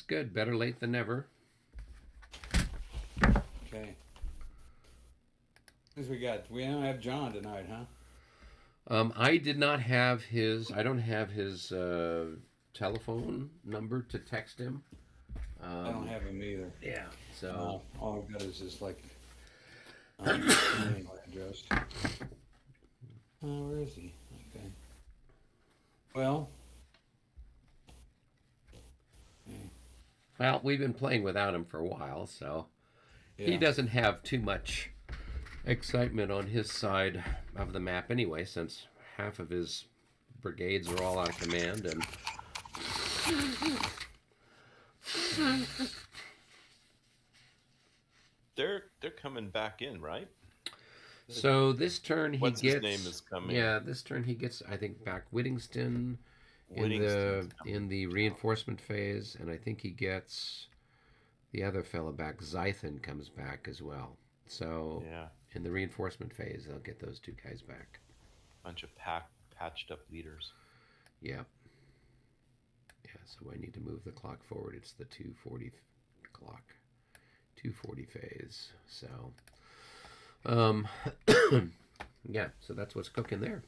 It's good. Better late than never. Okay. Who's we got? We don't have John tonight, huh? I did not have his. I don't have his telephone number to text him. I don't have him either. Yeah. So. All I've got is his email address. Oh, where is he? Okay. Well. Well, we've been playing without him for a while, so he Yeah. doesn't have too much excitement on his side of the map anyway, since half of his brigades are all out of command, and They're coming back in, right? so this turn he What's gets. his name is coming? Yeah, this turn he gets. I think back Whittingston Whittington's in the reinforcement phase, and I think he gets the other fella back. Zython comes back as well. So Yeah, in the reinforcement phase, they'll get those two guys back. bunch of patched up leaders. Yeah. Yeah, so I need to move the clock forward. It's the 240 clock. 240 phase. So, yeah, so that's what's cooking there.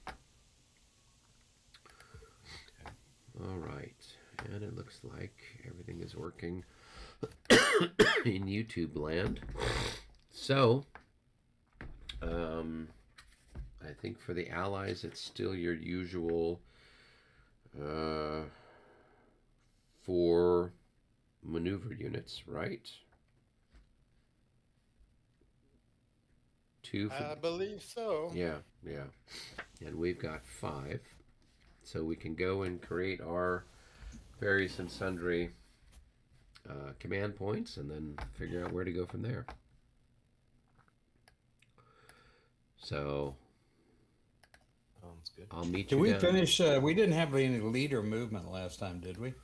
Okay. All right. And it looks like everything is working in YouTube land. So, I think for the Allies, it's still your usual 4 maneuver units, right? 2 for I believe so. yeah, and we've got 5, so we can go and create our various and sundry command points, and then figure out where to go from there. So Sounds good. I'll meet Did you we down. finish? We didn't have any leader movement last time, did we?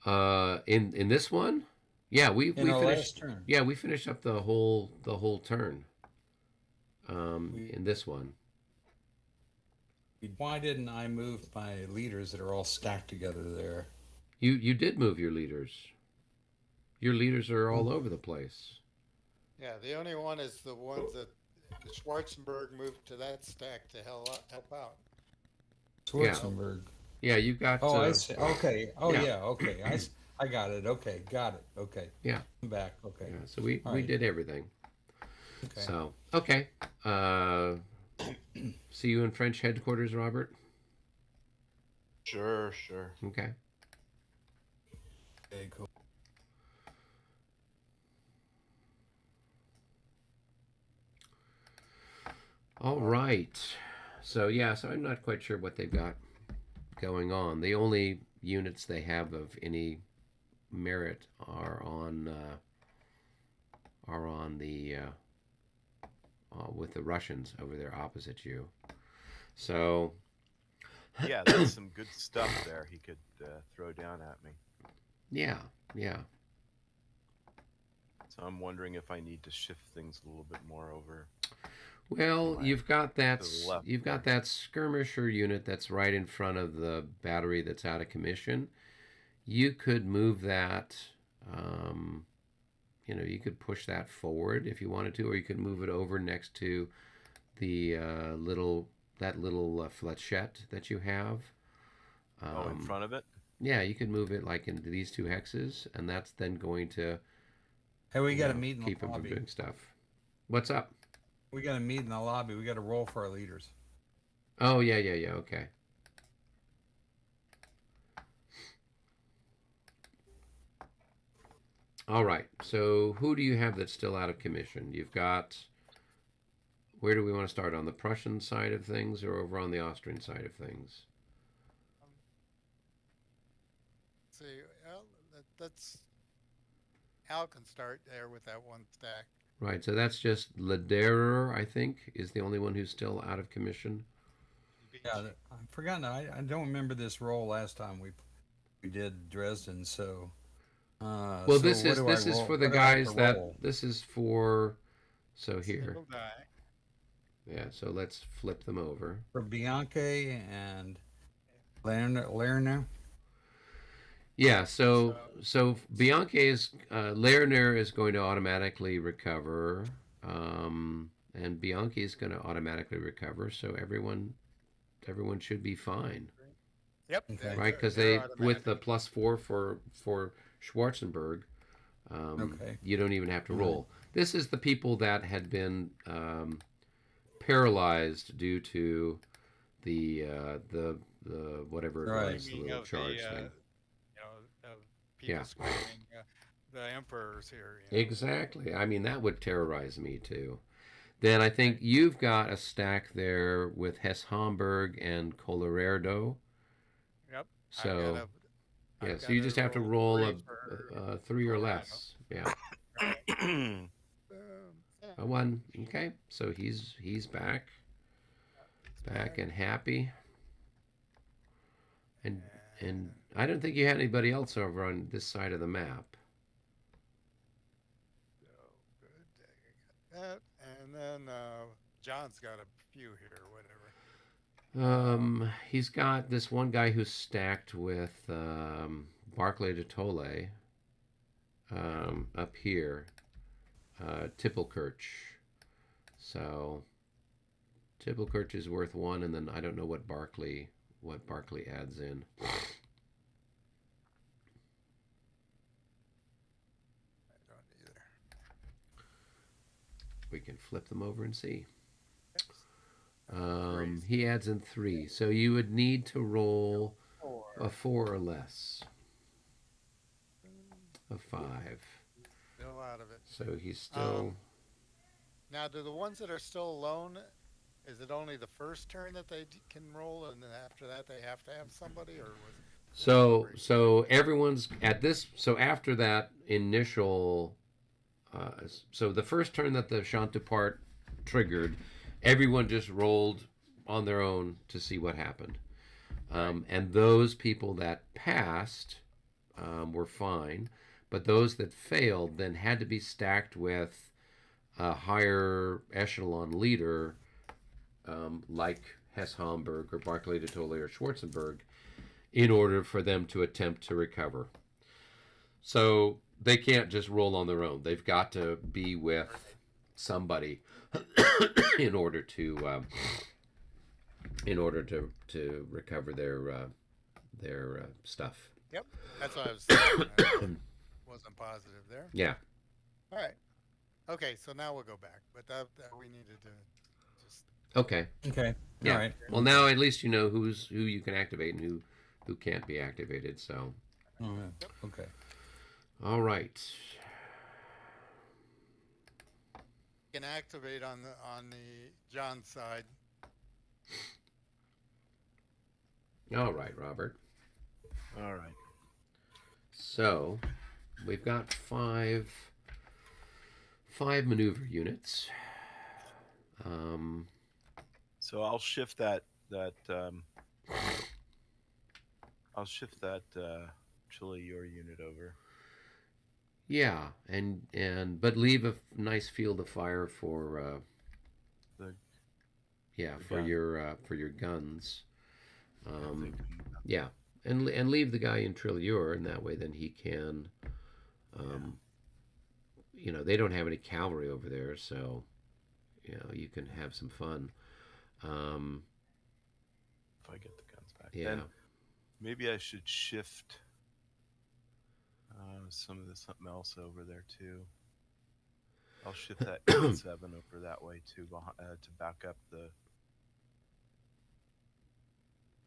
In this one, yeah, we In our finished. last turn. Yeah, we finished up the whole turn. In this one, Why didn't I move my leaders that are all stacked together there? you did move your leaders. Your leaders are all over the place. Yeah, the only one is the ones that Schwarzenberg moved to that stack to help out. Schwarzenberg. Yeah, you got. Oh, I see. Okay. Oh, yeah. yeah. Okay. I got it. Okay. Got it. Okay. Yeah. I'm back. Okay. Yeah, so we All right. did everything. Okay. So okay. See you in French headquarters, Robert. Sure. Okay. Okay, cool. All right. So yeah, so I'm not quite sure what they've got going on. The only units they have of any merit are on the with the Russians over there opposite you. So Yeah, that's some good stuff there. He could throw down at me. yeah. So I'm wondering if I need to shift things a little bit more over. Well, Right. you've got that To the left you've got that skirmisher unit that's right in front of the battery that's out of commission. You could move that. You could push that forward if you wanted to, or you could move it over next to the little flechette that you have. In front of it. Yeah, you could move it like into these 2 hexes, and that's then going to Hey, we got to meet in the keep them from lobby. doing stuff. What's up? We got to meet in the lobby. We got to roll for our leaders. Oh yeah. Okay. All right. So who do you have that's still out of commission? You've got. Where do we want to start, on the Prussian side of things or over on the Austrian side of things? See, well, that's Al can start there with that one stack. Right. So that's just Lederer, I think, is the only one who's still out of commission. Yeah, I've forgotten. I don't remember this roll last time we did Dresden. So. Well, so this what is do I roll? for the What do I have guys to that roll? this is for. So here, Single die. yeah. So let's flip them over. For Bianchi and Lerner. Yeah, so Bianchi's Lerner is going to automatically recover, and Bianchi is going to automatically recover. So everyone should be fine, Yep. Okay. right? Because They're they with automatic. the +4 for Schwarzenberg, Okay. you don't even have to All right. roll. This is the people that had been paralyzed due to the whatever it Right. was, the Screaming little of the, charge thing. of people Yeah. screaming, the emperor's here. Exactly. I mean, that would terrorize me too. Then I think you've got a stack there with Hess Homburg and Colorado. Yep. So yeah, I've so got you to just have to roll roll 3 for a 3 or Colorado. less. Yeah, Right. All Yeah. a 1. Okay, so he's back and happy. And And I don't think you had anybody else over on this side of the map. so good. I got that. And then John's got a few here, or whatever. He's got this one guy who's stacked with Barclay de Tollet up here, Tippelkirch. So Tippelkirch is worth 1, and then I don't know what Barclay adds in. I don't either. We can flip them over and see. Threes. He adds in 3, so you would need to roll Four. a 4 or less, a 5. Still out of it. So he's still. Now, do the ones that are still alone, is it only the first turn that they can roll, and then after that they have to have somebody, or was it? So everyone's at this. So after that initial, so the first turn that the Chant du Depart triggered, everyone just rolled on their own to see what happened, and those people that passed were fine, but those that failed then had to be stacked with a higher echelon leader, like Hess Homburg or Barclay de Tollet or Schwarzenberg, in order for them to attempt to recover. So they can't just roll on their own. They've got to be with somebody in order to recover their stuff. Yep, that's what I was thinking. I wasn't positive there. Yeah. All right. Okay, so now we'll go back, but that we needed to just. Okay. Okay. Yeah. All right. Well, now at least you know who you can activate and who can't be activated. So. Oh, yeah. Okay. All right. You can activate on the John side. All right, Robert. right. So we've got five maneuver units. So I'll shift that actually your unit over. Yeah, and but leave a nice field of fire for The for gun. your guns. I think- Yeah, and leave the guy in Trilure, and that way then he can. You know, they don't have any cavalry over there, so you know you can have some fun. if I get the guns back. Yeah. Then maybe I should shift something else over there too. I'll shift that 8-7 over that way too, to back up the.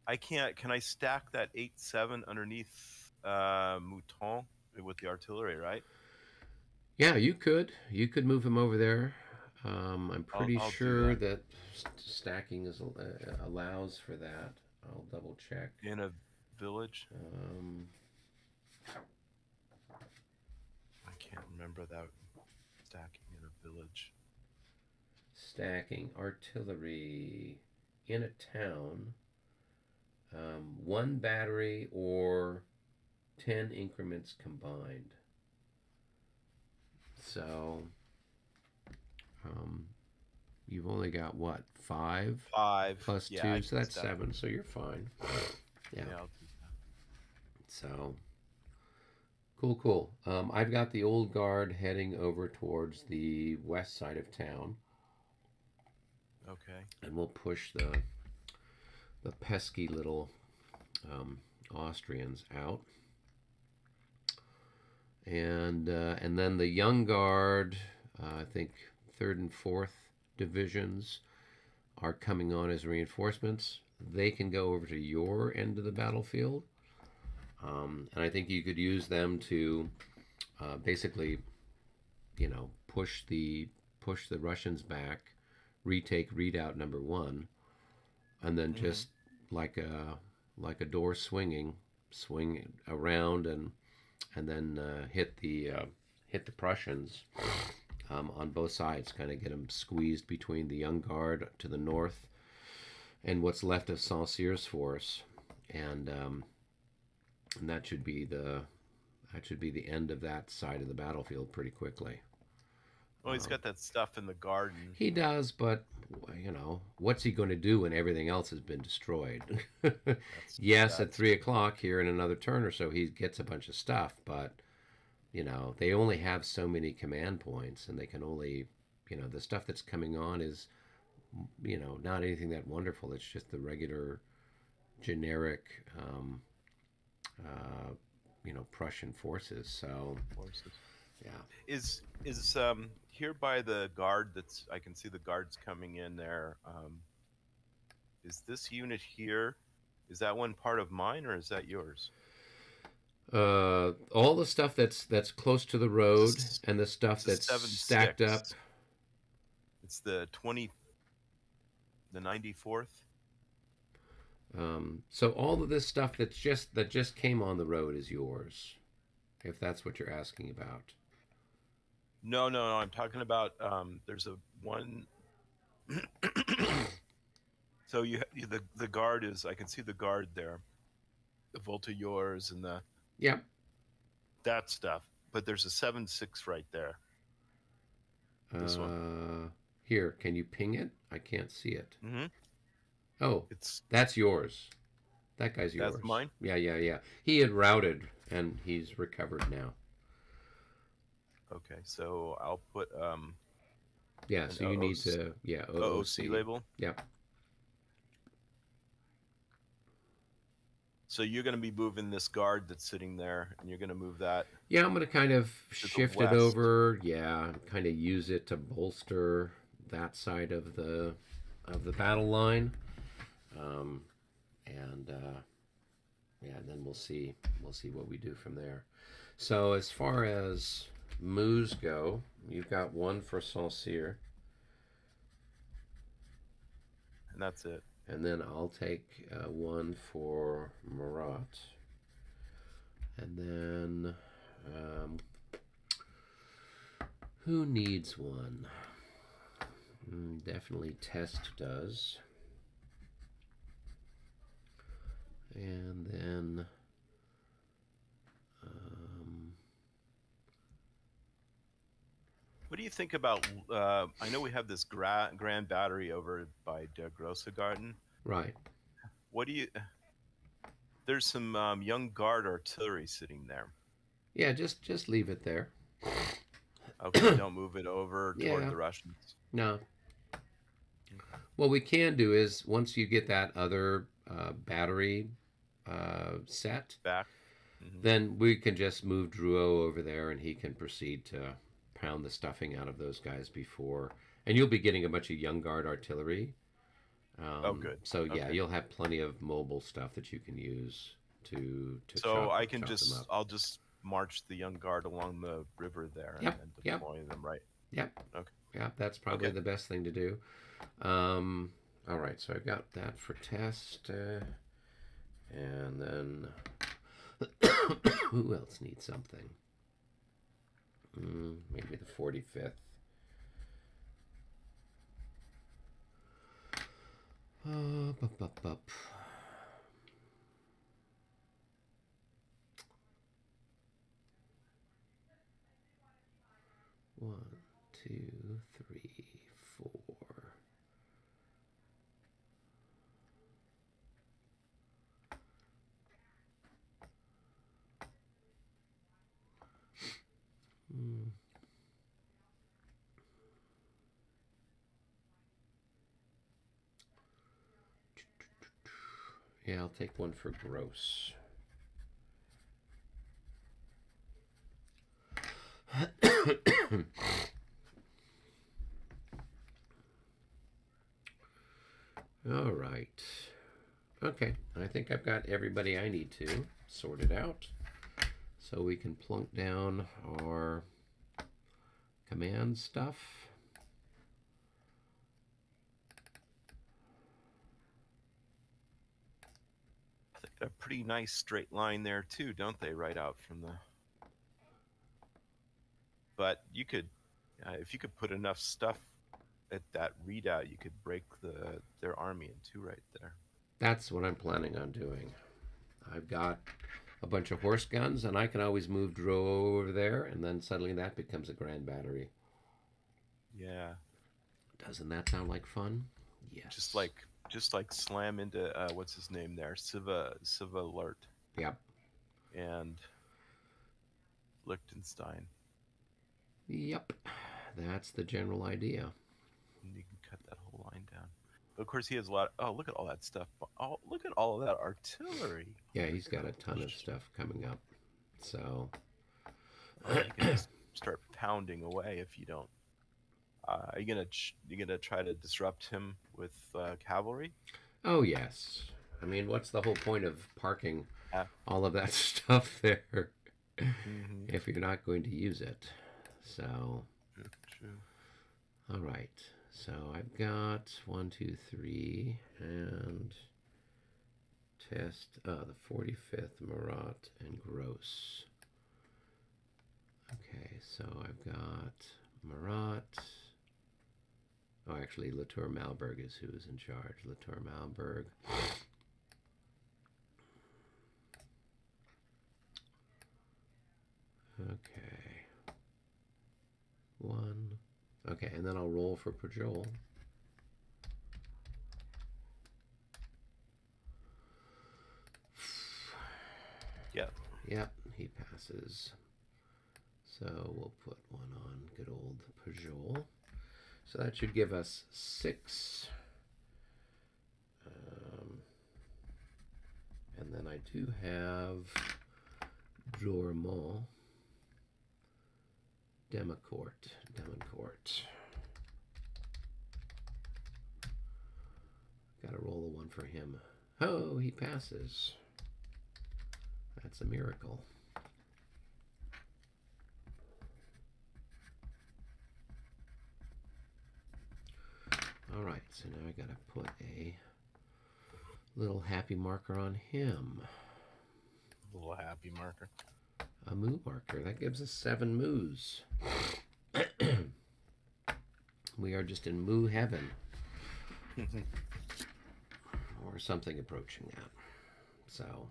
I can't. Can I stack that 8-7 underneath Mouton with the artillery? Right. Yeah, you could move him over there. I'm pretty I'll do sure that. that stacking is allows for that. I'll double check. In a village. I can't remember that stacking in a village. Stacking artillery in a town. 1 battery or 10 increments combined. So, you've only got what, 5? 5 Plus yeah, 2, I so can that's stack 7. So you're fine. Yeah. I'll do that. So, Cool, cool. I've got the old guard heading over towards the west side of town, Okay. and we'll push the pesky little um, Austrians out, and then the young guard, I think third and fourth divisions are coming on as reinforcements. They can go over to your end of the battlefield, and I think you could use them to basically, push the Russians back, retake redoubt number one, and then Hmm. just like a door swing around and then hit the Prussians on both sides, kind of get them squeezed between the young guard to the north and what's left of Saint Cyr's force, and that should be the end of that side of the battlefield pretty quickly. Well, he's got that stuff in the garden. He does, but what's he going to do when everything else has been destroyed? Yes, at That's 3 o'clock here in another turn or so, he gets a bunch of stuff, but they only have so many command points, and they can only, the stuff that's coming on is, not anything that wonderful. It's just the regular, generic, uh, Prussian forces. So, forces. yeah. Is here by the guard? That's I can see the guards coming in there. Is this unit here? Is that one part of mine or is that yours? All the stuff that's close to the road It's and the stuff a that's 7-6. stacked up. It's the 20, the 94th. So all of this stuff that just came on the road is yours, if that's what you're asking about. No, no, no. I'm talking about. There's a one. So the guard is. I can see the guard there. The Volta yours and Yep. that stuff. But there's a 7-6 right there. This one. Here, can you ping it? I can't see it. Mm-hmm. Oh, It's that's yours. That guy's yours. That's mine? Yeah, yeah, yeah. He had routed and he's recovered now. okay. So I'll put Yeah, an so you need to OOC label. Yep. So you're going to be moving this guard that's sitting there, and you're going to move that. Yeah, I'm going to kind of the shift it west. over. Yeah, kind of use it to bolster that side of the battle line. And then we'll see what we do from there. So as far as moves go, you've got one for Saint Cyr, And that's it. and then I'll take one for Marat, and then who needs one? Definitely Test does. And then What do you think about? I know we have this grand battery over by Der Grosse Garten. right. What do you? There's some young guard artillery sitting there. Yeah, just leave it there. Okay, don't move it over Yeah. toward the Russians. No. What we can do is once you get that other battery set, Back. Mhm. then we can just move Drouot over there, and he can proceed to pound the stuffing out of those guys before. And you'll be getting a bunch of young guard artillery. Oh, good. So yeah, Okay. you'll have plenty of mobile stuff that you can use to So I can chop them just up. I'll just march the young guard along the river there Yep, and yep. deploy them right. Yep. Okay. Yeah, that's probably Okay. the best thing to do. All right, so I've got that for test, and then who else needs something? Maybe the 45th. Bup, bup, bup. One, two, three, four. Yeah, I'll take one for gross. All right. Okay, I think I've got everybody I need to sorted out. So we can plunk down our command stuff. They got a pretty nice straight line there too, don't they? Right out from the. But you could, if you could put enough stuff at that readout, you could break their army in two right there. That's what I'm planning on doing. I've got a bunch of horse guns, and I can always move Dro over there, and then suddenly that becomes a grand battery. Yeah. Doesn't that sound like fun? Yes. Just like slam into what's his name there, Siva Alert. Yep. And Liechtenstein. Yep. That's the general idea. And you can cut that whole line down. But of course, he has a lot. Oh, look at all that stuff. Oh, look at all of that artillery. Yeah, he's got a ton of stuff coming up. So you can just start pounding away if you don't. Are you gonna try to disrupt him with cavalry? Oh yes. I mean, what's the whole point of parking Yeah. all of that stuff there Mm-hmm. if you're not going to use it? So. True. All right. So I've got 1, 2, 3, and test the 45th Marat and Gross. Okay, so I've got Marat. Oh, actually, Latour Malberg is who is in charge. Latour Malberg. Okay. 1. Okay, and then I'll roll for Pajol. Yep. Yep, he passes. So we'll put one on good old Pajol. So that should give us 6. And then I do have Dormont. Demoncourt. Gotta roll the one for him. Oh, he passes. That's a miracle. Alright, so now I gotta put a little happy marker on him. A little happy marker. A moo marker. That gives us 7 moos. We are just in moo heaven. Or something approaching that. So.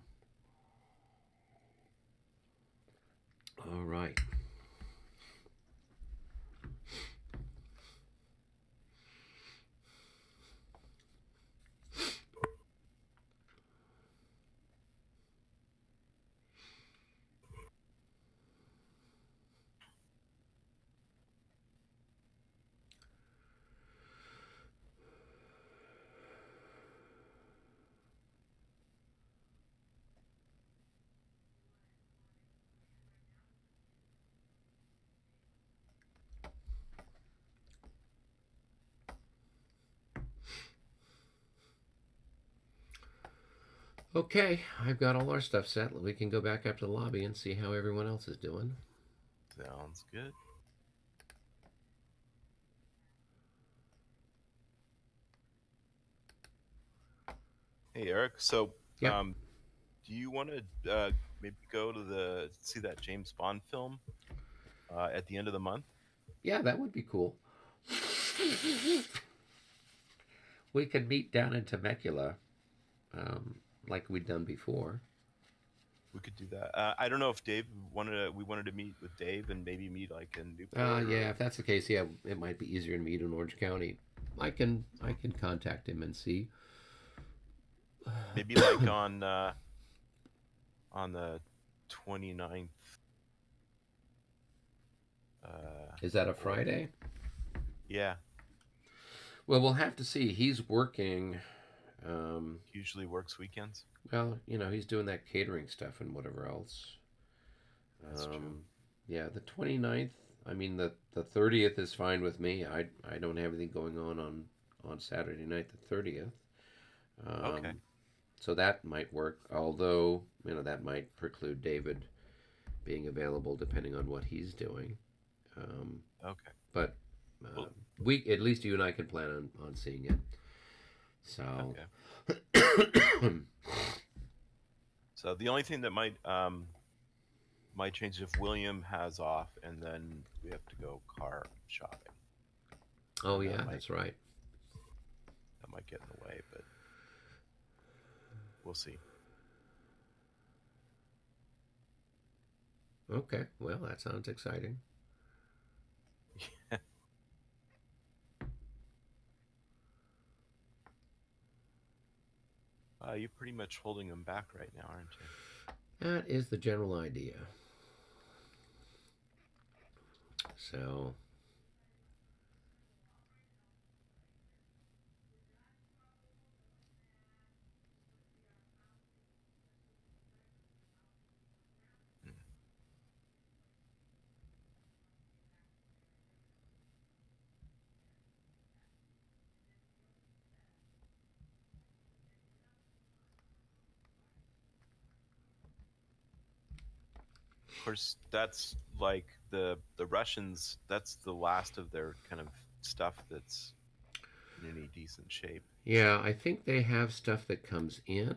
All right. Okay, I've got all our stuff set. We can go back up to the lobby and see how everyone else is doing. Sounds good. Hey, Eric. So, Yep. Do you want to maybe go to see that James Bond film at the end of the month? Yeah, that would be cool. We could meet down in Temecula, like we'd done before. We could do that. I don't know if Dave we wanted to meet with Dave and maybe meet like in Newport. Yeah, if that's the case, yeah, it might be easier to meet in Orange County. I can contact him and see. Maybe like on the 29th. Is that a Friday? Yeah. Well, we'll have to see. He's working Usually works weekends. Well, he's doing that catering stuff and whatever else. That's true. Yeah, the 29th. I mean, the 30th is fine with me. I don't have anything going on Saturday night, the 30th. Okay. So that might work. Although that might preclude David being available depending on what he's doing. Um, Okay. but Well, we at least you and I can plan on seeing it. So. okay. So the only thing that might change if William has off, and then we have to go car shopping. Oh And yeah, that's right. That might get in the way, but we'll see. Okay, well that sounds exciting. You're pretty much holding him back right now, aren't you? That is the general idea. So. Of course, that's like the Russians. That's the last of their kind of stuff that's in any decent shape. Yeah, I think they have stuff that comes in,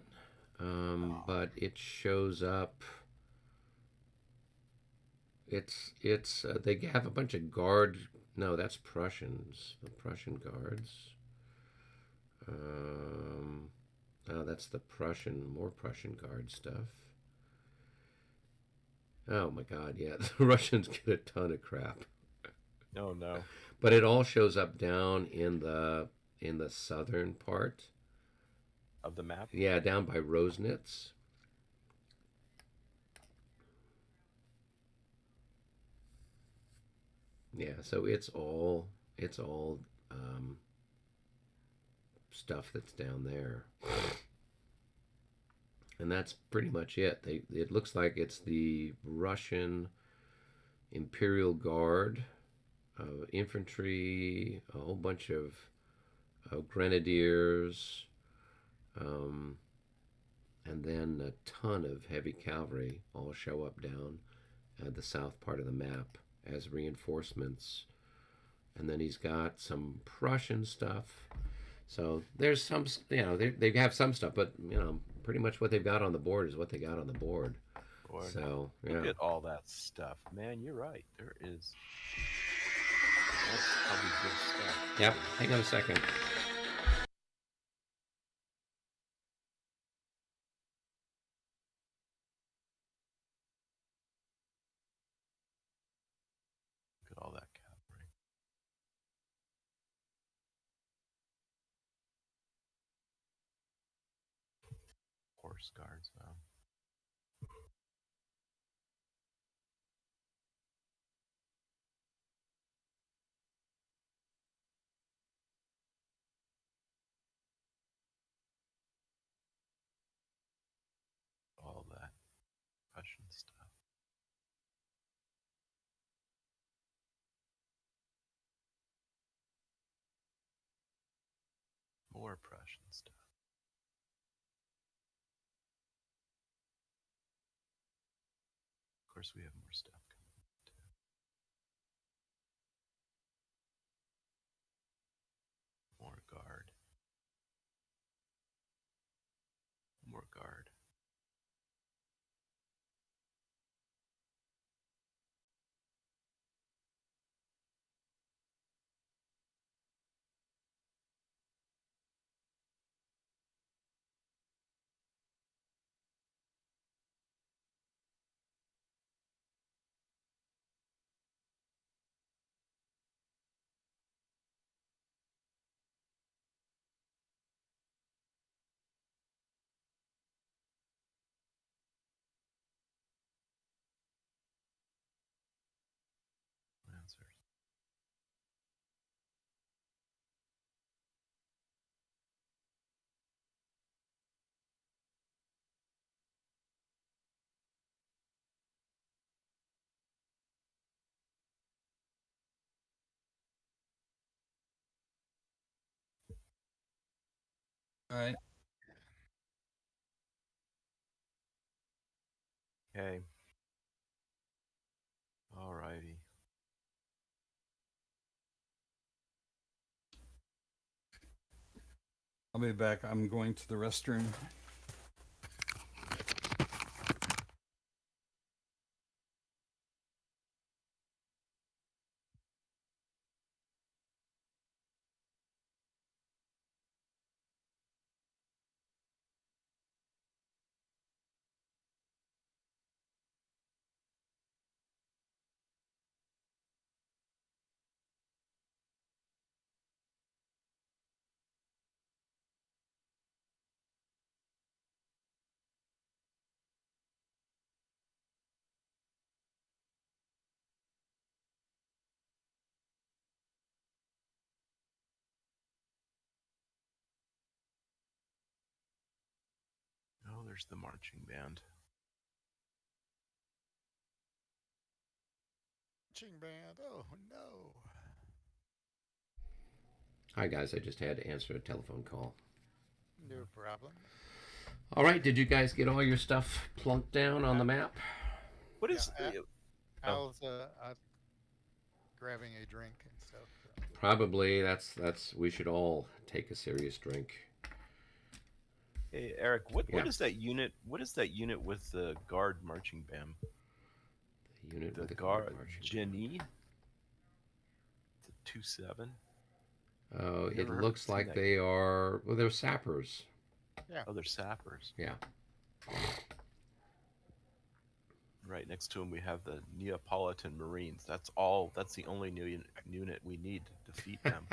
Oh, but it shows up. It's they have a bunch of guard. No, that's Prussians. The Prussian guards. Um, oh, that's the more Prussian guard stuff. Oh my God, yeah, the Russians get a ton of crap. no, no. But it all shows up down in the southern part. Of the map. Yeah, down by Rosnitz. Yeah, so it's all stuff that's down there, and that's pretty much it. It looks like it's the Russian Imperial Guard, infantry, a whole bunch of grenadiers, um, and then a ton of heavy cavalry all show up down at the south part of the map as reinforcements. And then he's got some Prussian stuff. So there's some, they have some stuff, but pretty much what they've got on the board is what they got on the board. Boy, So look yeah, at all that stuff, man. You're right. There is. That's probably good stuff. yep. Hang on a second. Look at all that cavalry. Horse guards, though. All that Prussian stuff. More Prussian stuff. Of course, we have more stuff coming too. More guard. More guard. All right. Okay. All righty. I'll be back. I'm going to the restroom. Oh, there's the marching band. Marching band. Oh no. Hi, guys. I just had to answer a telephone call. No problem. All right. Did you guys get all your stuff plunked down on the map? What Yeah, is? Al's grabbing a drink and stuff. So. Probably that's we should all take a serious drink. Hey, Eric, what Yeah. is that unit? What is that unit with the guard marching band? The unit The with the guard marching. Jenny. The 2-7. Oh, it Never looks seen like that. they are. Well, they're sappers. Yeah. Oh, they're sappers. Yeah. Right next to them, we have the Neapolitan Marines. That's all. That's the only unit we need to defeat them.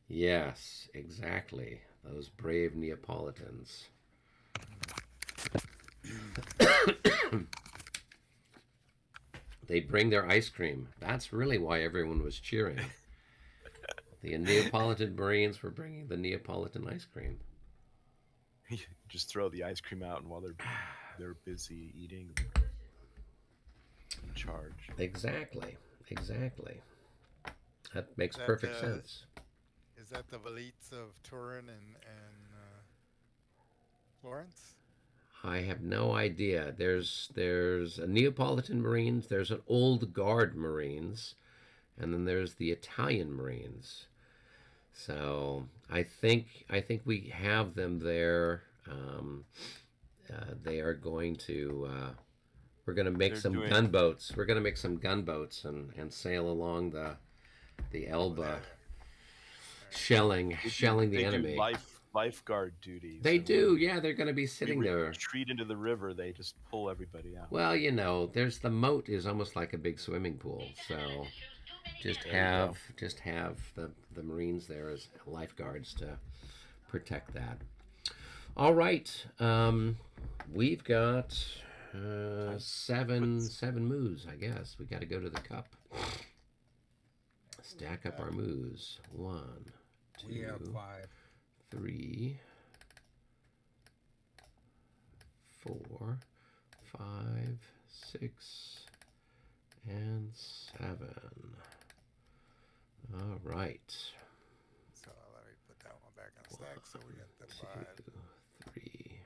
Yes, exactly. Those brave Neapolitans. They'd bring their ice cream. That's really why everyone was cheering. The Neapolitan Marines were bringing the Neapolitan ice cream. You just throw the ice cream out, and while they're busy eating, in charge. Exactly. That makes That, perfect sense. Is that the Velites of Turin and Florence? I have no idea. There's a Neapolitan Marines, there's an Old Guard Marines, and then there's the Italian Marines. So I think we have them there. They are going to. We're going to make some gunboats. We're going to make some gunboats and sail along the Elbe, shelling the enemy. Do lifeguard duties. They do, yeah. They're going to be sitting there. Retreat into the river. They just pull everybody out. Well, there's the moat is almost like a big swimming pool, so just have the Marines there as lifeguards to protect that. All right, we've got seven moves. I guess we got to go to the cup. Stack up our moves. 1, 2, We have 5. 3, 4, 5, 6, and 7. All right. So let me put that one back on stack. So we got the 2, 5. 3,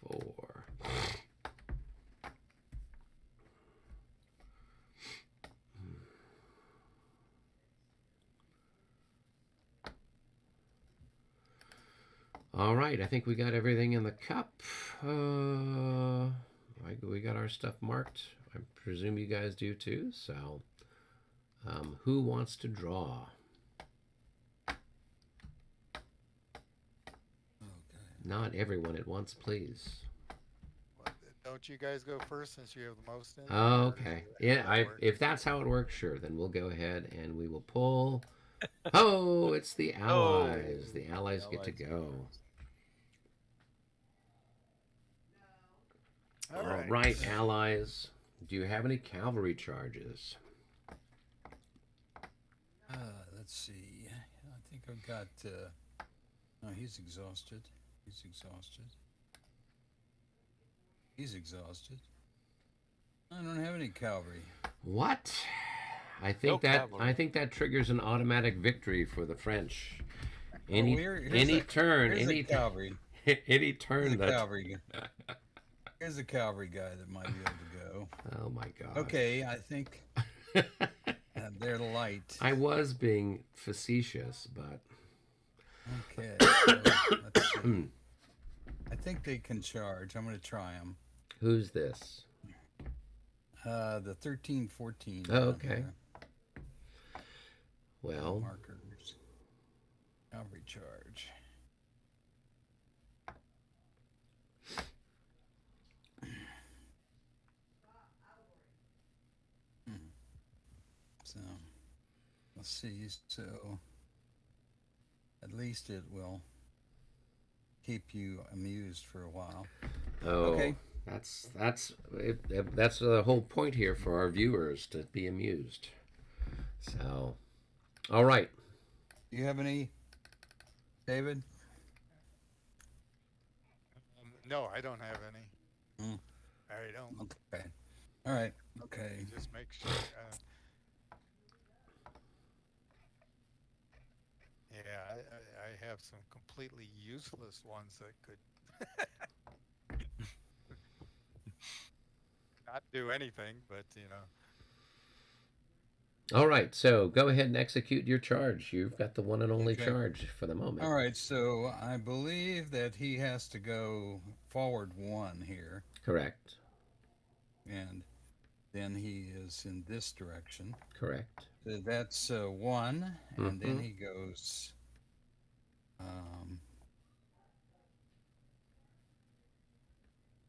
4. All right, I think we got everything in the cup. We got our stuff marked. I presume you guys do too. So, who wants to draw? Okay. Not everyone at once, please. Well, don't you guys go first since you have the most in? Oh, okay. Yeah, if that's how it works, sure. Then we'll go ahead and we will pull. Oh, it's the Allies. The Allies get to go. All right, Allies. Do you have any cavalry charges? Let's see. I think I've got. No, he's exhausted. I don't have any cavalry. What? I think that triggers an automatic victory for the French. Any turn, here's a cavalry. any Here's turn a that. cavalry. Here's a cavalry guy that might be able to go. Oh my God. Okay, I think they're light. I was being facetious, but Okay, so let's see. I think they can charge. I'm going to try them. who's this? The 13, 14. Oh, okay. Well, Markers. Cavalry charge. So, let's see. So, at least it will keep you amused for a while. oh, Okay. that's the whole point here for our viewers, to be amused. So, all right. Do you have any, David? No, I don't have any. Mm. I don't. Okay. All right. Okay. Just make sure. Yeah, I have some completely useless ones that could not do anything, but All right. So go ahead and execute your charge. You've got the one and only Okay. charge for the moment. All right. So I believe that he has to go forward 1 here, Correct. and then he is in this direction. Correct. So that's 1, and then Mhm. he goes.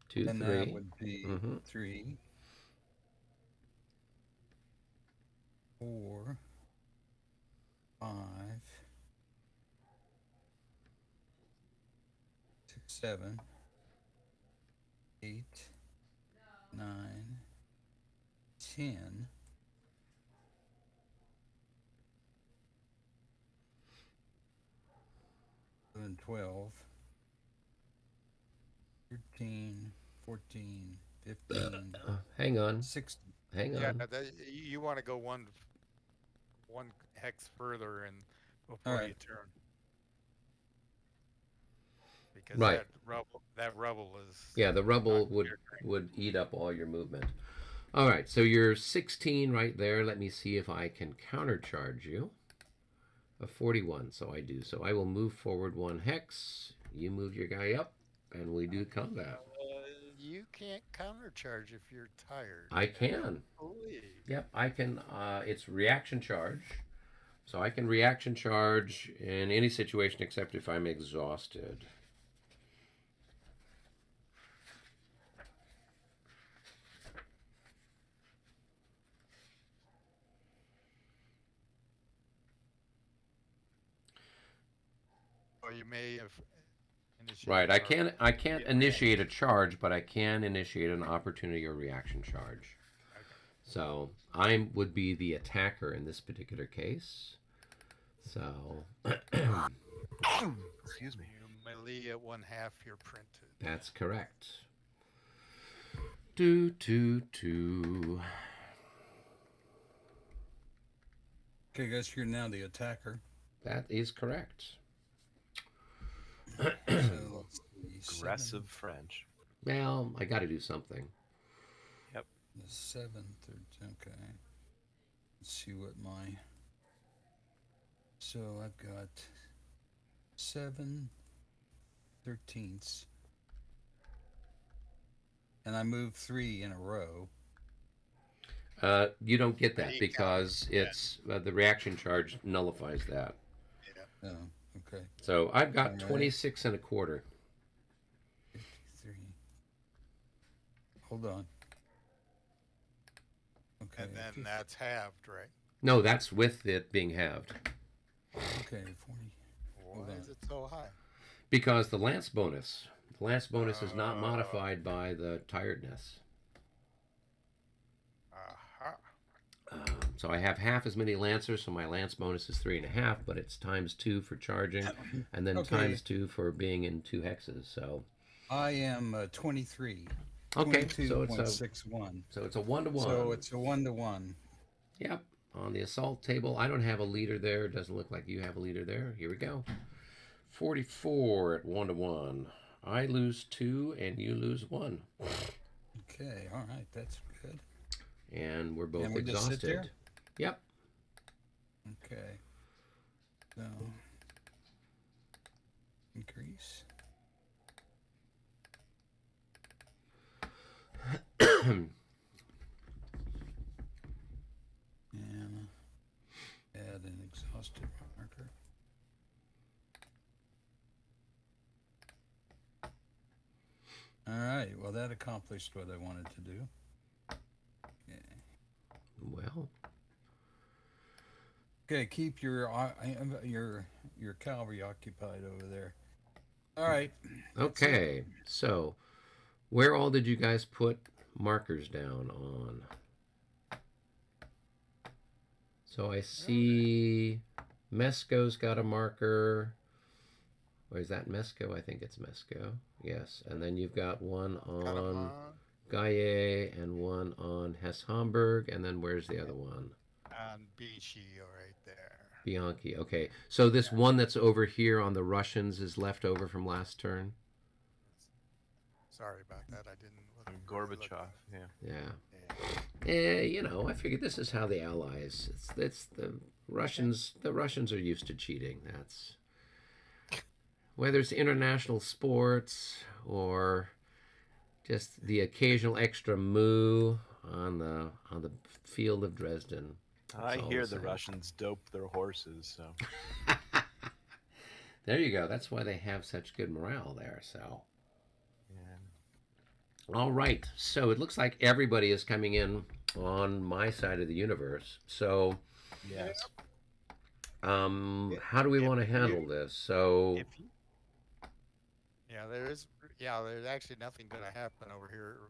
2, Then 3. that would be Mhm. 3, 4, 5, 6, 7, 8, 9, 10. 11, 12, 13, 14, 15, Hang on. 16. Hang yeah, on. you want to go one hex further and before Alright. you turn, because Right. that rubble is Yeah, the rubble not would clear. would eat up all your movement. All right, so you're 16 right there. Let me see if I can countercharge you. A 41, so I do. So I will move forward 1 hex. You move your guy up, and we do combat. You can't countercharge if you're tired. I can. Please. Yep, I can. It's reaction charge. So I can reaction charge in any situation except if I'm exhausted. Or you may have initiated. Right, I can't initiate a charge, but I can initiate an opportunity or reaction charge. Okay. So I would be the attacker in this particular case. So Excuse me. You melee at 1/2 your printed. that's correct. Do. Okay, guys, you're now the attacker. That is correct. So let's see. Aggressive French. Well, I got to do something. The 7th. Okay. Let's see what my. So I've got 7 13ths. And I move 3 in a row. You don't get that Any because it's the reaction charge nullifies that. Oh, okay. So I've got All right. 26 and a quarter. 53. Hold on. Okay. And then that's halved, right? No, that's with it being halved. Okay, 40. Why Hold on. is it so high? Because the lance bonus is not modified by the tiredness. Aha. So I have half as many lancers, so my lance bonus is 3.5, but it's ×2 for charging, and then Okay. ×2 for being in 2 hexes. So I am 23. okay, so it's a 22.61. 1-to-1. So it's a 1-to-1. Yep. On the assault table, I don't have a leader there. It doesn't look like you have a leader there. Here we go. 44 at 1-1. I lose 2 and you lose 1. Okay, all right, that's good. And we're both And we just sit exhausted. there? Yep. Okay. So increase. And add an exhausted marker. All right. Well, that accomplished what I wanted to do. Yeah. Well, Okay, keep your cavalry occupied over there. All right. That's it. okay. So, where all did you guys put markers down on? So I see Mesco's got a marker. Or is that Mesco? I think it's Mesco. Yes. And then you've got one Got 'em on Gaille and one on Hesse Homburg. And then where's the other one? on Beachy right there. Bianchi. Okay. So this one that's over here on the Russians is left over from last turn? Sorry about that. I didn't. wasn't really looking. Gorbachev, yeah. Yeah. Yeah. You know, I figured this is how the Allies. It's the Russians. The Russians are used to cheating. That's whether it's international sports or just the occasional extra moo on the field of Dresden. I all hear the the same. Russians dope their horses, so. There you go. That's why they have such good morale there. So, Yeah. all right. So it looks like everybody is coming in on my side of the universe. So, Yes. how do we want to handle this? So, If you, Yeah, there is. Yeah, there's actually nothing going to happen over here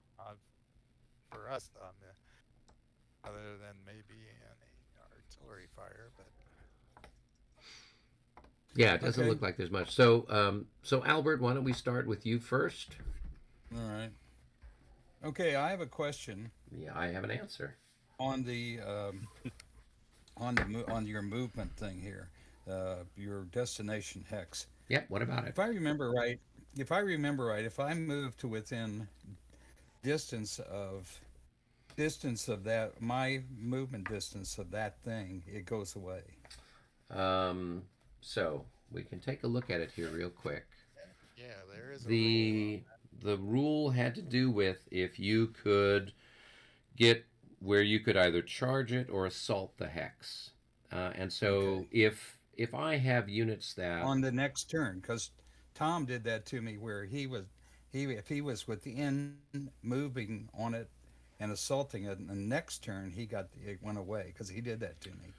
for us on the, other than maybe an artillery fire. But yeah, it doesn't Okay. look like there's much. So, Albert, why don't we start with you first? All right. Okay, I have a question Yeah, I have an answer. on the on your movement thing here, your destination hex. Yep. What about it? If I remember right, if I move to within distance of that, my movement distance of that thing, it goes away. So we can take a look at it here real quick. yeah, there is a rule. The rule had to do with if you could get where you could either charge it or assault the hex. And so Okay. if I have units that On the next turn, because Tom did that to me, where if he was within moving on it and assaulting it, and the next turn it went away because he did that to me.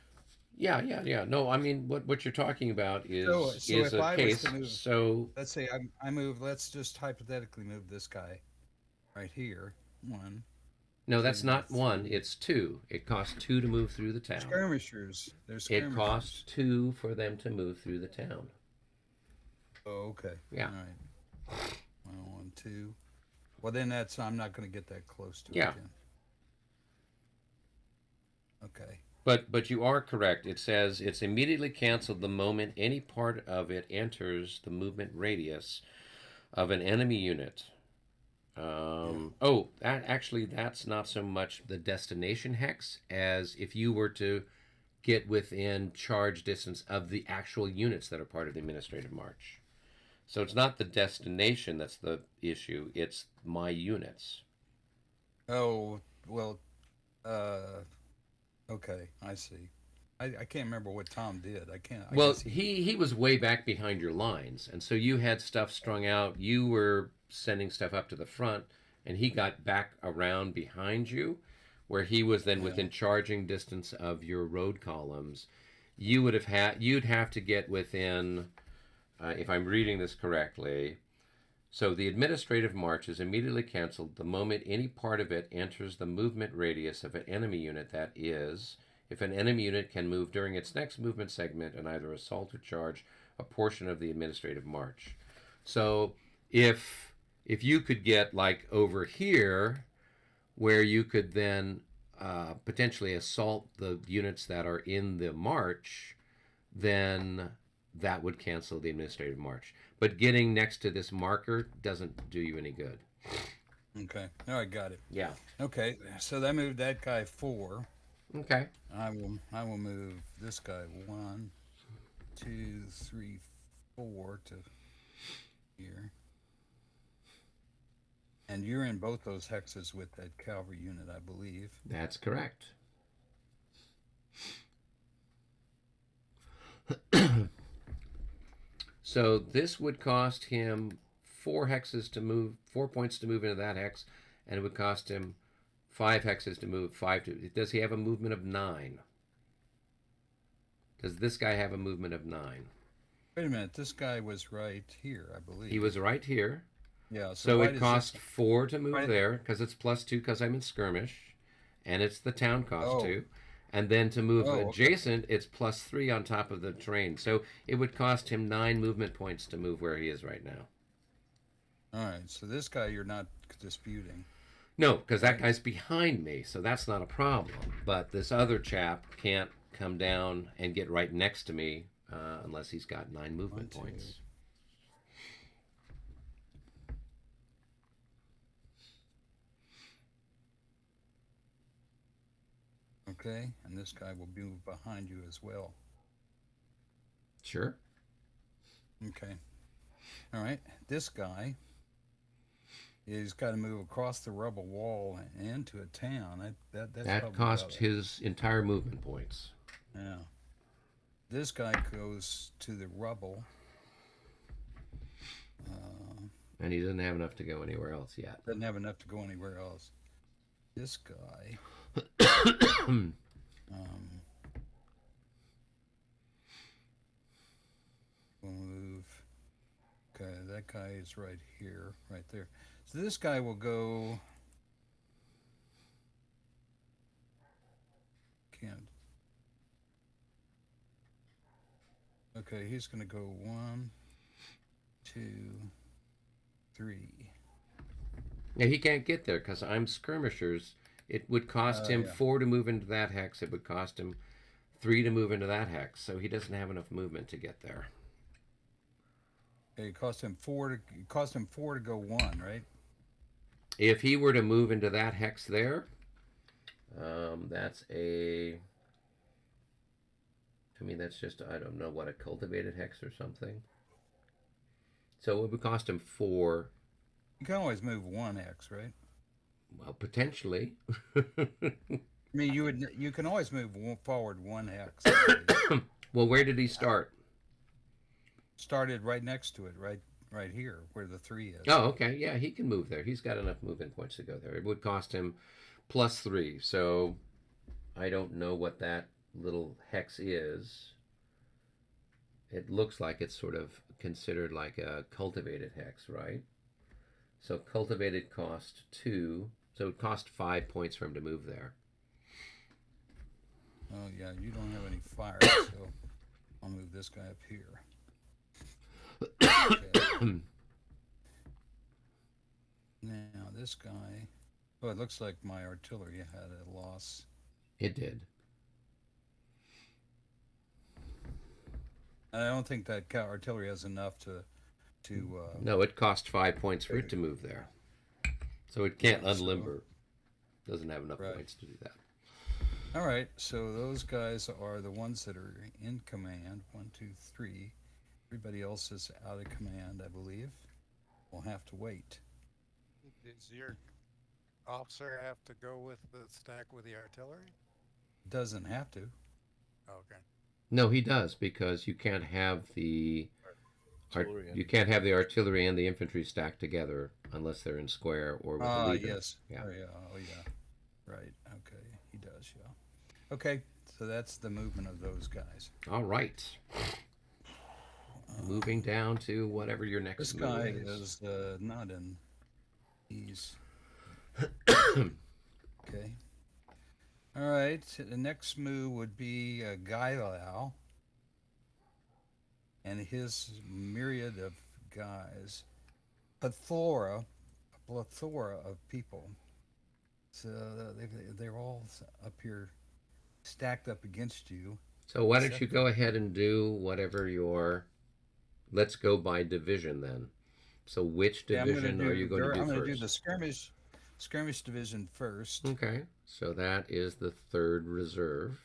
yeah. No, I mean what you're talking about is So if a I was case. to move, So let's say I move. Let's just hypothetically move this guy right here. One. no, that's Two, not one. three. It's 2. It costs 2 to move through the town. Skirmishers. There's It skirmishers. costs 2 for them to move through the town. Oh, okay. Yeah. All right. 1, 2. Well, then I'm not going to get that close to Yeah. it. Then. Okay. But you are correct. It says it's immediately canceled the moment any part of it enters the movement radius of an enemy unit. That's not so much the destination hex as if you were to get within charge distance of the actual units that are part of the administrative march. So it's not the destination that's the issue, it's my units. Oh, well, okay, I see. I can't remember what Tom did. I can't. I Well, guess he was way back behind your lines, and so you had stuff strung out. You were sending stuff up to the front, and he got back around behind you, where he was then within charging distance of your road columns. You'd have to get within, if I'm reading this correctly. So the administrative march is immediately canceled the moment any part of it enters the movement radius of an enemy unit. That is, if an enemy unit can move during its next movement segment and either assault or charge a portion of the administrative march. So if you could get like over here, where you could then potentially assault the units that are in the march, then that would cancel the administrative march. But getting next to this marker doesn't do you any good. Okay. All right, got it. Yeah. Okay, so that moved that guy 4. Okay. I will move this guy 1, 2, 3, 4 to here. And you're in both those hexes with that cavalry unit, I believe. That's correct. So this would cost him 4 points to move into that hex, and it would cost him 5 hexes to move 5 to. Does he have a movement of 9? Does this guy have a movement of 9? Wait a minute, this guy was right here, I believe. He was right here. Yeah, So why it does costs this- 4 to move why- there because it's +2 because I'm in skirmish, and it's the town cost Oh. 2. And then to move Oh, okay. adjacent, it's +3 on top of the terrain. So it would cost him 9 movement points to move where he is right now. All right, so this guy you're not disputing. No, because that guy's behind me, so that's not a problem. But this other chap can't come down and get right next to me unless he's got 9 movement 1, 2. points. Okay, and this guy will move behind you as well. Sure. Okay. All right, this guy is got to move across the rubble wall and into a town. That's That probably cost about it. his entire movement points. Yeah. This guy goes to the rubble. And he doesn't have enough to go anywhere else yet. Doesn't have enough to go anywhere else. This guy. Will move. Okay, that guy is right here, right there. So this guy will go. Can't. Okay, he's going to go 1, 2, 3. Yeah, he can't get there because I'm skirmishers. It would cost him yeah. 4 to move into that hex. It would cost him 3 to move into that hex. So he doesn't have enough movement to get there. Okay, it cost him 4 to go 1, right? If he were to move into that hex there, that's a. To me, that's just, I don't know, what, a cultivated hex or something. So it would cost him 4. You can always move 1x, right? Well, potentially. I mean, you can always move forward 1x. Well, where did he start? Started right next to it, right here where the 3 is. Oh, okay. Yeah, he can move there. He's got enough movement points to go there. It would cost him +3. So I don't know what that little hex is. It looks like it's sort of considered like a cultivated hex, right? So cultivated cost 2. So it cost 5 points for him to move there. Oh yeah, you don't have any fire, so I'll move this guy up here. Okay. Now this guy. Oh, it looks like my artillery had a loss. It did. I don't think that artillery has enough to. No, it cost 5 points for it to move there. So it can't Yeah, so- unlimber. Doesn't have enough Right. points to do that. All right, so those guys are the ones that are in command. 1, 2, 3. Everybody else is out of command, I believe. We'll have to wait. Does your officer have to go with the stack with the artillery? Doesn't have to. Okay. No, he does because you can't have the artillery and the infantry stacked together unless they're in square or with a leader. Yes. Yeah. Oh, yeah. Oh, yeah. Right. Okay. He does. Yeah. Okay. So that's the movement of those guys. All right. Moving down to whatever your next This move guy is. is not in. He's okay. All right. The next move would be Gailau and his myriad of guys, a plethora of people. So they're all up here, stacked up against you. So why don't you go ahead and do whatever your... Let's go by division then. So which Yeah, division are you going to do I'm going to do first? the skirmish division first. Okay, so that is the 3rd Reserve.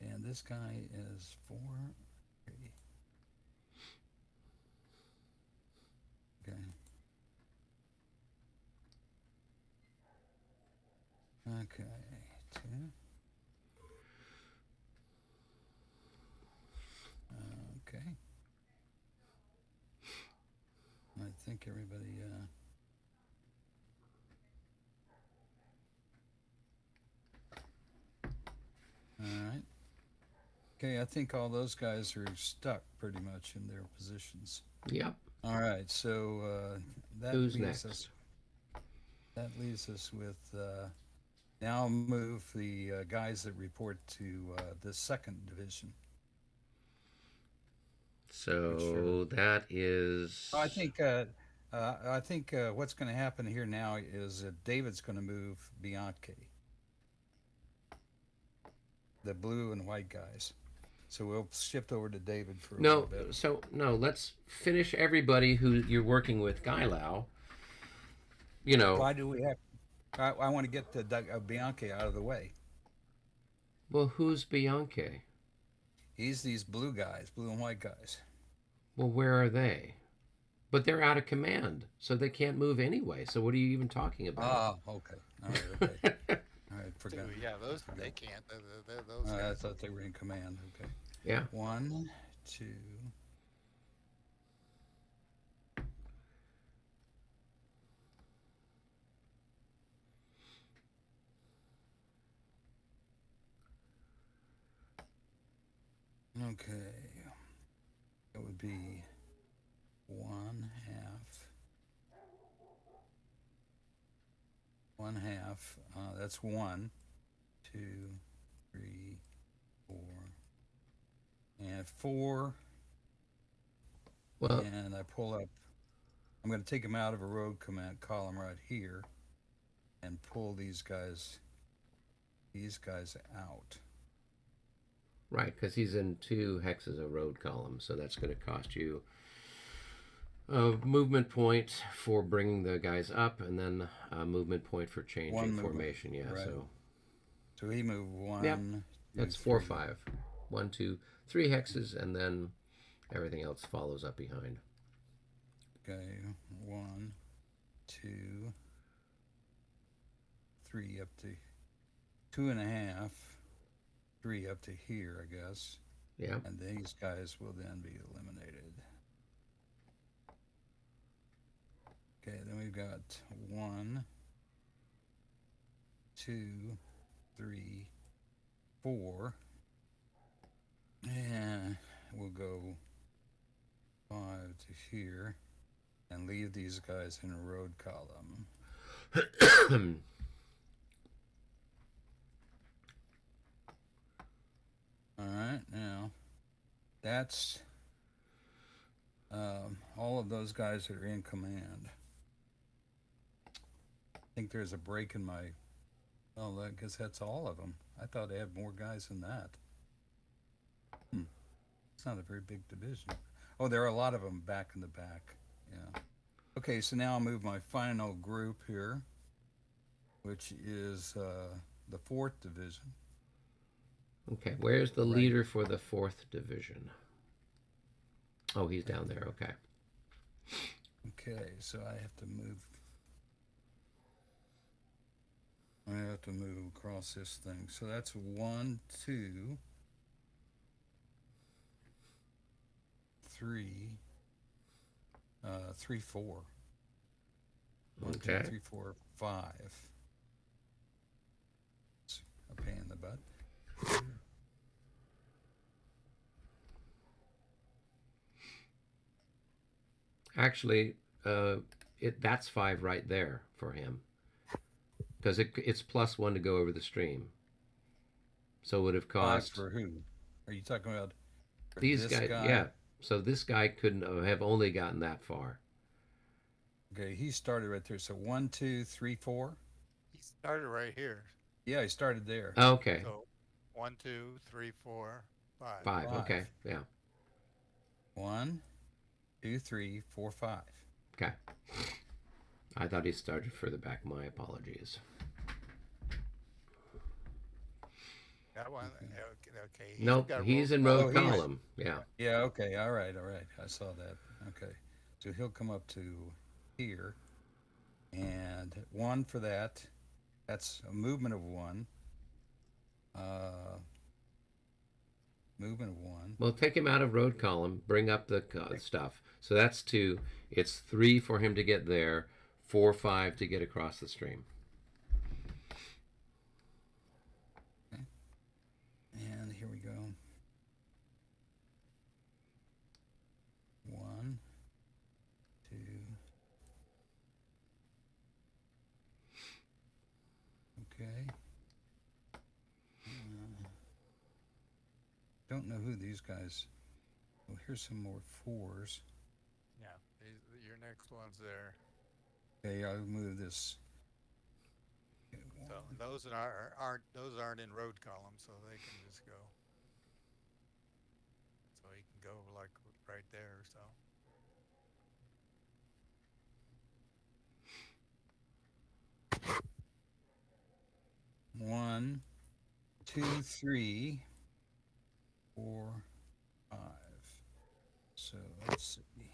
And this guy is 4, 3. Okay. Okay, 2. Okay. I think everybody, all right. Okay, I think all those guys are stuck pretty much in their positions. Yep. All right, so that Who's leaves next? us. That leaves us with now move the guys that report to the 2nd Division. So that is... I think what's going to happen here now is David's going to move Bianchi, the blue and white guys. So we'll shift over to David for a little bit. No, let's finish everybody who you're working with, Guy Lau. Why do we have... I want to get the Bianchi out of the way. Well, who's Bianchi? He's these blue guys, blue and white guys. Well, where are they? But they're out of command, so they can't move anyway. So what are you even talking about? Okay. All right, okay. All right, forgot. Yeah, those they can't. Those I guys. thought they were in command. Okay. Yeah. 1, 2. Okay. It would be 1 half. 1 half. That's 1, 2, 3, 4, and 4. Well, And I pull up. I'm going to take them out of a road command column right here, and pull these guys out. right, because he's in 2 hexes of road column, so that's going to cost you a movement point for bringing the guys up, and then a movement point for changing formation. Yeah, right. So he moved 1. Yep. 2, That's 4, 5. 1, 2, 3 hexes, and then everything else follows up behind. Okay, 1, 2, 3 up to 2.5, 3 up to here, I guess. Yeah. And these guys will then be eliminated. Okay, then we've got 1, 2, 3, 4. And we'll go 5 to here and leave these guys in a road column. All right, now that's all of those guys that are in command. I think there's a break in my... Oh, I guess that's all of them. I thought I had more guys than that. It's not a very big division. Oh, there are a lot of them back in the back. Yeah. Okay, so now I'll move my final group here, which is the 4th Division. Okay, where's the leader for the 4th Division? Oh, he's down there. Okay. Okay, so I have to move across this thing. So that's 1, 2, 3, 3, 4. 1, 2, Okay. 3, 4, 5. It's a pain in the butt. Actually, that's 5 right there for him, because it's +1 to go over the stream. So it would have 5 cost... for who? Are you talking about These guys, yeah. So this guy couldn't have only gotten that far. Okay, he started right there. So 1, 2, 3, 4. He started right here. Yeah, he started there. Okay. So 1, 2, 3, 4, 5. 5. 5. Okay. Yeah. 1, 2, 3, 4, 5. Okay. I thought he started further back. My apologies. That one. Okay. He's Nope, got he's in Oh, road he's column. Yeah. yeah. Okay, all right, all right. I saw that. Okay, so he'll come up to here, and 1 for that. That's a movement of 1. Uh, movement of 1. Well, take him out of road column. Bring up the stuff. So that's 2. It's 3 for him to get there. 4, 5 to get across the stream. Okay. And here we go. 1, 2. Okay. Don't know who these guys. Well, here's some more 4s. Yeah. Your next one's there. Okay, I'll move this. Okay, So 1. those aren't in road column, so they can just go. So he can go like right there. So 1, 2, 3, 4, 5. So let's see.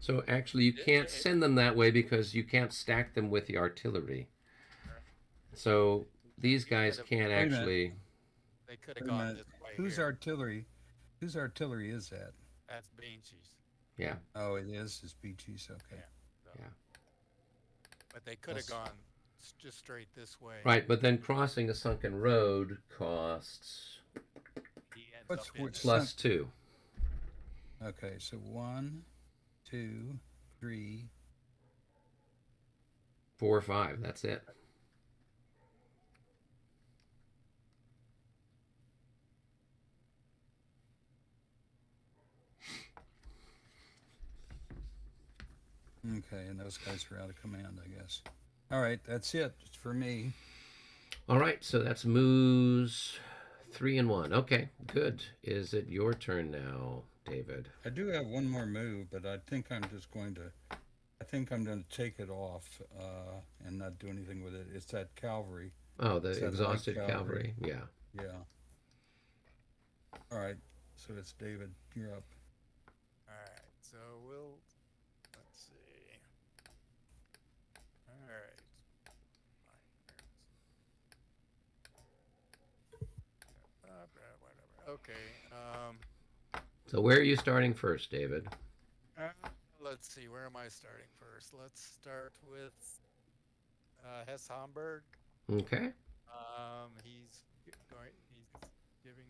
So actually, you can't send them that way because you can't stack them with the artillery. So these guys can't Wait a minute. actually. they could have Wait a gone minute. this way. Whose here. artillery? Whose artillery is that? That's Beachy's. Yeah. Oh, it is. It's Beachy's. Okay. So, Yeah. But they could have That's- gone just straight this way. Right, but then crossing a sunken road costs He ends What's up in which- plus 2. Okay, so 1, 2, 3. 4 or 5. That's it. Okay, and those guys are out of command, I guess. All right, that's it for me. All right, so that's moves 3 and 1. Okay, good. Is it your turn now, David? I do have one more move, but I think I'm just going to. I think I'm going to take it off and not do anything with it. It's that cavalry. Oh, the Is that light exhausted cavalry? cavalry. Yeah. Yeah. All right. So it's David. You're up. All right, so let's see. All right. Whatever. Okay. So where are you starting first, David? Let's see. Where am I starting first? Let's start with Hess Homburg. Okay. He's giving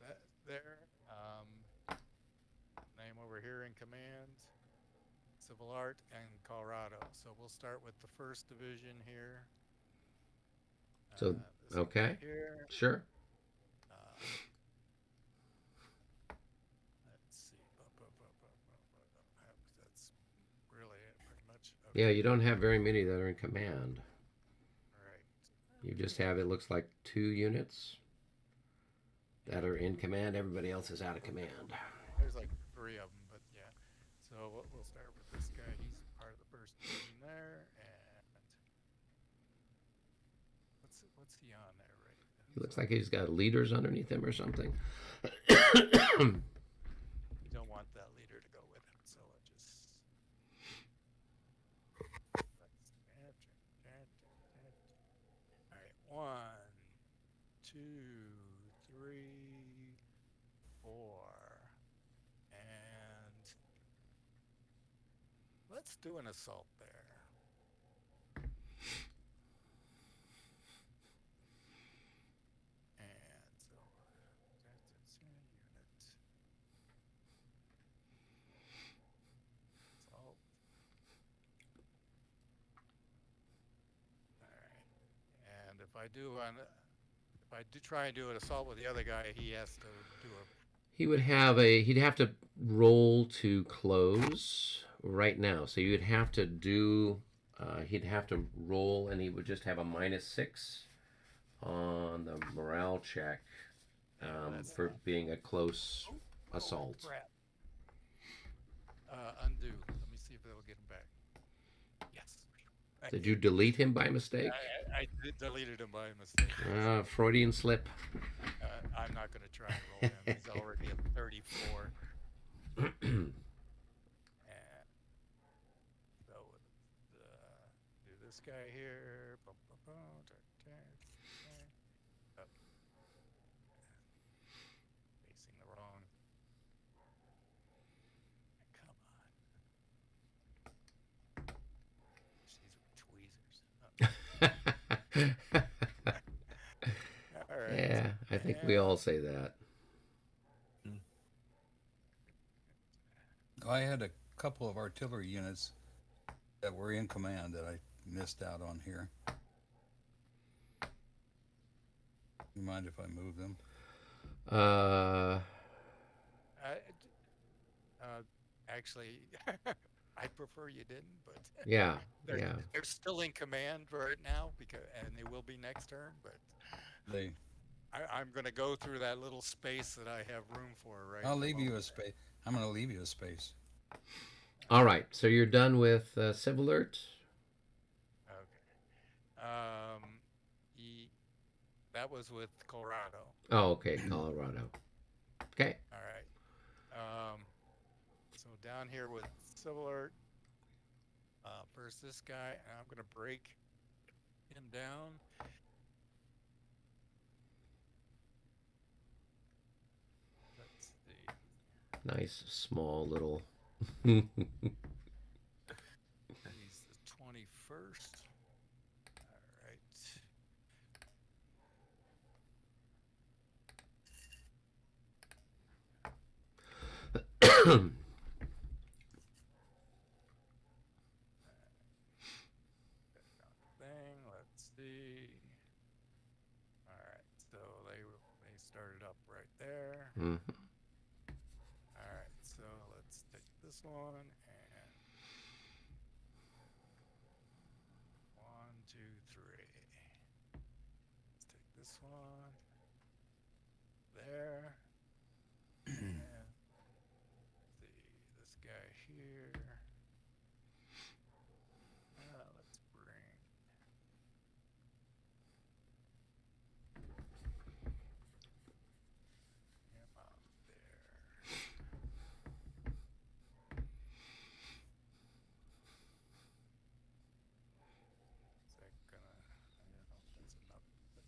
that there. Name over here in command. Civil Art and Colorado. So we'll start with the 1st Division here. So, this one okay. right here. Sure. Let's see. That's really it, pretty much. Okay. Yeah, you don't have very many that are in command. Right. You just have, it looks like 2 units that are in command. Everybody else is out of command. There's like 3 of them, but yeah. So we'll start with this guy. He's part of the 1st Division there, and what's he on there right now? It looks like he's got leaders underneath him or something. You don't want that leader to go with him, so it just. All right, 1, 2, 3, 4, and let's do an assault there. And so that's a unit. Assault. All right. And if I do if I do try and do an assault with the other guy, he has to do a. He'd have to roll to close right now. So you'd have to do he'd have to roll, and he would just have a -6 on the morale check That's for being a close oh, assault. crap. Undo. Let me see if it'll get him back. Yes. Did you delete him by mistake? I deleted him by mistake. Freudian slip. I'm not going to try and roll him. He's already at 34. And so do this guy here. Boom, boom, boom. Oh, facing the wrong. Come on. These tweezers. All right. Yeah, I think we all say that. I had a couple of artillery units that were in command that I missed out on here. You mind if I move them? Actually, I prefer you didn't, but Yeah, they're, yeah. they're still in command right now and they will be next turn. But They. I'm going to go through that little space that I have room for right. I'll leave you a space. I'm going to leave you a space. All right, so you're done with Civ Alert? Okay. That was with Colorado. Oh, okay, Colorado. Okay. All right. So down here with Civil Alert, first this guy, and I'm going to break him down. Let's see. Nice, small little. He's the 21st. All right. Thing. Let's see. All right. So they started up right there. Mhm. All right. So let's take this one and 1, 2, 3. Let's take this one there. And see this guy here. Let's bring. Him out there. Is that gonna? I don't know if that's enough. But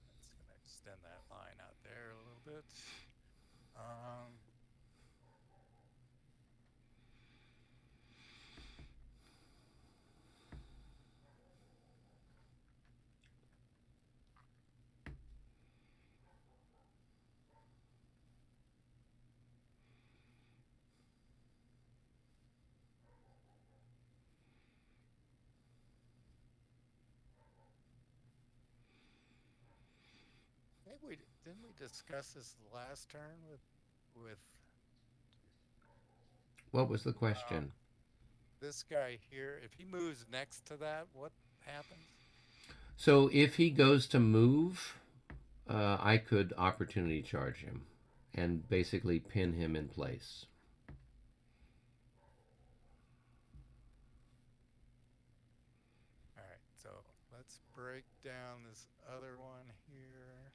that's gonna extend that line out there a little bit. I think didn't we discuss this last turn with What was the question? this guy here? If he moves next to that, what happens? So if he goes to move, I could opportunity charge him and basically pin him in place. All right, so let's break down this other one here.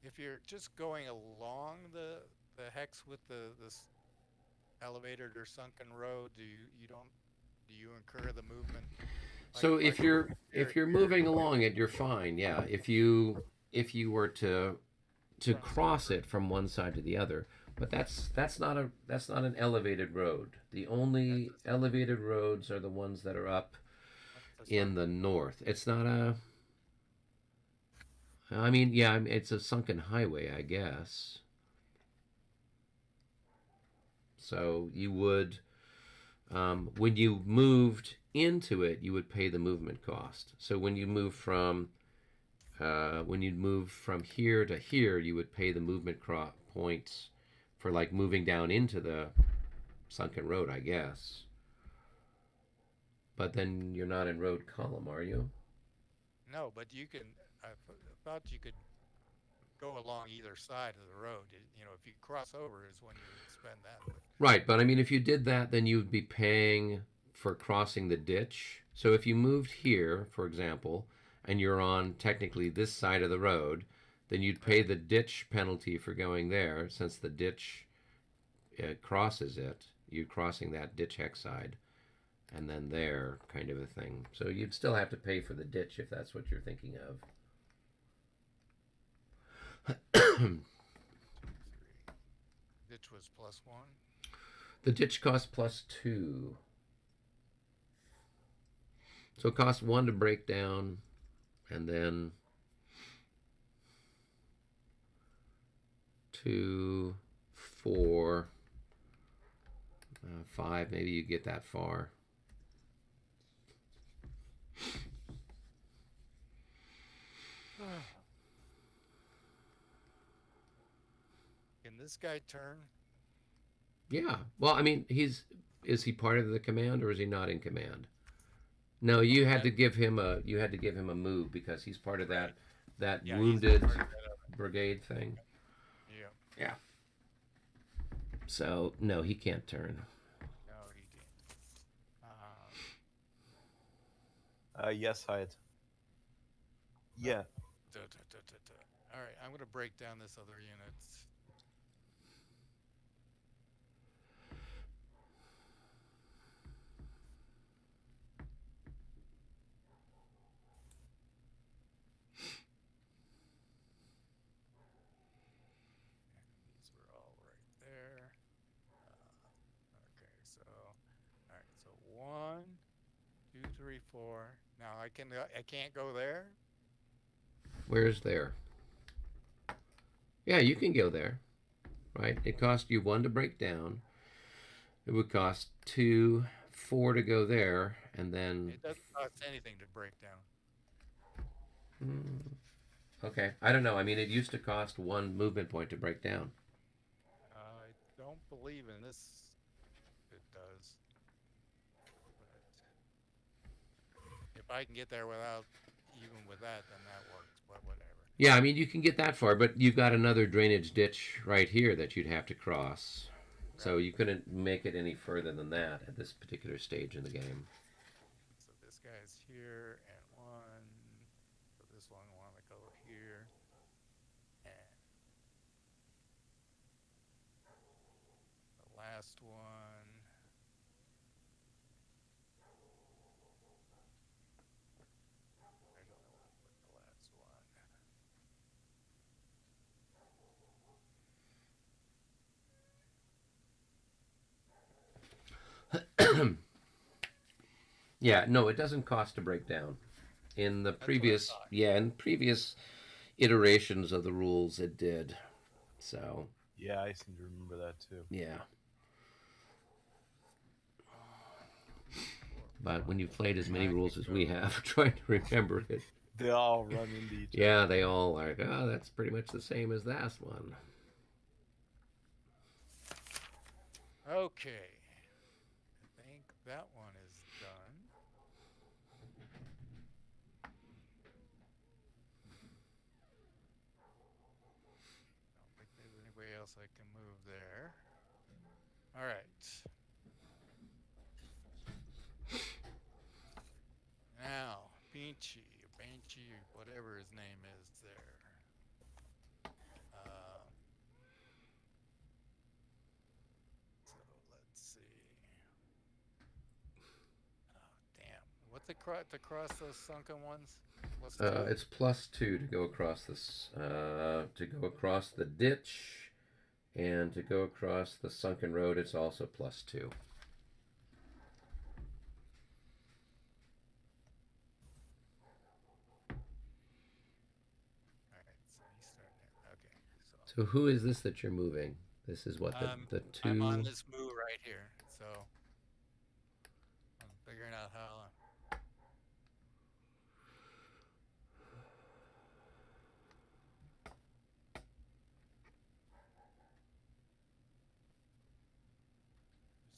If you're just going along the hex with this elevated or sunken road, do you incur the movement? So if you're moving along it, you're fine. Yeah. If you were to cross it from one side to the other, But that's not an elevated road. The only elevated roads are the ones that are up That's a in the sunken north. It's not a. I mean, yeah, it's a sunken highway, I guess. So you would, when you moved into it, you would pay the movement cost. So when you move from here to here, you would pay the movement points for like moving down into the sunken road, I guess. But then you're not in road column, are you? No, but you can. Thought you could go along either side of the road. You know, if you cross over is when you would spend that. But Right, but I mean, if you did that, then you would be paying for crossing the ditch. So if you moved here, for example, and you're on technically this side of the road, then you'd pay right, the ditch penalty for going there, since the ditch crosses it. You're crossing that ditch hex side, and then there, kind of a thing. So you'd still have to pay for the ditch if that's what you're thinking of. 2, 3. Ditch was +1. The ditch costs +2. So it costs 1 to break down, and then 2, 4, 5. Maybe you get that far. Can this guy turn? Yeah. Well, I mean, is he part of the command or is he not in command? No, you had to give him a move because he's part of Right. that Yeah, he's wounded part of that other. brigade thing. Yeah. Yeah. So no, he can't turn. No, he didn't. Yes, Hyatt. Yeah. All right, I'm gonna break down this other unit. These were all right there. Okay, so all right, so 1, 2, 3, 4. Now I can't go there. Where's there? Yeah, you can go there. Right? It cost you 1 to break down. It would cost 2, 4 to go there, and then. It doesn't cost anything to break down. Okay, I don't know. I mean, it used to cost 1 movement point to break down. I don't believe in this. It does. But if I can get there without even with that, then that works. But whatever. Yeah, I mean, you can get that far, but you've got another drainage ditch right here that you'd have to cross. So you couldn't make it any further than that at this particular stage in the game. So this guy's here, and 1. So this one want to go here, and the last one. I don't know what the last one. Yeah, no, it doesn't cost to break down. In the previous, yeah, in previous iterations of the rules, it did. So, Yeah, I seem to remember that too. yeah. But when you've played as many rules as we have, trying to remember it. They all run into each other. Yeah, they all are. Oh, that's pretty much the same as that one. Okay. I think that one is done. Don't think there's anybody else I can move there. All right. Now, Beachy, whatever his name is there. So let's see. Oh, damn. What's it to cross those sunken ones? What's the It's +2 to go across this. To go across the ditch, And to go across the sunken road, it's also +2. All right, so he's starting it. Okay, so So who is this that you're moving? This is what, the I'm on 2... this move right here, so I'm figuring out how.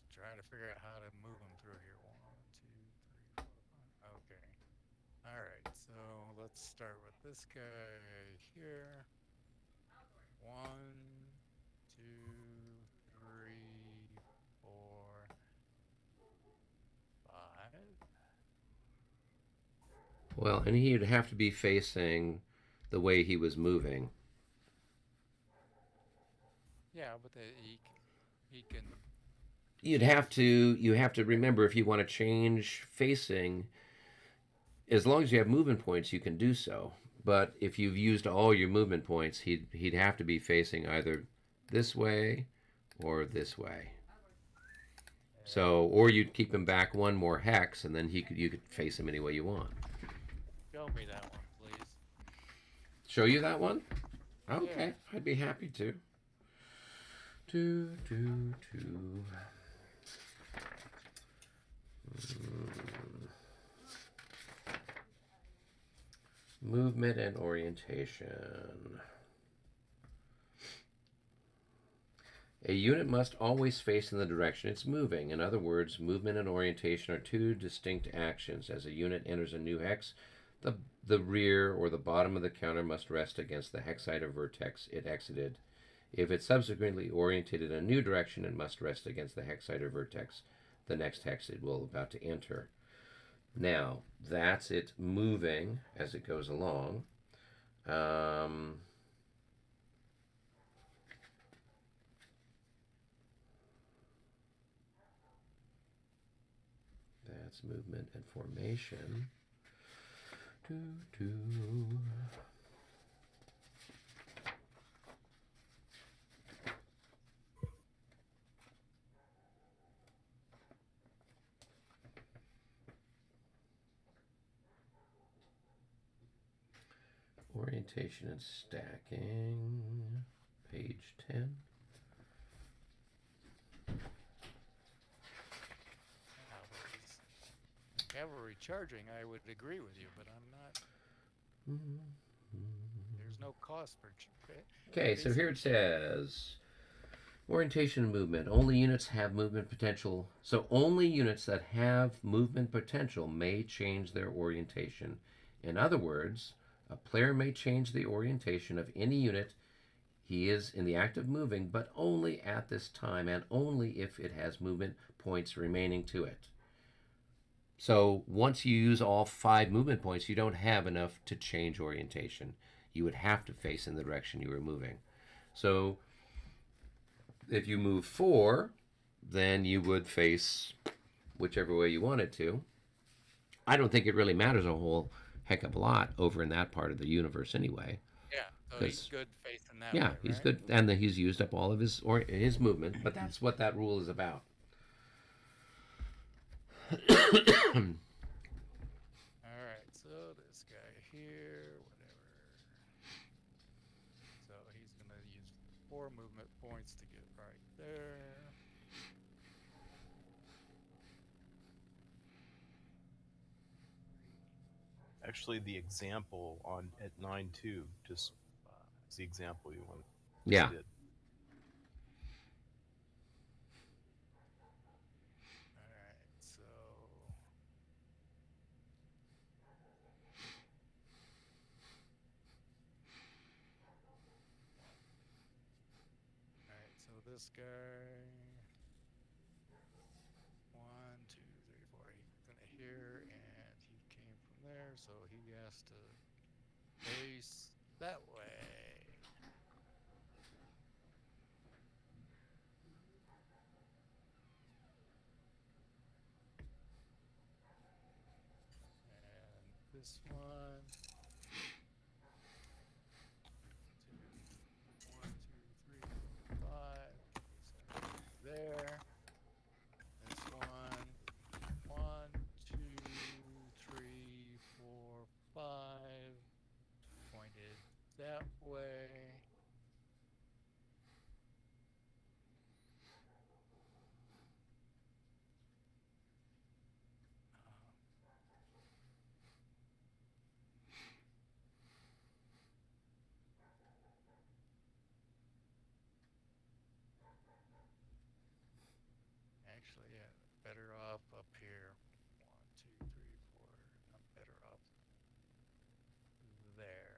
Just trying to figure out how to move them through here. 1, 2, 3, 4, 5. Okay. All right, so let's start with this guy here. 1, 2, 3, 4, 5. Well, and he'd have to be facing the way he was moving. Yeah, but he can. You have to remember, if you want to change facing, as long as you have movement points, you can do so. But if you've used all your movement points, he'd have to be facing either this way or this way. So, or you'd keep him back one more hex, and then you could face him any way you want. Show me that one, please. Show you that one? Okay, Yeah. I'd be happy to. Do. Movement and orientation. A unit must always face in the direction it's moving. In other words, movement and orientation are two distinct actions. As a unit enters a new hex, the rear or the bottom of the counter must rest against the hex site or vertex it exited. If it subsequently oriented in a new direction, it must rest against the hex site or vertex the next hex it will about to enter. Now, that's it moving as it goes along. That's movement and formation. Orientation and stacking, page 10. Cavalry charging, I would agree with you, but I'm not. There's no cost for. Okay, so here it says orientation and movement. Only units have movement potential. So only units that have movement potential may change their orientation. In other words, a player may change the orientation of any unit he is in the act of moving, but only at this time and only if it has movement points remaining to it. So once you use all 5 movement points, you don't have enough to change orientation. You would have to face in the direction you were moving. So if you move 4, then you would face whichever way you wanted to. I don't think it really matters a whole heck of a lot over in that part of the universe anyway. Yeah, so he's good facing that Yeah, way, he's right? good, and he's used up all of his movement, but that's what that rule is about. All right, so this guy here, whatever. So he's gonna use 4 movement points to get right there. Actually, the example on at 9.2 just is the example you want. Yeah. Did. All right, so this guy. 1, 2, 3, 4. He's gonna here, and he came from there, so he has to face that way. And this one. 1, 2, 3, 4, 5. halfway. Actually, yeah, better off up here. 1, 2, 3, 4. I'm better off there.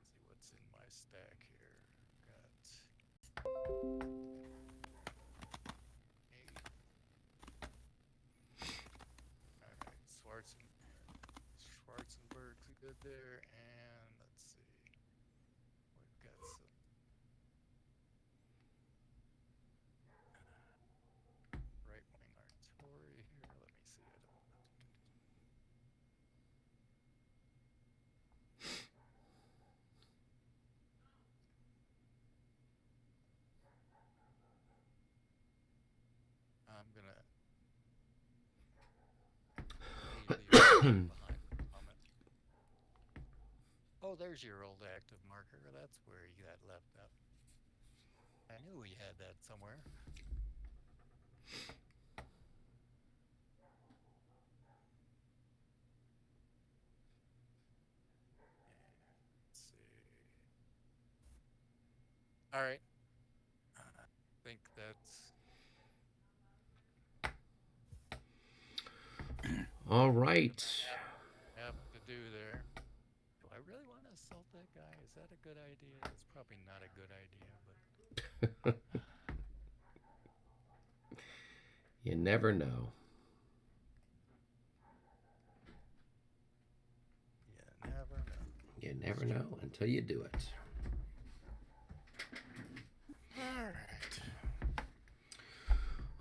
See what's in my stack here. Got 8. All right, Schwarzenberg's good there, and let's see, we've got some right-wing artillery here. Let me see. I don't. I'm gonna leave the behind for a moment. Oh, there's your old active marker. That's where you got left up. I knew we had that somewhere. Let's see. All right. I think that's All right. have to do there. Do I really want to assault that guy? Is that a good idea? It's probably not a good idea, but You never know. you never know. You never know until you do it.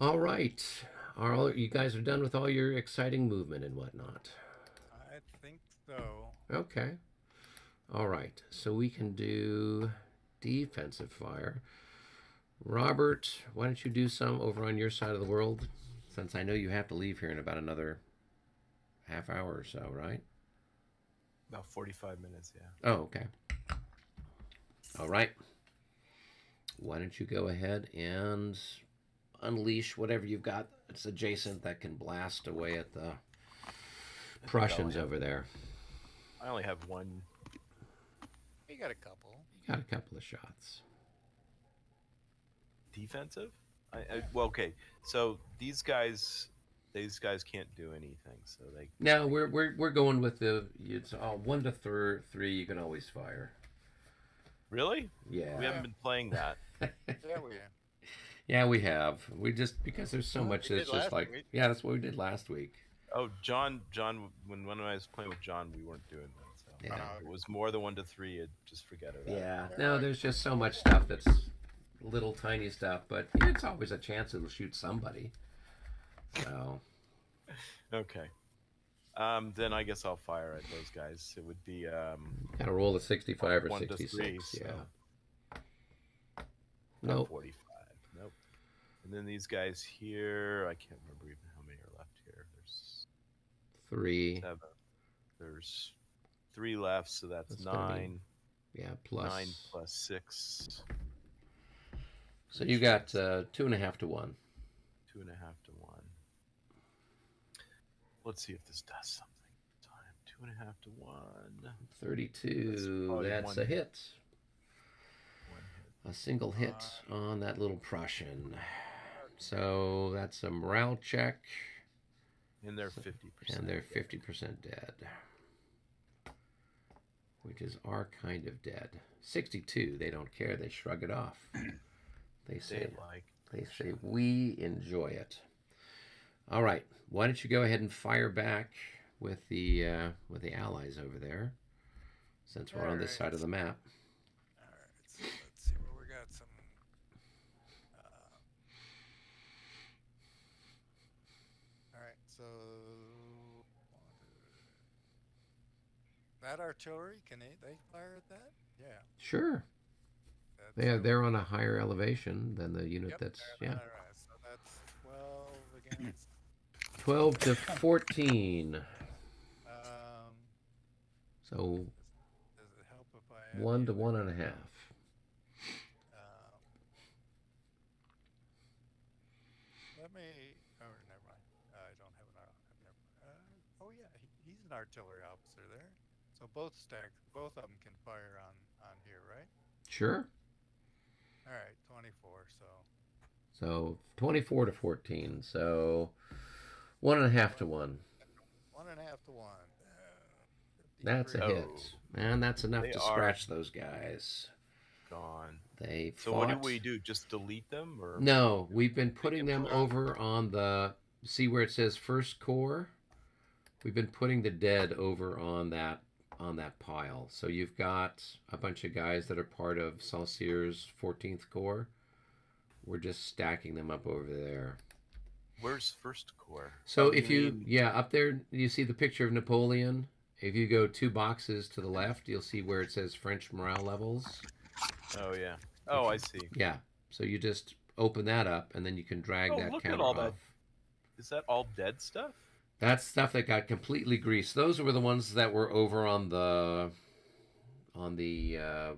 All right. All right. You guys are done with all your exciting movement and whatnot. I think so. Okay. All right. So we can do defensive fire. Robert, why don't you do some over on your side of the world? Since I know you have to leave here in about another half hour or so, right? About 45 minutes, yeah. Oh, okay. All right. Why don't you go ahead and unleash whatever you've got that's adjacent that can blast away at the Prussians over there. I only have one. We got a couple. You got a couple of shots. Defensive? Well, okay. So these guys can't do anything. So they. No, we're going with it's all 1 to 3. You can always fire. Really? Yeah. We haven't been playing that. Yeah, we have. Yeah, we have. We just because there's so much we that's did just last like week. yeah, that's what we did last week. Oh, John. When I was playing with John, we weren't doing that. So Yeah. if it was more than 1 to 3, just forget it. Yeah. No, there's just so much stuff that's little tiny stuff, but it's always a chance it'll shoot somebody. So. Okay. Then I guess I'll fire at those guys. It would be Gotta roll a 65 or 1 to 66. 3. Yeah. So Nope. 45. Nope. And then these guys here, I can't remember even how many are left here. There's 3. 7. There's 3 left, so that's That's gonna be- 9. Yeah, plus 9 plus 6. So you got 2.5 to 1. 2.5 to 1. Let's see if this does something. Time 2.5 to 1. 32. That's one a hit. 1 hit. A single hit on that little Prussian. So that's a morale check, And they're 50%. and they're 50% dead, which is our kind of dead. 62. They don't care. They shrug it off. They say we enjoy it. All right. Why don't you go ahead and fire back with the allies over there, since we're on this side of the map. All right, so let's see where we got some. All right, so that artillery, can they fire at that? Yeah. Sure. That's, They're on a higher elevation than the unit yep, that's all right, so that's 12 against 12 to 14. So Does it help if I add 1 the to other 1.5. Um, let me. Oh, never mind. I don't have an. Oh yeah, he's an artillery officer there. So both of them can fire on here, right? Sure. All right, 24. So 24 to 14. So 1.5 to 1. 1.5 to 1. That's a 53. hit. Oh, And that's enough they to are scratch those guys. gone. They So fought. what do we do? Just delete them, or No, we've been they putting get them put over on the. See where it says first corps? We've been putting the dead over on that pile. So you've got a bunch of guys that are part of Saussures 14th Corps. We're just stacking them up over there. Where's First Corps? So Oh, if mean- up there, you see the picture of Napoleon. If you go 2 boxes to the left, you'll see where it says French morale levels. Oh yeah. Oh, I see. Yeah. So you just open that up, and then you can drag Oh, that look at counter all off. that. Is that all dead stuff? That's stuff that got completely greased. Those were the ones that were over on the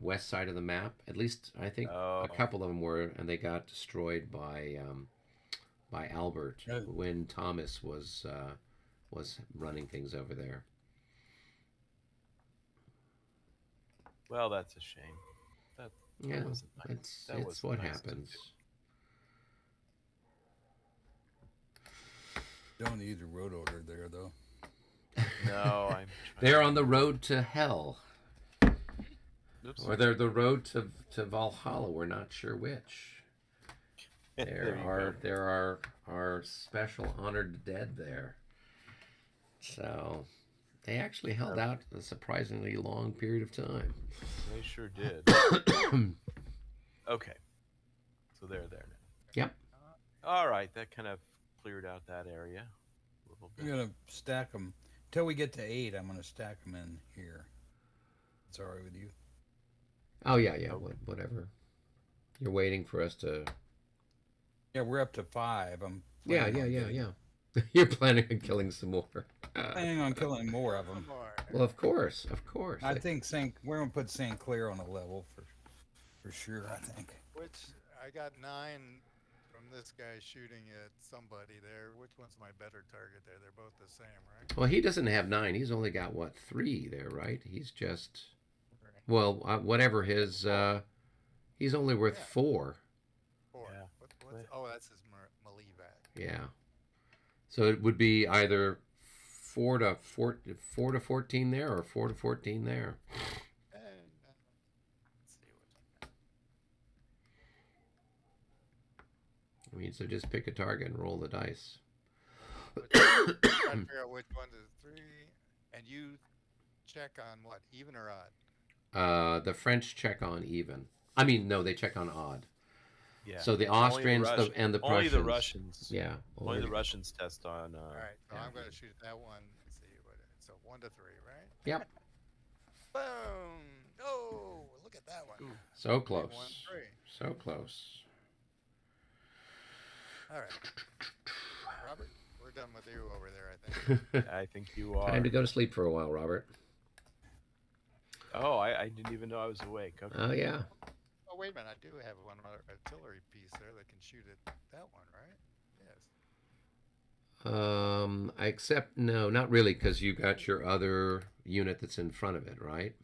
west side of the map. At least I think Oh, a couple of them were, and they got destroyed by Albert Oh. when Thomas was running things over there. well, that's a shame. That Yeah, wasn't nice. it's That was what nice to happens. Don't need a road order there, though. No, I'm. They're on the road to hell, Oops. or they're the road to Valhalla. We're not sure which. There you go. There are special honored dead there. So they actually held out a surprisingly long period of time. They sure did. Okay, so they're there now. Yep. All right, that kind of cleared out that area a little I'm bit. gonna stack them till we get to 8. I'm gonna stack them in here. It's all right with you? Oh yeah. Okay. Whatever. You're waiting for us to. Yeah, we're up to 5. I'm Yeah. planning on getting- You're planning on killing some more. planning on killing more of them. One more. Well, of course. I think we're gonna put St. Clair on a level for sure. I think. Which I got 9 from this guy shooting at somebody there. Which one's my better target there? They're both the same, right? Well, he doesn't have 9. He's only got 3 there, right? He's just whatever his. He's only worth Yeah. 4. 4. Yeah. What's, oh, that's his melee vac. Yeah. So it would be either 4 to 14 there, or 4 to 14 there. And, let's see what. I mean, so just pick a target and roll the dice. Trying to figure out which one is 3. And you check on what, even or odd? The French check on even. I mean, no, they check on odd. Yeah. So the Only Austrians and the Prussians. Only the Russians. Yeah. Only the Russians test on. All right, so yeah. I'm going to shoot that one. Let's see what. So 1 to 3, right? Yep. Boom! Oh, look at that one. So close. 1, 3. So close. All right, Robert, we're done with you over there, I think. I think you are. Time to go to sleep for a while, Robert. Oh, I didn't even know I was awake. Okay. Oh, yeah. Oh, wait a minute, I do have one artillery piece there that can shoot at that one, right? Yes. Except, no, not really, because you got your other unit that's in front of it, right?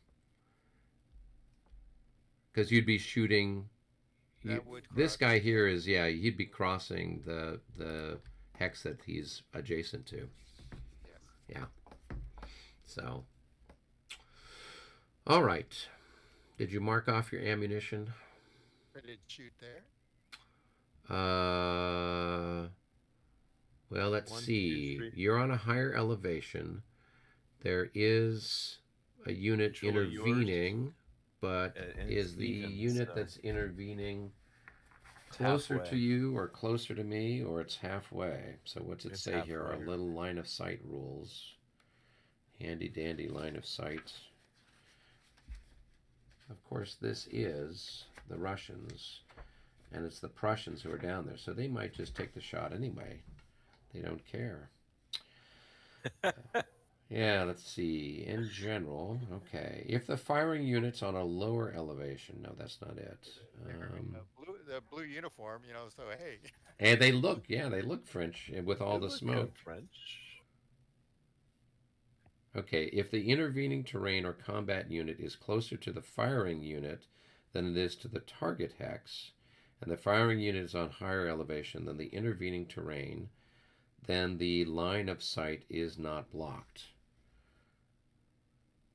Because you'd be shooting. This guy here is, he'd be crossing the hex that he's adjacent to. Yes. Yeah. So. All right. Did you mark off your ammunition? Did it shoot there? Well, let's 1, 2, see. 3. You're on a higher elevation. There is a unit Actually, yours intervening, but and is it's the even, unit so that's intervening closer halfway. to you or closer to me, or it's halfway? So what's it It's say here? Our halfway. little line of sight rules. Handy dandy line of sight. Of course, this is the Russians, and it's the Prussians who are down there, so they might just take the shot anyway. They don't care. Yeah, let's see. In general, okay. If the firing unit's on a lower elevation, no, that's not it. The blue uniform, so hey. And they look, yeah, they look French with all They the look good, smoke. French. Okay, if the intervening terrain or combat unit is closer to the firing unit than it is to the target hex, and the firing unit is on higher elevation than the intervening terrain, then the line of sight is not blocked.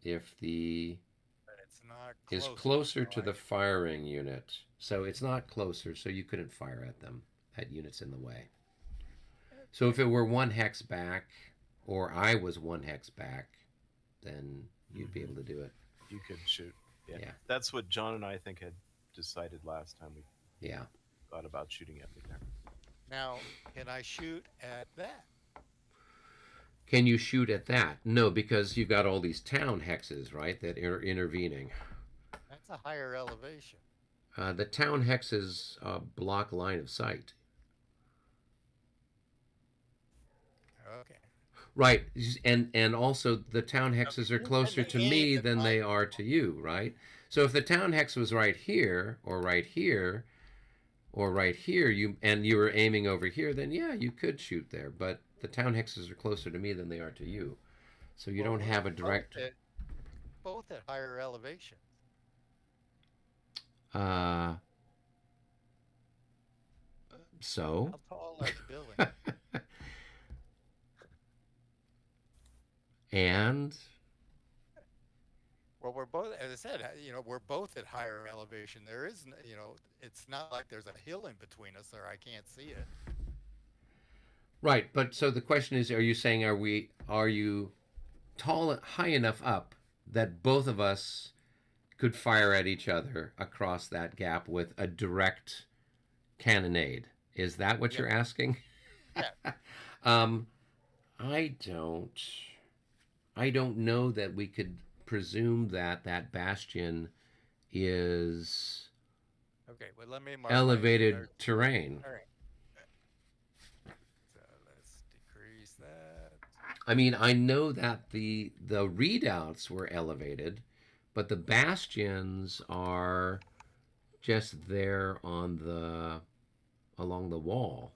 If the But it's not is close. closer to the firing unit, so it's not closer, so you couldn't fire at them. That unit's in the way. So if it were one hex back, or I was one hex back, then you'd be able to do it. You could shoot. Yeah. Yeah. That's what John and I think had decided last time we Yeah. thought about shooting at me there. Now, can I shoot at that? Can you shoot at that? No, because you've got all these town hexes, right, that are intervening. That's a higher elevation. The town hexes block line of sight. Okay. Right, and also the town hexes are closer to me than they are to you, right? So if the town hex was right here, or right here, or right here, you were aiming over here, then yeah, you could shoot there. But the town hexes are closer to me than they are to you, so you don't have a direct. Both at higher elevation. So. How tall are the buildings? And Well, we're both, as I said, we're both at higher elevation. There is, it's not like there's a hill in between us or I can't see it. right, but so the question is, are you saying are you high enough up that both of us could fire at each other across that gap with a direct cannonade? Is that what you're asking? Yeah. I don't know that we could presume that that bastion is Okay, well, let me mark elevated terrain. All right. So let's decrease that. I mean, I know that the readouts were elevated, but the bastions are just there along the wall.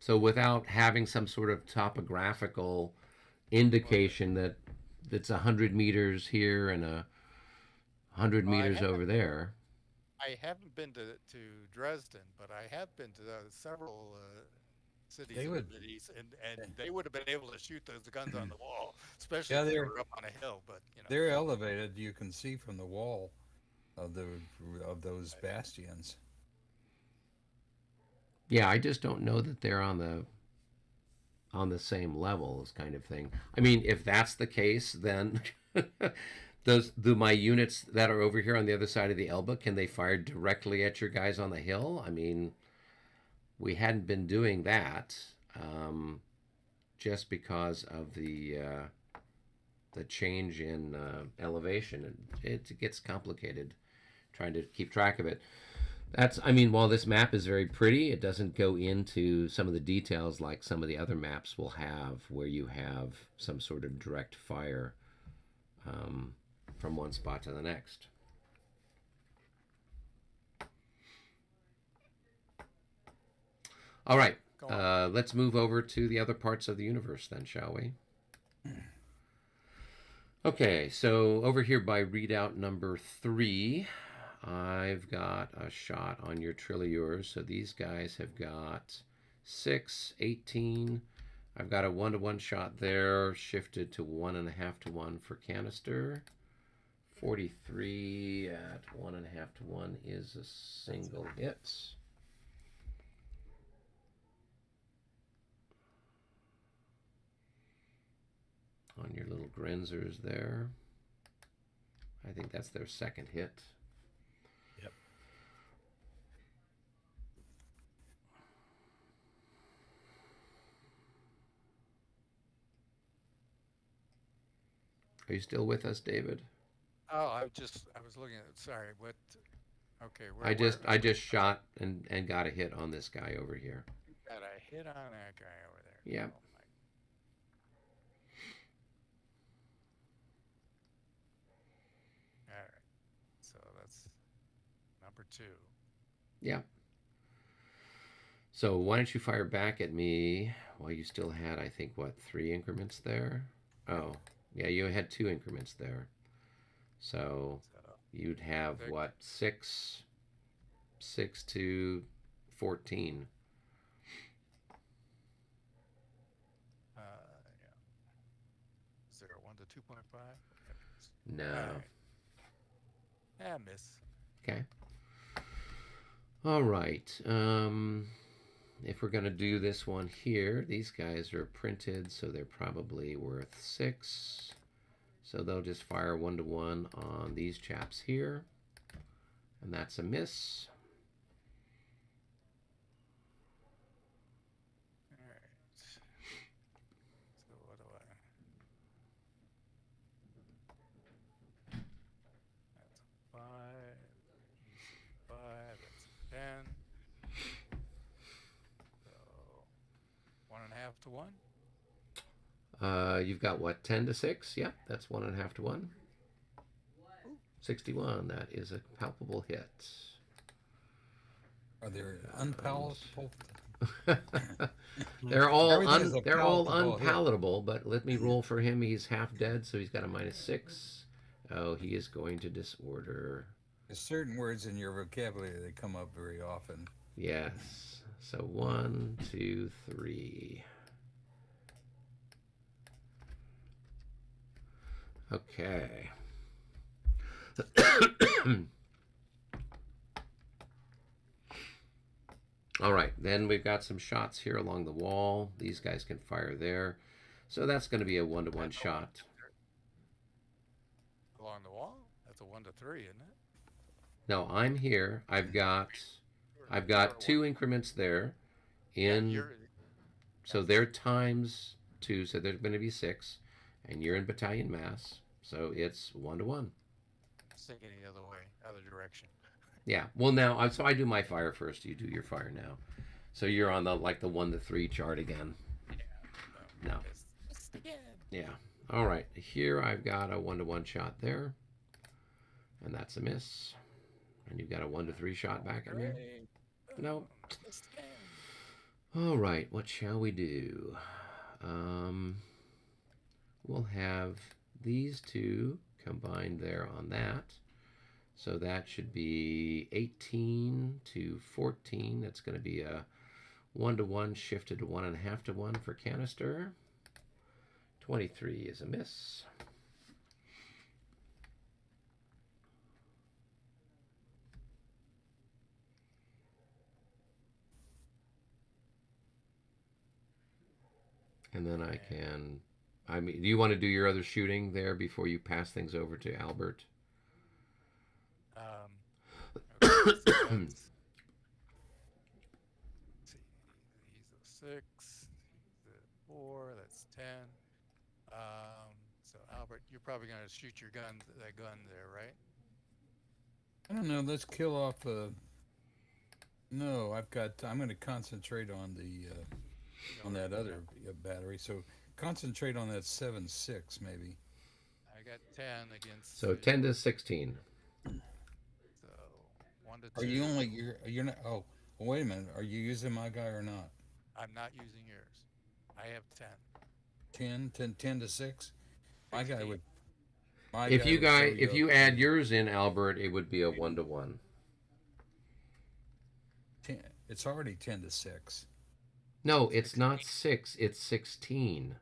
So without having some sort of topographical indication that it's 100 meters here and 100 meters over there. I haven't been to Dresden, but I have been to several cities in the Mideast, and they would have been able to shoot those guns on the wall, especially if they were up on a hill. But they're elevated. You can see from the wall of those bastions. Yeah, I just don't know that they're on the same levels, kind of thing. I mean, if that's the case, then do my units that are over here on the other side of the Elbe, can they fire directly at your guys on the hill? I mean, we hadn't been doing that just because of the change in elevation, and it gets complicated trying to keep track of it. While this map is very pretty, it doesn't go into some of the details like some of the other maps will have, where you have some sort of direct fire from one spot to the next. All right, let's move over to the other parts of the universe then, shall we? Okay, so over here by readout number 3, I've got a shot on your Trilliors. So these guys have got 6, 18. I've got a 1-to-1 shot there, shifted to 1.5-to-1 for canister. 43 at 1.5-to-1 is a single hit. On your little Grenzers there. I think that's their second hit. Yep. Are you still with us, David? Oh, I was looking at. Sorry, what? Okay, I just shot and got a hit on this guy over here. Got a hit on that guy over Yeah. Oh my. All right. So that's number 2. Yeah. So why don't you fire back at me while you still had, I think, what, 3 increments there? Oh, yeah, you had 2 increments there. So So you'd have 6. what, 6 to 14. Yeah. 1 to 2.5. No. All right. Yeah, miss. Okay. All right. If we're going to do this one here, these guys are printed, so they're probably worth 6. So they'll just fire 1 to 1 on these chaps here. And that's a miss. All right. So what do I? That's 5. You see 5. That's 10. So 1.5 to 1. You've got what, 10 to 6? Yep, that's 1.5 to 1. Ooh. 61. That is a palpable hit. Are there unpalatable? they're all Everything is a they're all palatable hit. unpalatable, but let me roll for him. He's half dead, so he's got a -6. Oh, he is going to disorder. There's certain words in your vocabulary that come up very often. Yes. So 1, 2, 3. Okay. All right, then we've got some shots here along the wall. These guys can fire there. So that's going to be a 1-to-1 shot. Along the wall. That's a 1 to 3, isn't it? No, I'm here. I've got Or 2 1. increments there. Yeah, So they're times 2, so there's going to be 6, and you're in battalion mass, so it's 1 to 1. thinking the other way, other direction. Yeah. Well, now so I do my fire first. You do your fire now. So you're on the 1 to 3 chart again. Yeah. No. It's again. Yeah. All right. Here I've got a 1 to 1 shot there, and that's a miss. And you've got a 1 to 3 shot back at me. No. All right. What shall we do? We'll have these 2 combined there on that. So that should be 18 to 14. That's going to be a 1 to 1 shifted to 1.5 to 1 for canister. 23 is a miss. And then do you want to do your other shooting there before you pass things over to Albert? Okay, so let's see. He's a 6. He's a 4. That's 10. So Albert, you're probably gonna shoot your gun, that gun there, right? I don't know. Let's kill off. No, I'm going to concentrate on on that other battery. So concentrate on that 7.6 maybe. I got 10 against. So 10 to 16. So 1 to 2. Are you you're not? Oh, well, wait a minute. Are you using my guy or not? I'm not using yours. I have 10. 10 to 6. My guy 16. would. If you add yours in, Albert, it would be a 1 to 1. It's already 10 to 6. No, it's not 6. It's 16.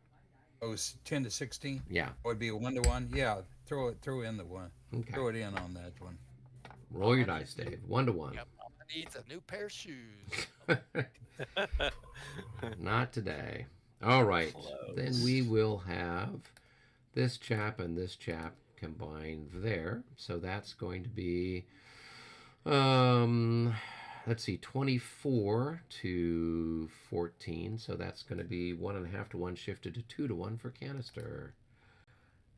Oh, it's 10 to 16. Yeah. Oh, it'd be a 1 to 1. Yeah, throw in the one. Okay. Throw it in on that one. Roll your dice, Dave. 1 to 1. Yep. I need a new pair of shoes. Not today. All right. Close. Then we will have this chap and this chap combined there. So that's going to be, let's see, 24 to 14. So that's going to be 1.5 to 1 shifted to 2 to 1 for canister.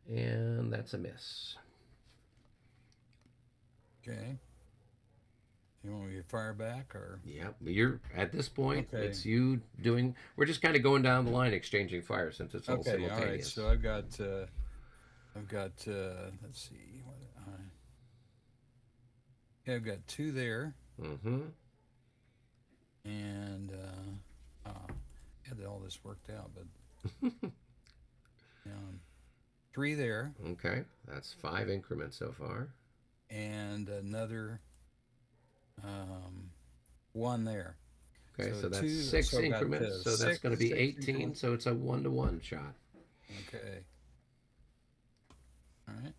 And that's a miss. Okay. You want me to fire back or? Yep. You're at this point. Okay. It's you doing. We're just kind of going down the line, exchanging fire since it's all Okay, all right. simultaneous. So I've got let's see, yeah, I've got 2 there, Mm-hmm. and had all this worked out, but um, 3 there, Okay. That's 5 increments so far. and another 1 there. Okay, so that's two, 6 so I've got, increments. So that's going to be 6 18. increments. So it's a 1-to-1 shot, Okay. All right.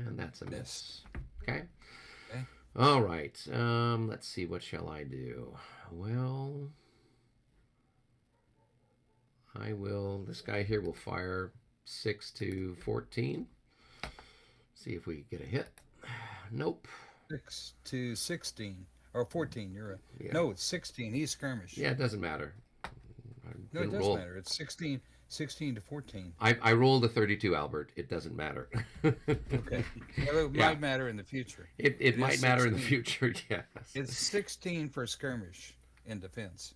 and that's a miss. Okay. Okay. All right. Let's see. What shall I do? Well, I will. This guy here will fire 6 to 14. See if we get a hit. Nope. 6 to 16 or 14. You're right. Yeah. No, it's 16. He's skirmish. Yeah, it doesn't matter. I No, it didn't does roll- matter. It's 16 to 14. I rolled a 32, Albert. It doesn't matter. Okay. Well, it Yeah. might matter in the future. It might is matter in the 16. future, yes. It's 16 for skirmish in defense.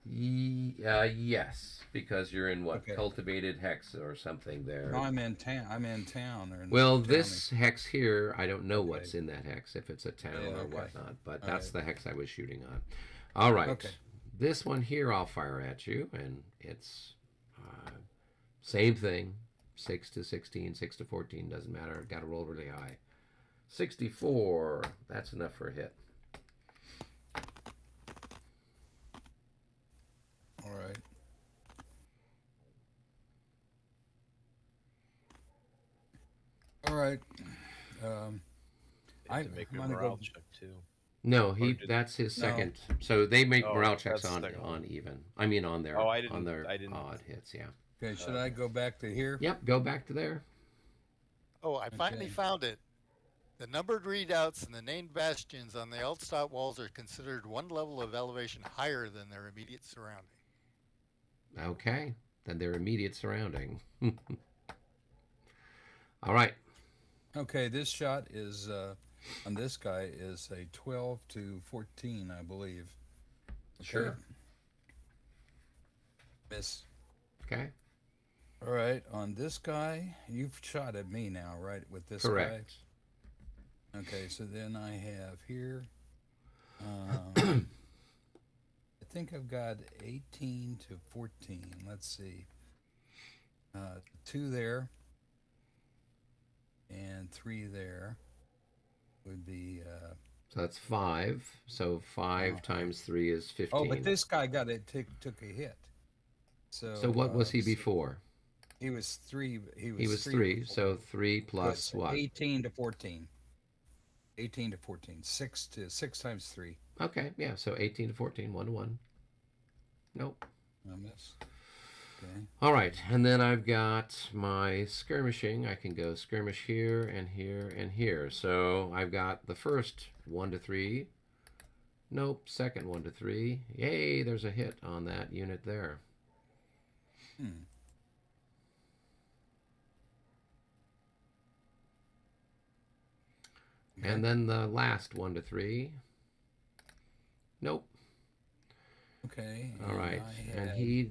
Yes, because you're in what, Okay. cultivated hex or something there. No, I'm in town. Or in Well, town. this hex here, I don't know Okay. what's in that hex, if it's a town Yeah, or okay. whatnot, but All that's right. the hex I was shooting on. All right. Okay. This one here I'll fire at you, and it's same thing. 6 to 16, 6 to 14, doesn't matter. Got to roll really high. 64, that's enough for a hit. All right. All right. You have to make I'm a gonna morale go. check too. No, did- that's his No. second. So they make Oh, morale checks that's the on second one. even. I mean on their Oh, I on didn't- their I didn't- odd hits, yeah. Okay, should I go back to here? Yep, go back to there. Oh, I finally Okay. found it. The numbered readouts and the named bastions on the Altstadt walls are considered one level of elevation higher than their immediate surrounding. Okay, then their immediate surrounding. All right. Okay, this shot is on this guy is a 12 to 14, I believe. Okay. Sure. Miss. Okay. All right, on this guy, you've shot at me now, right? With this Correct. guy. Okay, so then I have here. I think I've got 18 to 14. Let's see. 2 there. And 3 there. Would be. So that's 5. So 5 Oh. times 3 is 15. Oh, but this guy took a hit. So what was he so before? he was 3. He was 3. before. So 3 So plus it's what? 18 to 14. 18 to 14. 6 times 3. Okay, yeah. So 18 to 14, 1-to-1. Nope. I miss. Okay. All right, and then I've got my skirmishing. I can go skirmish here and here and here. So I've got the first 1 to 3. Nope. Second 1 to 3. Yay! There's a hit on that unit there. Hmm. And then the last 1 to 3. Nope. Okay. All right, I and had, he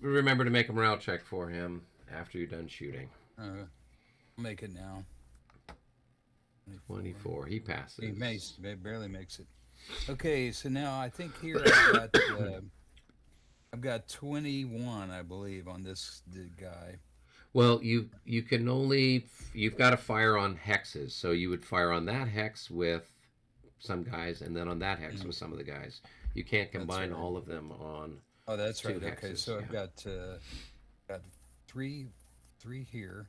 remember to make a morale check for him after you're done shooting. make it now. 24. He passes. He barely makes it. Okay, so now I think here I've got 21, I believe, on this guy. Well, you can only you've got to fire on hexes. So you would fire on that hex with some guys, and then on that hex with some of the guys. You can't combine right. all of them on. Oh, that's 2 right. Okay, hexes, so I've yeah. got three here,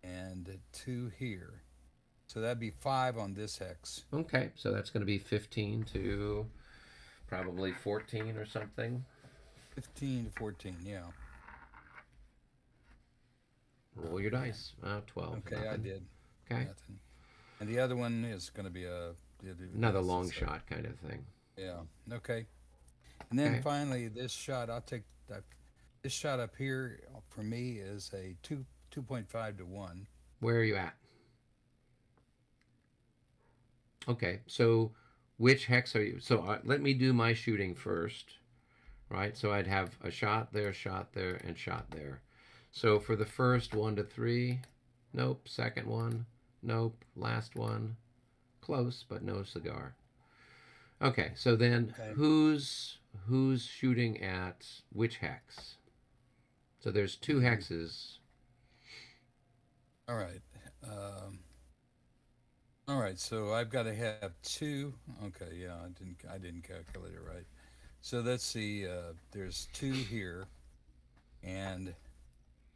and 2 here. So that'd be 5 on this hex. Okay, so that's going to be 15 to probably 14 or something. 15 to 14, yeah. Roll your dice. 12. Okay, I nothing. did. Okay, Nothing. And the other one is going to be another long shot kind of thing. Yeah. Okay. And then Okay. finally, this shot, I'll take that. This shot up here for me is a 2.5 to 1. Where are you at? Okay, so Which hex are you? So let me do my shooting first, right? So I'd have a shot there, and shot there. So for the first 1 to 3, nope. Second one, nope. Last one, close, but no cigar. Okay, so then Okay. who's shooting at which hex? So there's 2 hexes. All right. Um, all right. So I've got to have 2. Okay. Yeah, I didn't calculate it right. So let's see. There's 2 here, and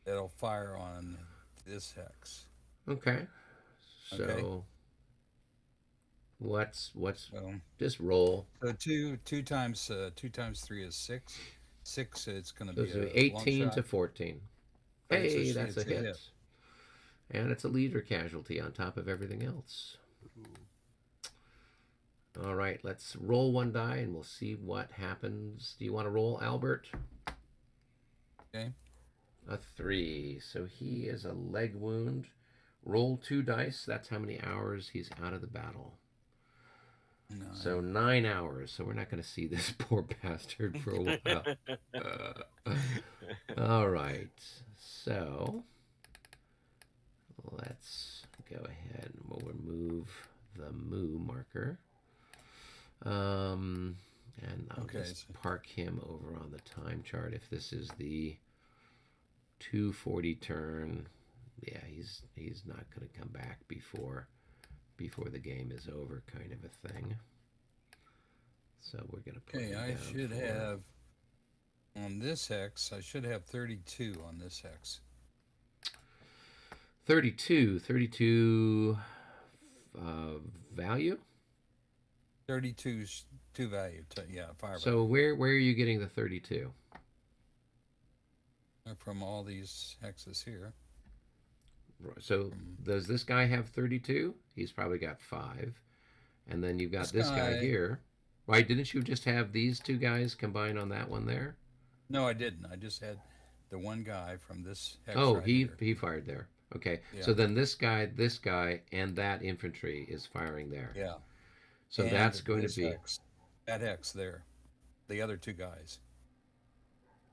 it'll fire on this hex. Okay. Okay. So what's So just roll. so 2 times 3 is 6. 6. It's going to So be it's gonna a be long 18 shot. to 14. Okay, so Hey, that's a it's a hit. hit. And it's a leader casualty on top of everything else. All right, let's roll 1 die and we'll see what happens. Do you want to roll, Albert? Okay. A 3. So he is a leg wound. Roll 2 dice. That's how many hours he's out of the battle. 9. So 9 hours. So we're not going to see this poor bastard for a while. All right. So let's go ahead and we'll remove the moo marker. And I'll just park him over on the time chart. If this is the 240 turn, yeah, he's not going to come back before the game is over, kind of a thing. So we're going to put him I down should for... have on this hex. I should have 32 on this hex. 32 value. 32's 2 value. Yeah, fire. So where are you getting the 32? From all these hexes here. So does this guy have 32? He's probably got 5. And then you've got this guy here. Why didn't you just have these 2 guys combined on that one there? No, I didn't. I just had the one guy from this hex. Oh, right he here. fired there. Okay. Yeah. So then this guy, and that infantry is firing there. Yeah. So And that's going to this be... hex, that hex there. The other 2 guys.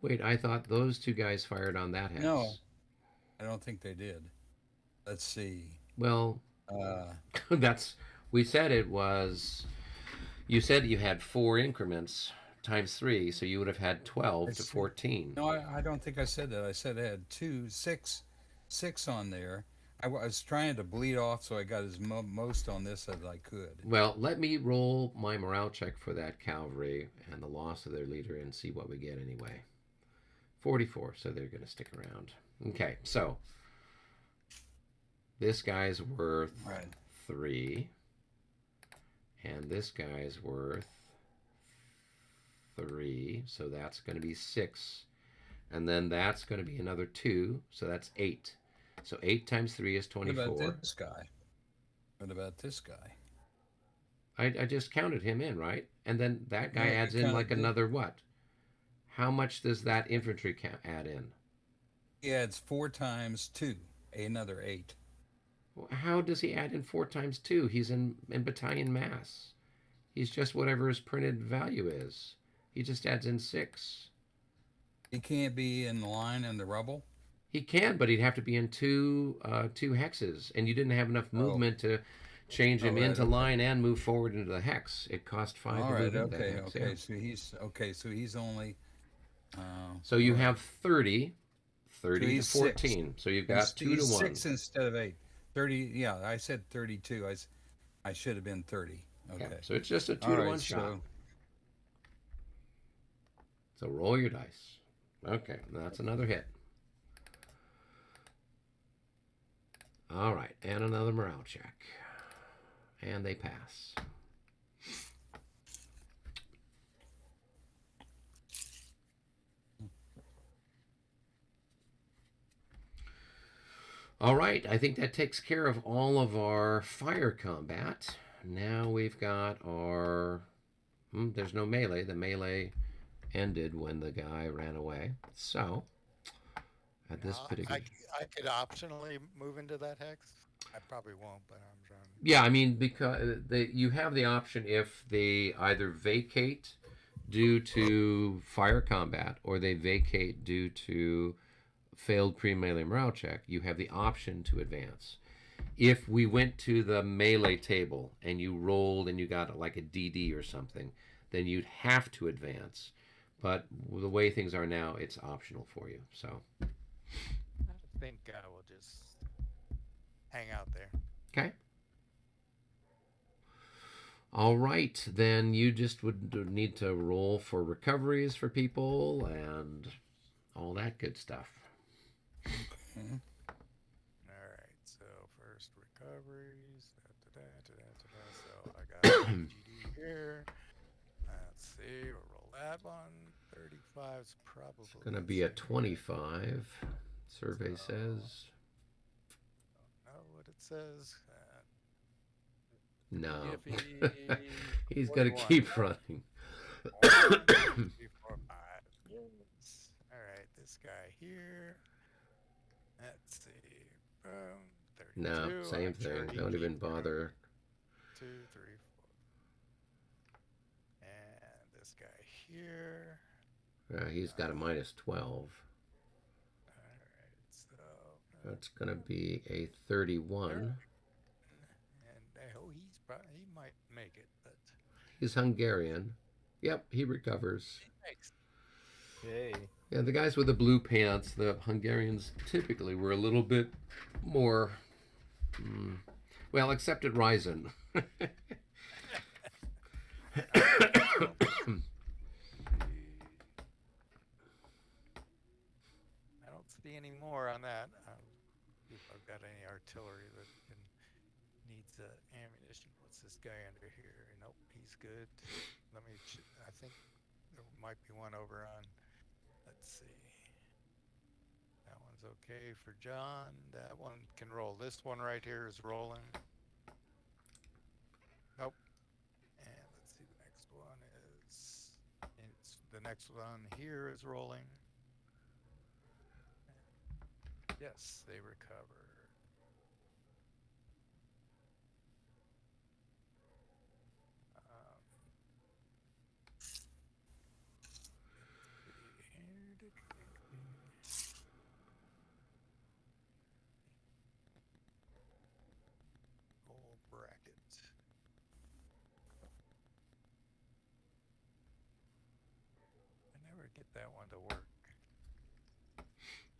Wait, I thought those 2 guys fired on that hex. No, I don't think they did. Let's see. Well, we said it was... You said you had 4 increments times 3, so you would have had 12 to 14. No, I don't think I said that. I said I had 6 on there. I was trying to bleed off, so I got as most on this as I could. Well, let me roll my morale check for that cavalry and the loss of their leader and see what we get anyway. 44, so they're going to stick around. Okay, so this guy's worth 3, and this guy's worth 3, so that's going to be 6, and then that's going to be another 2, so that's 8. So 8 times 3 is 24. What about this guy? What about this guy? I just counted him in, right? And then that guy adds in like another what? How much does that infantry add in? He adds 4 times 2, another 8. How does he add in 4 times 2? He's in battalion mass. He's just whatever his printed value is. He just adds in 6. He can't be in the line in the rubble? He can, but he'd have to be in two hexes, and you didn't have enough movement to change him into line and move forward into the hex. It cost 5 to move into that hex. Okay, so he's only... so you have 30 so to 14. 6. So you've got 2 to 1. 6 instead of 8. 30, yeah, I said 32. I should have been 30. Okay. Yeah, so it's just a 2 to 1 shot. So roll your dice. Okay, that's another hit. All right, and another morale check. And they pass. All right, I think that takes care of all of our fire combat. Now we've got our... there's no melee. The melee ended when the guy ran away. So, at this particular... I could optionally move into that hex? I probably won't, but I'm trying. Yeah, I mean, because you have the option if they either vacate due to fire combat or they vacate due to failed pre-melee morale check, you have the option to advance. If we went to the melee table and you rolled and you got like a DD or something, then you'd have to advance. But the way things are now, it's optional for you. So, I think I will just hang out there. okay. All right, then you just would need to roll for recoveries for people and all that good stuff. Okay. All right, so first recoveries. So I got GD here. Let's see, we'll roll that one. 35's probably It's going to be a 25, survey says. Don't know what it says. No. Iffy. He's got to 41. keep running. 1, 2, 3, 4, 5. Yes. All right, this guy here. Let's see. Boom. 32. No, same I'm sure thing. he Don't even keeps going. bother. 2, 3, 4. And this guy here. He's got a minus 12. All right, so. That's going to be a 31. And he might make it, but He's Hungarian. Yep, he recovers. he makes it. Yay. Yeah, the guys with the blue pants, the Hungarians typically were a little bit more, well, except at Ryzen. I don't see any more on that. If I've got any artillery that needs ammunition. What's this guy under here? Nope, he's good. Let me. I think there might be one over on. Let's see. That one's okay for John. That one can roll. This one right here is rolling. Nope. And let's see. The next one is. The next one here is rolling. Yes, they recover. Gold bracket. I never get that one to work.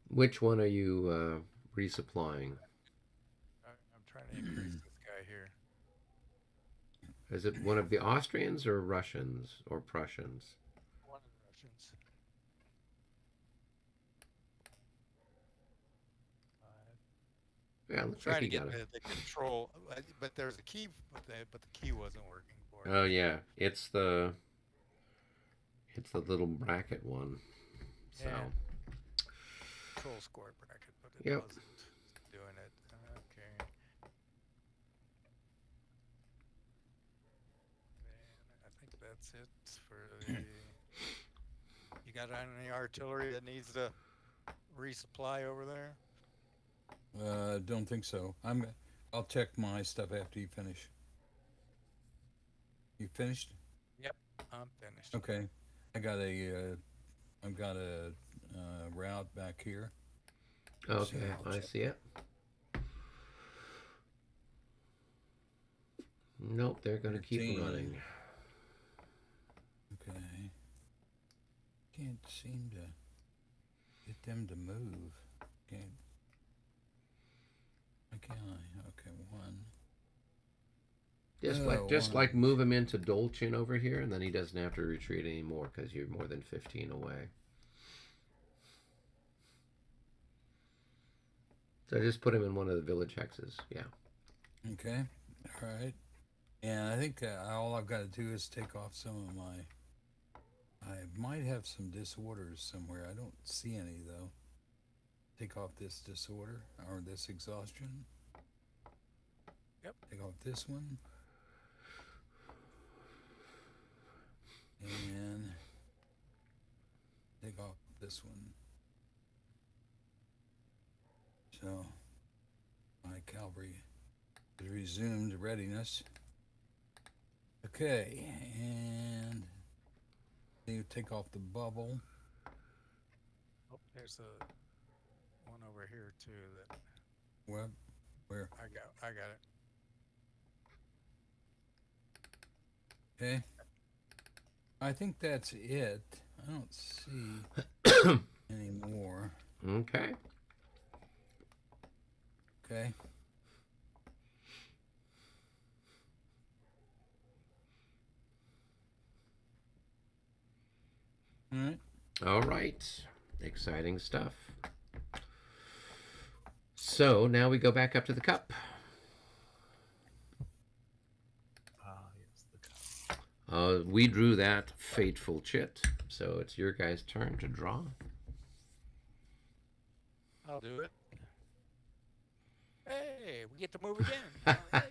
Which one are you resupplying? I'm trying to increase this guy here. Is it one of the Austrians or Russians or Prussians? One of the Russians. Yeah, looks Trying like to he get got it. the control, but there's a key, but the key wasn't working for it. Oh yeah, it's the little bracket one. So. Yeah. Control score bracket, but it Yep. wasn't doing it. Okay. And I think that's it for the. You got any artillery that needs to resupply over there? Don't think so. I'll check my stuff after you finish. You finished? Yep, I'm finished. Okay. I've got a route back here. Okay, So I see it. Nope, they're going to keep 13. running. Okay. Can't seem to get them to move. Can't. Okay, one. Just like move him into Dolchin over here, and then he doesn't have to retreat anymore because you're more than 15 away. So just put him in one of the village hexes. Yeah. Okay. All right. And I think all I've got to do is take off some of my. I might have some disorders somewhere. I don't see any though. Take off this disorder or this exhaustion. Yep. Take off this one. And take off this one. So my cavalry Resumed readiness. Okay, and you take off the bubble. Oh, there's a one over here too that What? Where? I got it. Okay. I think that's it. I don't see any more. Okay. Okay. All right. All right. Exciting stuff. So now we go back up to the cup. Yes, the cup. We drew that fateful chit, so it's your guys' turn to draw. I'll do it. Hey, we get to move again. All right.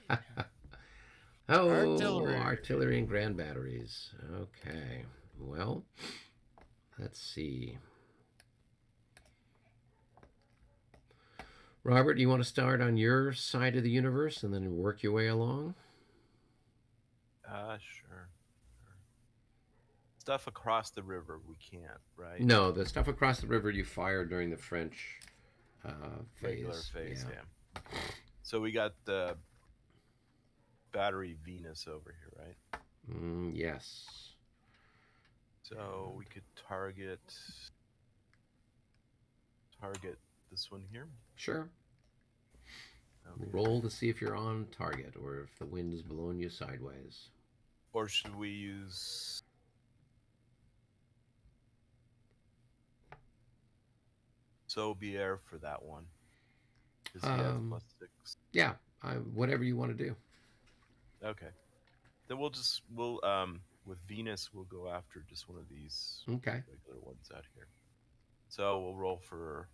Oh, artillery and grand batteries. Okay. Well, let's see. Robert, you want to start on your side of the universe and then work your way along? Sure. Stuff across the river we can't, right? No, the stuff across the river you fired during the French Regular phase. phase, Yeah. yeah. So we got the battery Venus over here, right? Yes. So we could target this one here. Sure. Okay. Roll to see if you're on target or if the wind is blowing you sideways. Or should we use Sobier for that one? Because he has +6. Yeah, whatever you want to do. Okay. Then we'll with Venus we'll go after just one of these Okay. regular ones out here. So we'll roll for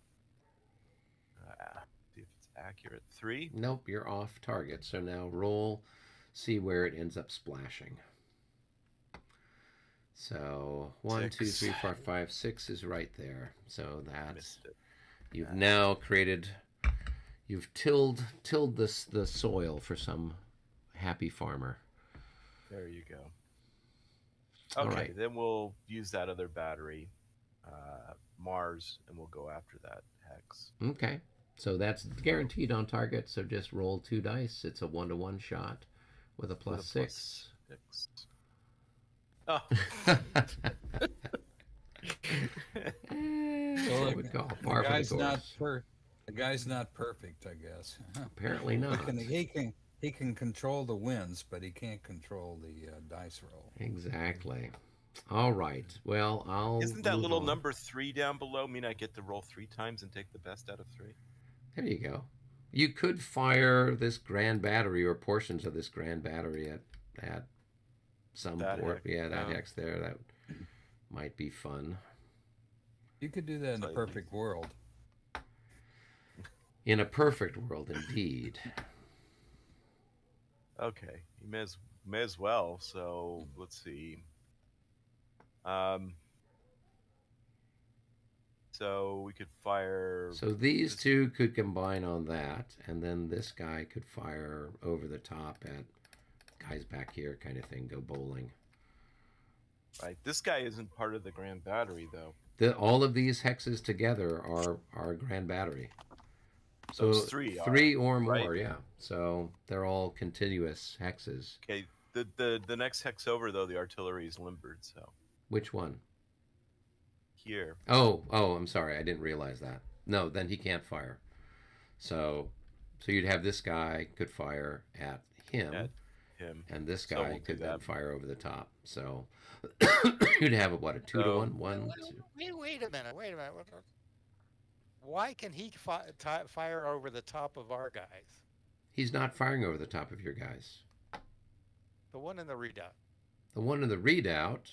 see if it's accurate. 3. Nope, you're off target. So now roll, see where it ends up splashing. So 1, 2, 3, 4, 5, 6 is right there. So that's Missed it. you've now created. You've tilled the soil for some happy farmer. There you go. All Okay, right. then we'll use that other battery, Mars, and we'll go after that hex. Okay. So that's guaranteed on target. So just roll 2 dice. It's a 1-to-1 shot with a +6. +6. Oh. What we call par for The guy's not perfect, I guess. Apparently not. He can control the winds, but he can't control the dice roll. Exactly. All right. Well, I'll. Isn't that move little on. number 3 down below mean I get to roll 3 times and take the best out of 3? There you go. You could fire this grand battery or portions of this grand battery at some That port. hex, Yeah, that yeah. hex there. That might be fun. You could do that in a Slightly. perfect world. In a perfect world, indeed. Okay, you may as well. So let's see. So we could fire. So these two could combine on that, and then this guy could fire over the top at guys back here, kind of thing. Go bowling. Right, this guy isn't part of the grand battery though. All of these hexes together are a grand battery. So Those 3 are, three or more, right? yeah. So they're all continuous hexes. Okay, the next hex over though, the artillery is limbered. So Which one? here. Oh, I'm sorry. I didn't realize that. No, then he can't fire. So you'd have this guy could fire at him, At him. and this So guy we'll do could then that. fire over the top. So you'd have a 2-to-1, 1, 2. Wait a minute. Why can he fire over the top of our guys? He's not firing over the top of your guys. The one in the redoubt. The one in the redoubt.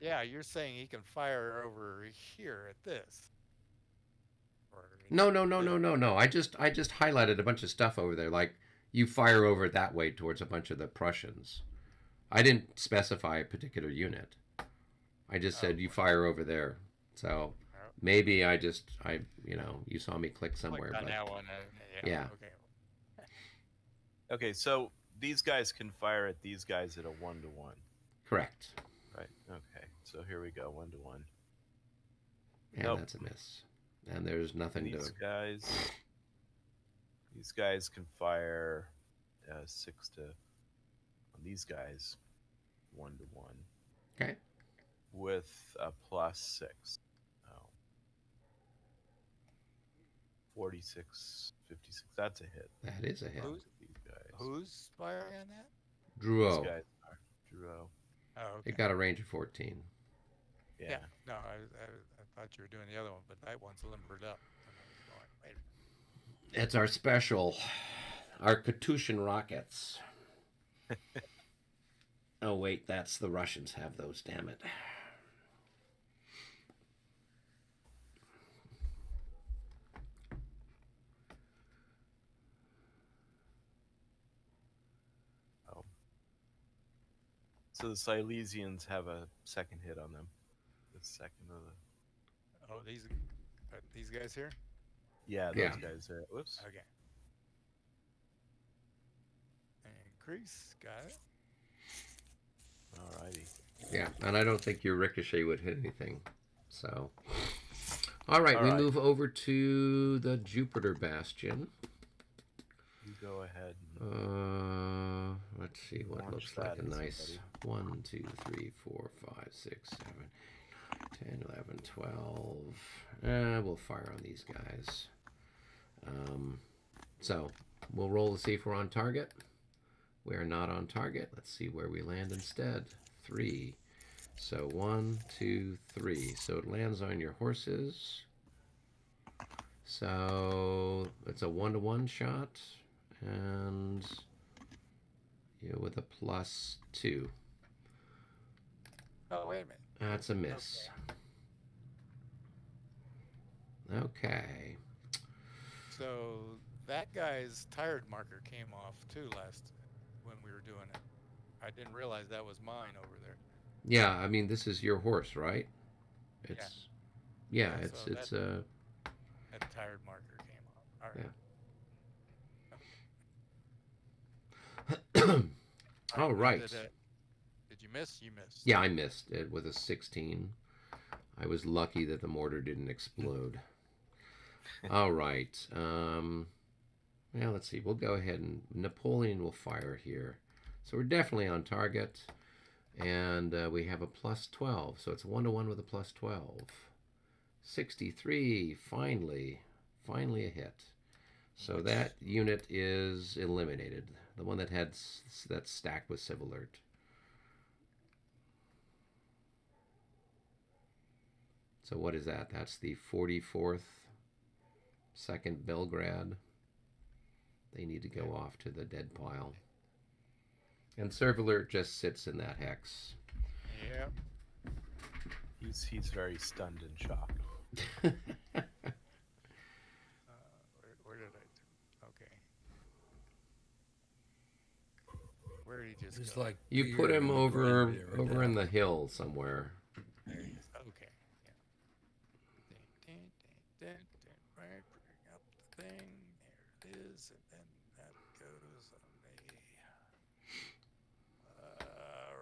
Yeah, you're saying he can fire over here at this. No. I just highlighted a bunch of stuff over there. Like you fire over it that way towards a bunch of the Prussians. I didn't specify a particular unit. I just said you fire over there. So maybe you saw me click somewhere. Clicked on But that one. yeah. Okay. Okay, so these guys can fire at these guys at a 1-to-1. Correct. Right. Okay. So here we go, 1-to-1. And Nope. that's a miss. And there's And nothing to... these guys can fire 6 to on these guys 1-to-1 Okay. with a +6. Oh. 46, 56. That's a hit. That is a hit. These guys. Who's firing on that? Drouot. These guys are Drouot. Oh, okay. It got a range of 14. Yeah. Yeah. No, I thought you were doing the other one, but that one's limbered up. And I was going, wait a minute. It's our special, our Katushan rockets. Oh, wait, that's the Russians have those, damn it. Oh. So the Silesians have a second hit on them. The second of the. Oh, these guys here? Yeah, those Yeah. guys are. Whoops. Okay. Increase. Got it. Alrighty. Yeah, and I don't think your ricochet would hit anything. So, all right, All we right. move over to the Jupiter Bastion. You go ahead. Let's see what Launch looks like that a at nice somebody. 1, 2, 3, 4, 5, 6, 7, 10, 11, 12. We'll fire on these guys. So we'll roll to see if we're on target. We are not on target. Let's see where we land instead. 3. So 1, 2, 3. So it lands on your horses. So it's a 1-to-1 shot, and with a +2. Oh, wait a minute. That's a miss. Okay. So that guy's tired marker came off too when we were doing it. I didn't realize that was mine over there. Yeah, I mean, this is your horse, right? It's yeah, Yeah, it's so it's That tired marker came off. All right. All right. Did you miss? You missed. Yeah, I missed it with a 16. I was lucky that the mortar didn't explode. All right. Let's see. We'll go ahead and Napoleon will fire here. So we're definitely on target. And we have a +12. So it's 1-to-1 with a +12. 63. Finally a hit. So that unit is eliminated. The one that had that stacked with Civ Alert. So what is that? That's the 44th, 2nd Belgrade. They need to go off to the dead pile. And Civ Alert just sits in that hex. Yep. He's very stunned and shocked. Where did I do? Okay. Where did he just It's go? like You put Peter him in the over Green River over down. in the hill somewhere. There he is. Okay. Yeah. Right, bring up the thing. There it is, and then that goes on the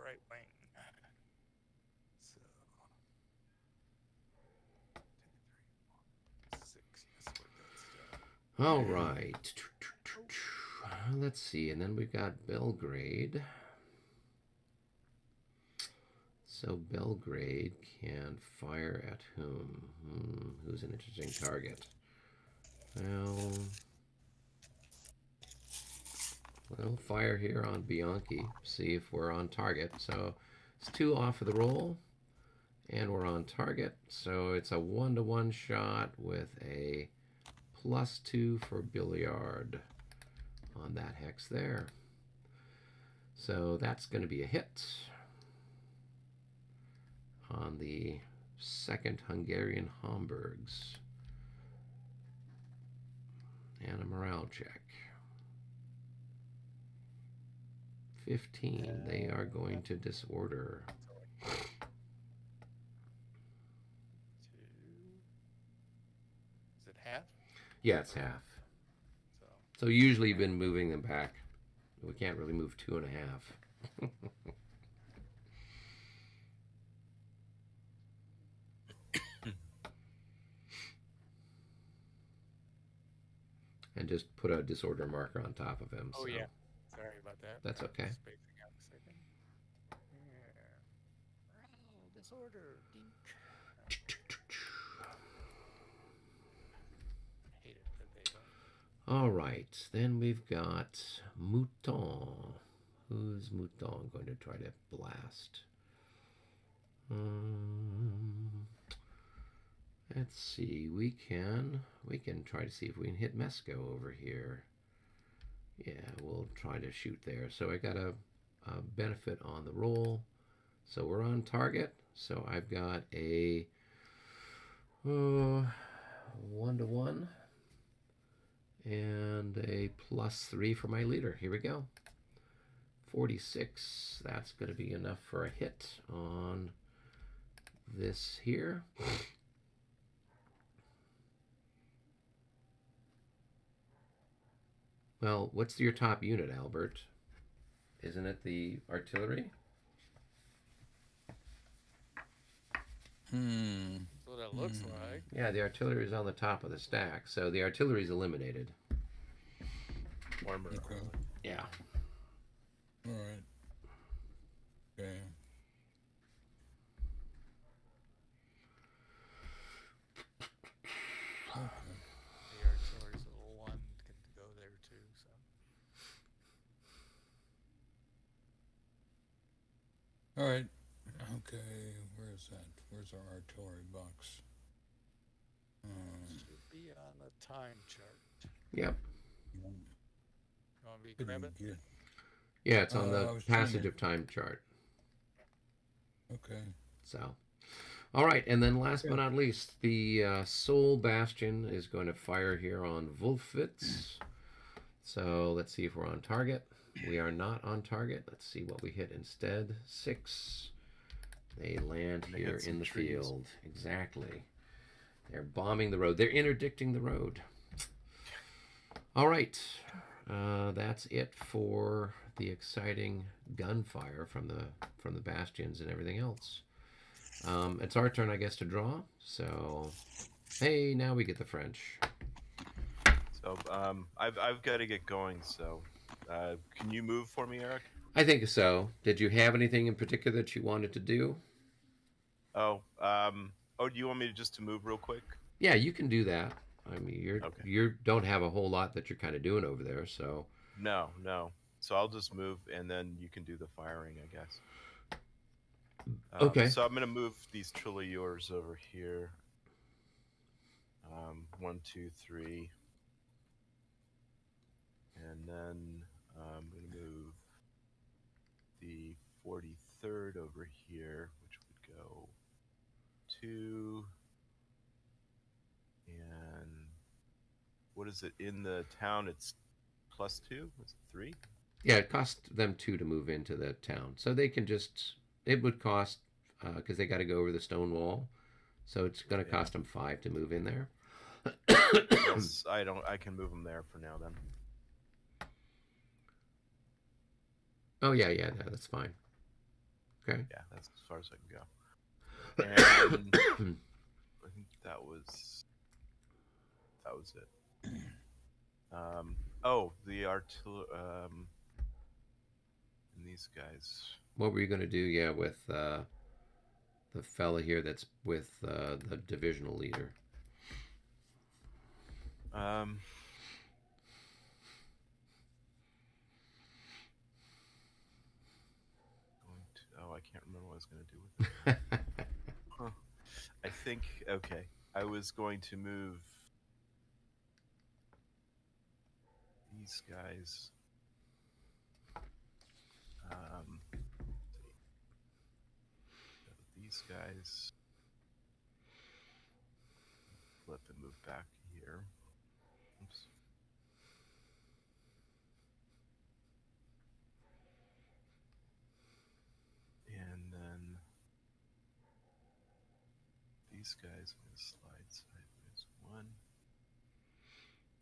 right wing. So 2, 3, 4, 6. Yes, we're good still. All right. Let's see. And then we've got Belgrade. So Belgrade can fire at whom? Who's an interesting target? Well, we'll fire here on Bianchi. See if we're on target. So it's 2 off of the roll. And we're on target. So it's a 1-to-1 shot with a +2 for Billiard on that hex there. So that's going to be a hit on the 2nd Hungarian Hamburgs. And a morale check. 15. They are going to disorder. 2. Is it half? Yeah, it's half. So So usually you've been moving them back. We can't really move 2.5. And just put a disorder marker on top of him. Oh so yeah. Sorry about that. That's I was okay. spacing out a second. Yeah. Oh, disorder. Dink. I hate it that they don't. All right, then we've got Mouton. Who's Mouton going to try to blast? Let's see. We can try to see if we can hit Mesco over here. Yeah, we'll try to shoot there. So I got a benefit on the roll. So we're on target. So I've got a 1-to-1 and a +3 for my leader. Here we go. 46. That's going to be enough for a hit on this here. Well, what's your top unit, Albert? Isn't it the artillery? That's what it looks like. Yeah, the artillery is on the top of the stack, so the artillery is eliminated. Armor. Okay. Yeah. All right. Okay. The artillery's a little one can go there too. So All right. Okay. Where's that? Where's our artillery box? should be on the time chart. Yep. You want me to Couldn't grab it? get- Yeah, it's on I the was trying passage to- of time chart. Okay. So, all right, and then last but not least, the Soul Bastion is going to fire here on Wolfwitz. So let's see if we're on target. We are not on target. Let's see what we hit instead. 6. They land They here hit some in the trees. field. Exactly. They're bombing the road. They're interdicting the road. All right. That's it for the exciting gunfire from the bastions and everything else. It's our turn, I guess, to draw. So, hey, now we get the French. So I've got to get going. So can you move for me, Eric? I think so. Did you have anything in particular that you wanted to do? Oh, do you want me to move real quick? Yeah, you can do that. I mean, Okay. you don't have a whole lot that you're kind of doing over there, so. No. So I'll just move, and then you can do the firing, I guess. Okay. So I'm gonna move these trilliors over here. 1, 2, 3, and then I'm gonna move the 43rd over here, which would go 2. And what is it in the town? It's +2. Is it 3? Yeah, it cost them 2 to move into the town, so they can just. It would cost because they got to go over the stone wall, so it's going to cost them 5 to move in there. Yes, I can move them there for now then. Oh yeah, no, that's fine. Okay. Yeah, that's as far as I can go. And I think that was it. The artillery. And these guys. What were you going to do? Yeah, with the fella here that's with the divisional leader. I can't remember what I was going to do with it. Huh. I think I was going to move these guys. These guys flip and move back here. Oops. And then these guys are going to slide sideways 1.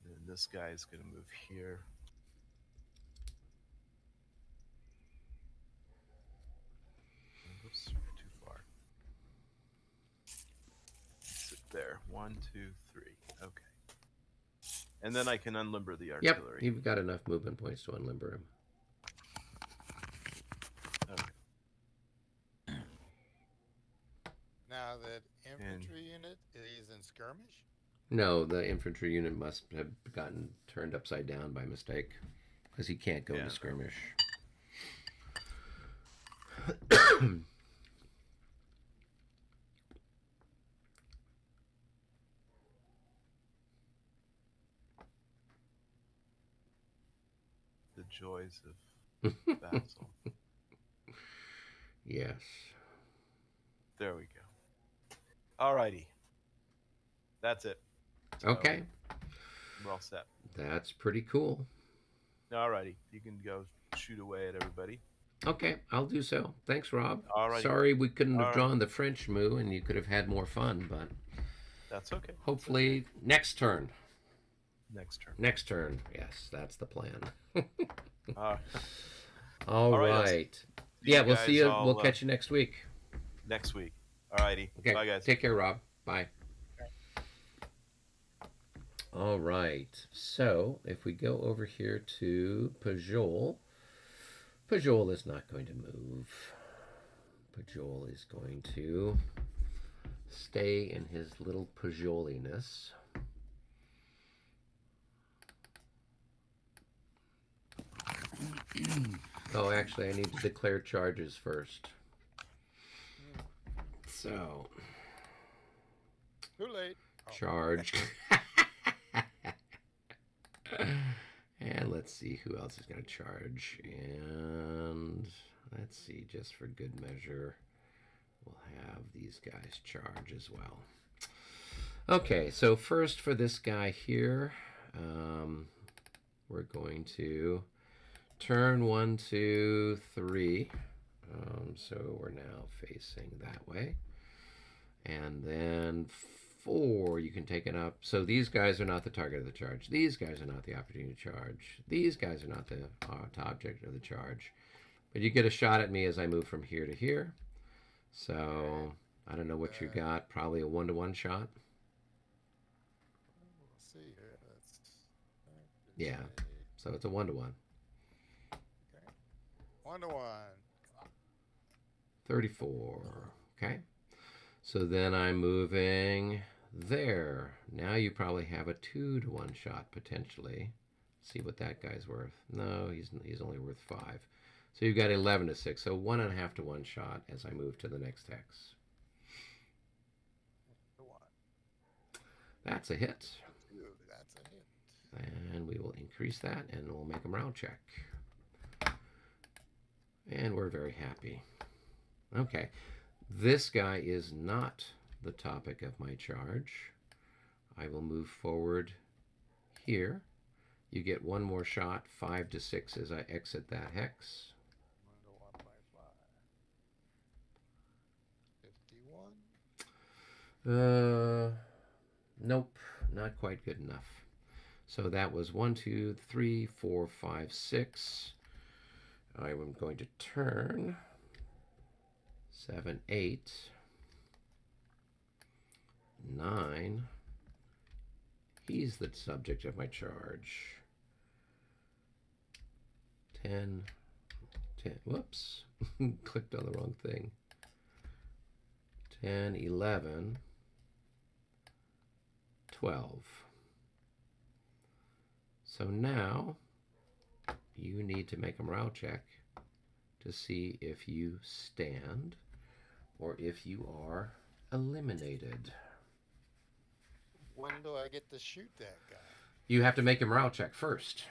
And then this guy is going to move here. there. 1, 2, 3. Okay. And then I can unlimber the Yep, artillery. you've got enough movement points to unlimber him. Okay. Now that infantry unit is in skirmish. No, the infantry unit must have gotten turned upside down by mistake, because he can't go into skirmish. The joys of Basil. Yes. There we go. Alrighty. That's it. So Okay. we're all set. That's pretty cool. Alrighty. You can go shoot away at everybody. Okay, I'll do so. Thanks, Rob. Alrighty. Sorry we couldn't have Alright. drawn the French moo and you could have had more fun, but That's okay. hopefully next turn. Next turn. Next turn. Yes, that's the plan. Uh, All right, right. you Yeah, we'll guys see you. all, We'll catch you next week. next week. Alrighty. Okay. Bye, guys. Take care, Rob. Bye. All right. So if we go over here to Pajol, Pajol is not going to move. Pajol is going to stay in his little Pajoliness. Oh, actually, I need to declare charges first. So, Too late. charge. And let's see who else is going to charge. And let's see, just for good measure, we'll have these guys charge as well. Okay, so first for this guy here, we're going to turn 1, 2, 3. So we're now facing that way. And then 4, you can take it up. So these guys are not the target of the charge. These guys are not the opportunity to charge. These guys are not the object of the charge. But you get a shot at me as I move from here to here. So I don't know what you got. Probably a 1-to-1 shot. We'll see here. That's Yeah. So it's a 1-to-1. Okay. 1-to-1. 34. Okay. So then I'm moving there. Now you probably have a 2-to-1 shot potentially. See what that guy's worth. No, he's only worth 5. So you've got 11-to-6. So 1.5-to-1 shot as I move to the next hex. 1. That's a hit. That's a hit. And we will increase that and we'll make a morale check. And we're very happy. Okay. This guy is not the topic of my charge. I will move forward here. You get 1 more shot, 5-to-6 as I exit that hex. 1-to-1 by 5. 51. Nope, not quite good enough. So that was 1, 2, 3, 4, 5, 6. I am going to turn 7, 8, 9. He's the subject of my charge. 10. Whoops. Clicked on the wrong thing. 10, 11, 12. So now you need to make a morale check to see if you stand or if you are eliminated. When do I get to shoot that guy? You have to make a morale check first.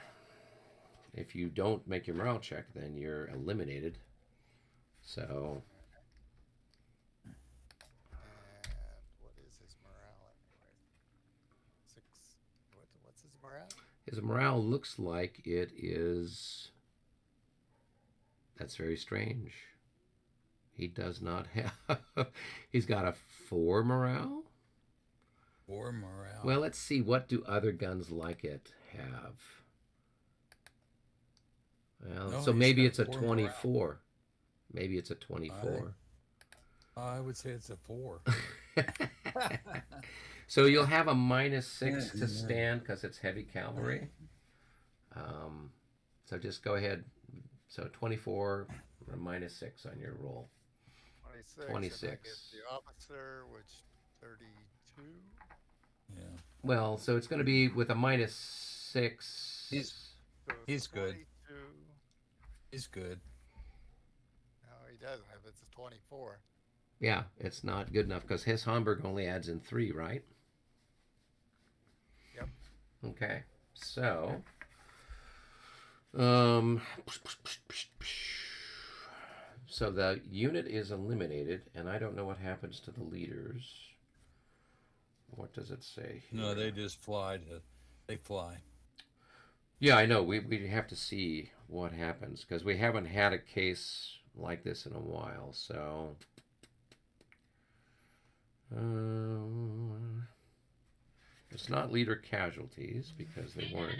If you don't make your morale check, then you're eliminated. So, And what is his morale anyway? 6. What's his morale? his morale looks like it is... That's very strange. He does not have... He's got a 4 morale? 4 morale. Well, let's see. What do other guns like it have? Well, No, so he's maybe got it's a 4 24. Maybe it's a 24. I would say it's a 4. So you'll have a -6 to stand because it's heavy cavalry. So just go ahead. So 24 or -6 on your roll. 26. And I 26. get the officer, which 32. Yeah. Well, so it's going to be with a -6. So He's good. 22. He's good. No, he doesn't if it's a 24. Yeah, it's not good enough because his Hamburg only adds in 3, right? Yep. Okay, so um, so the unit is eliminated, and I don't know what happens to the leaders. What does it say here? No, they just fly. They fly. Yeah, I know. We have to see what happens because we haven't had a case like this in a while. So, it's not leader casualties because they weren't.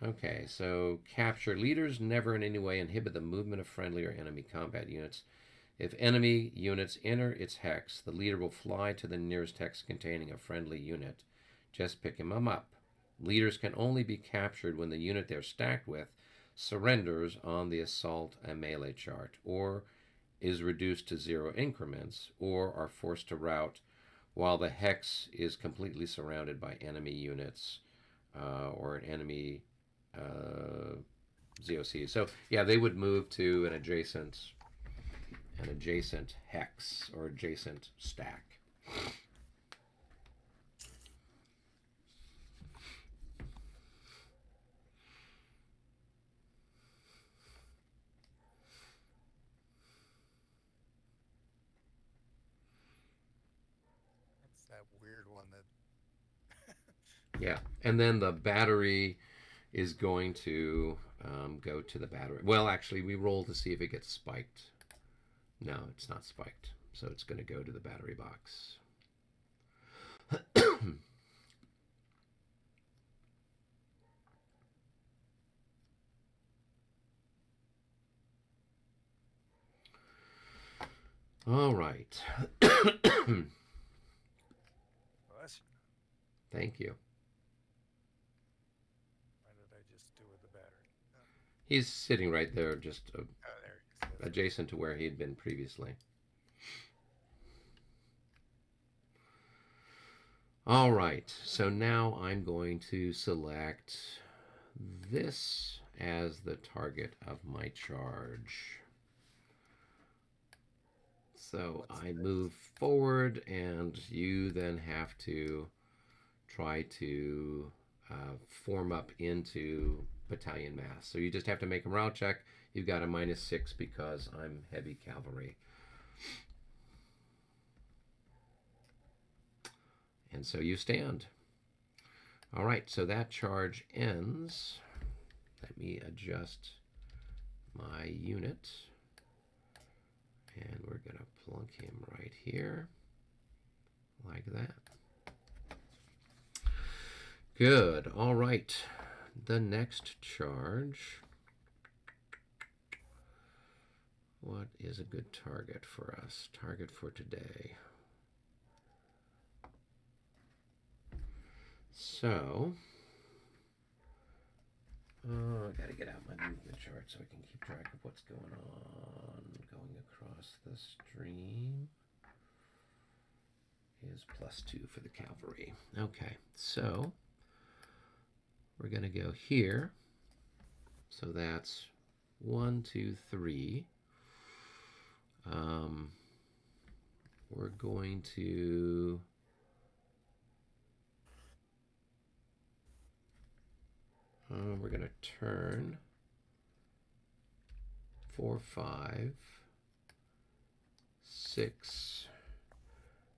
Okay, so capture. Leaders never in any way inhibit the movement of friendly or enemy combat units. If enemy units enter its hex, the leader will fly to the nearest hex containing a friendly unit. Just pick him up. Leaders can only be captured when the unit they're stacked with surrenders on the assault and melee chart, or is reduced to 0 increments, or are forced to rout while the hex is completely surrounded by enemy units or an enemy ZOC. So yeah, they would move to an adjacent hex or adjacent stack. That's that weird one that. Yeah, and then the battery is going to go to the battery. Well, actually, we roll to see if it gets spiked. No, it's not spiked, so it's going to go to the battery box. All right. Thank you. What did I just do with the battery? He's sitting right there, just Oh, there he is. adjacent to where he had been previously. All right, so now I'm going to select this as the target of my charge. So I move forward, and you then have to try to form up into battalion mass. So you just have to make a morale check. You've got a -6 because I'm heavy cavalry. And so you stand. All right, so that charge ends. Let me adjust my unit. And we're going to plug him right here, like that. Good. All right. The next charge. What is a good target for us? Target for today. So, I got to get out my movement chart so I can keep track of what's going on. Going across the stream is +2 for the cavalry. Okay, so we're going to go here. So that's 1, 2, 3. We're going to we're going to turn 4, 5, 6,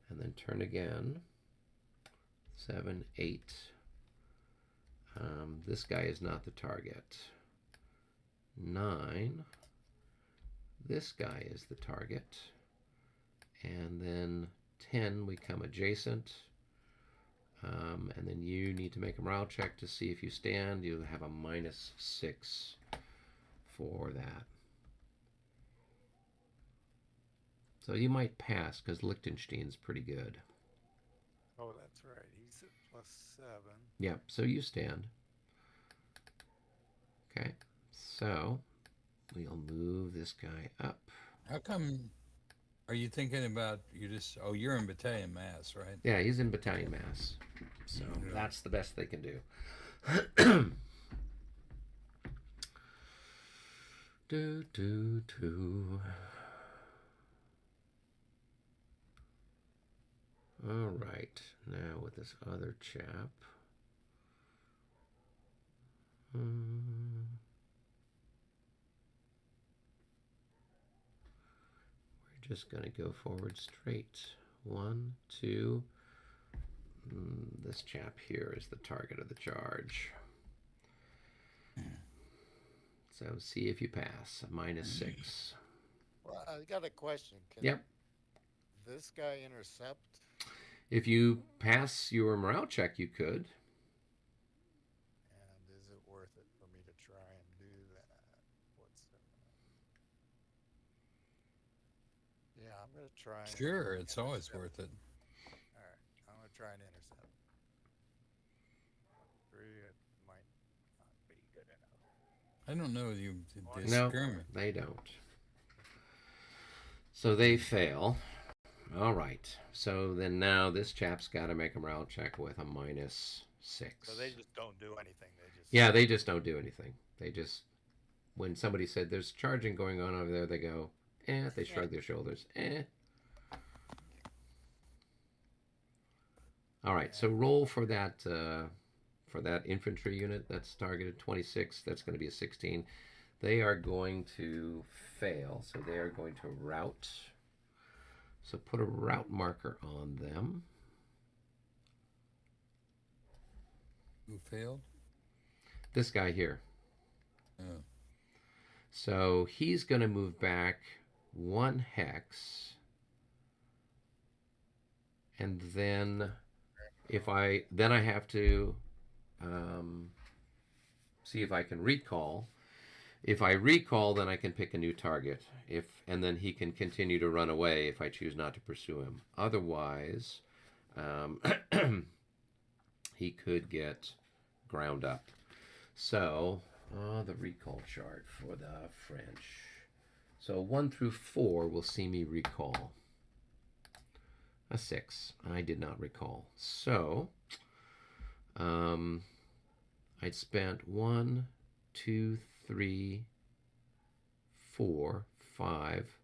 and then turn again. 7, 8. This guy is not the target. 9. This guy is the target. And then 10, we come adjacent. And then you need to make a morale check to see if you stand. You have a -6 for that. So you might pass because Liechtenstein's pretty good. Oh, that's right. He's at +7. Yep, so you stand. Okay, so we'll move this guy up. How come? Are you thinking about Oh, you're in battalion mass, right? Yeah, he's in battalion mass. So Yeah. that's the best they can do. do. All right, now with this other chap. We're just going to go forward straight. 1, 2. This chap here is the target of the charge. So see if you pass. -6. Well, I got a question. Can Yep. this guy intercept? If you pass your morale check, you could. And is it worth it for me to try and do that? Yeah, I'm going to try. Sure, it's always worth it. All right, I'm going to try and intercept. 3, it might not be good enough. I don't know. They No, skirmish. they don't. So they fail. All right. So then now this chap's got to make a morale check with a -6. So they just don't do anything. Yeah, they just don't do anything. They just, when somebody said there's charging going on over there, they go, eh. They shrug their shoulders, eh. All right. So roll for that infantry unit that's targeted 26. That's going to be a 16. They are going to fail, so they are going to rout. So put a route marker on them. Who failed? This guy here. Oh. So he's going to move back 1 hex. And then I have to see if I can recall. If I recall, then I can pick a new target. And then he can continue to run away if I choose not to pursue him. Otherwise, he could get ground up. So, the recall chart for the French. So 1 through 4 will see me recall. A 6. I did not recall. So, I'd spent 1, 2, 3, 4, 5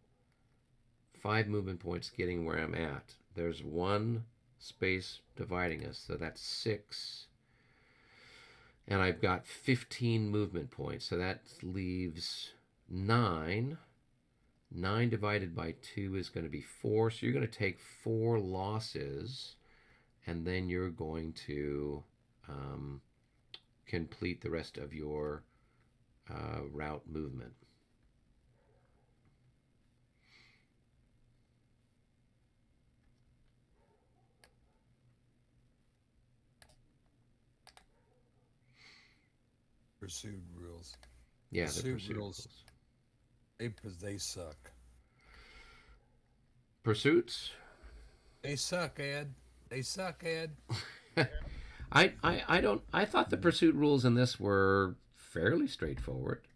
movement points getting where I'm at. There's 1 space dividing us, so that's 6. And I've got 15 movement points, so that leaves 9. 9 divided by 2 is going to be 4, so you're going to take 4 losses, and then you're going to complete the rest of your route movement. Pursued rules. Yeah, the Pursuit pursuit rules. They suck. Pursuits? They suck, Ed. They suck, Ed. I thought the pursuit rules in this were fairly straightforward.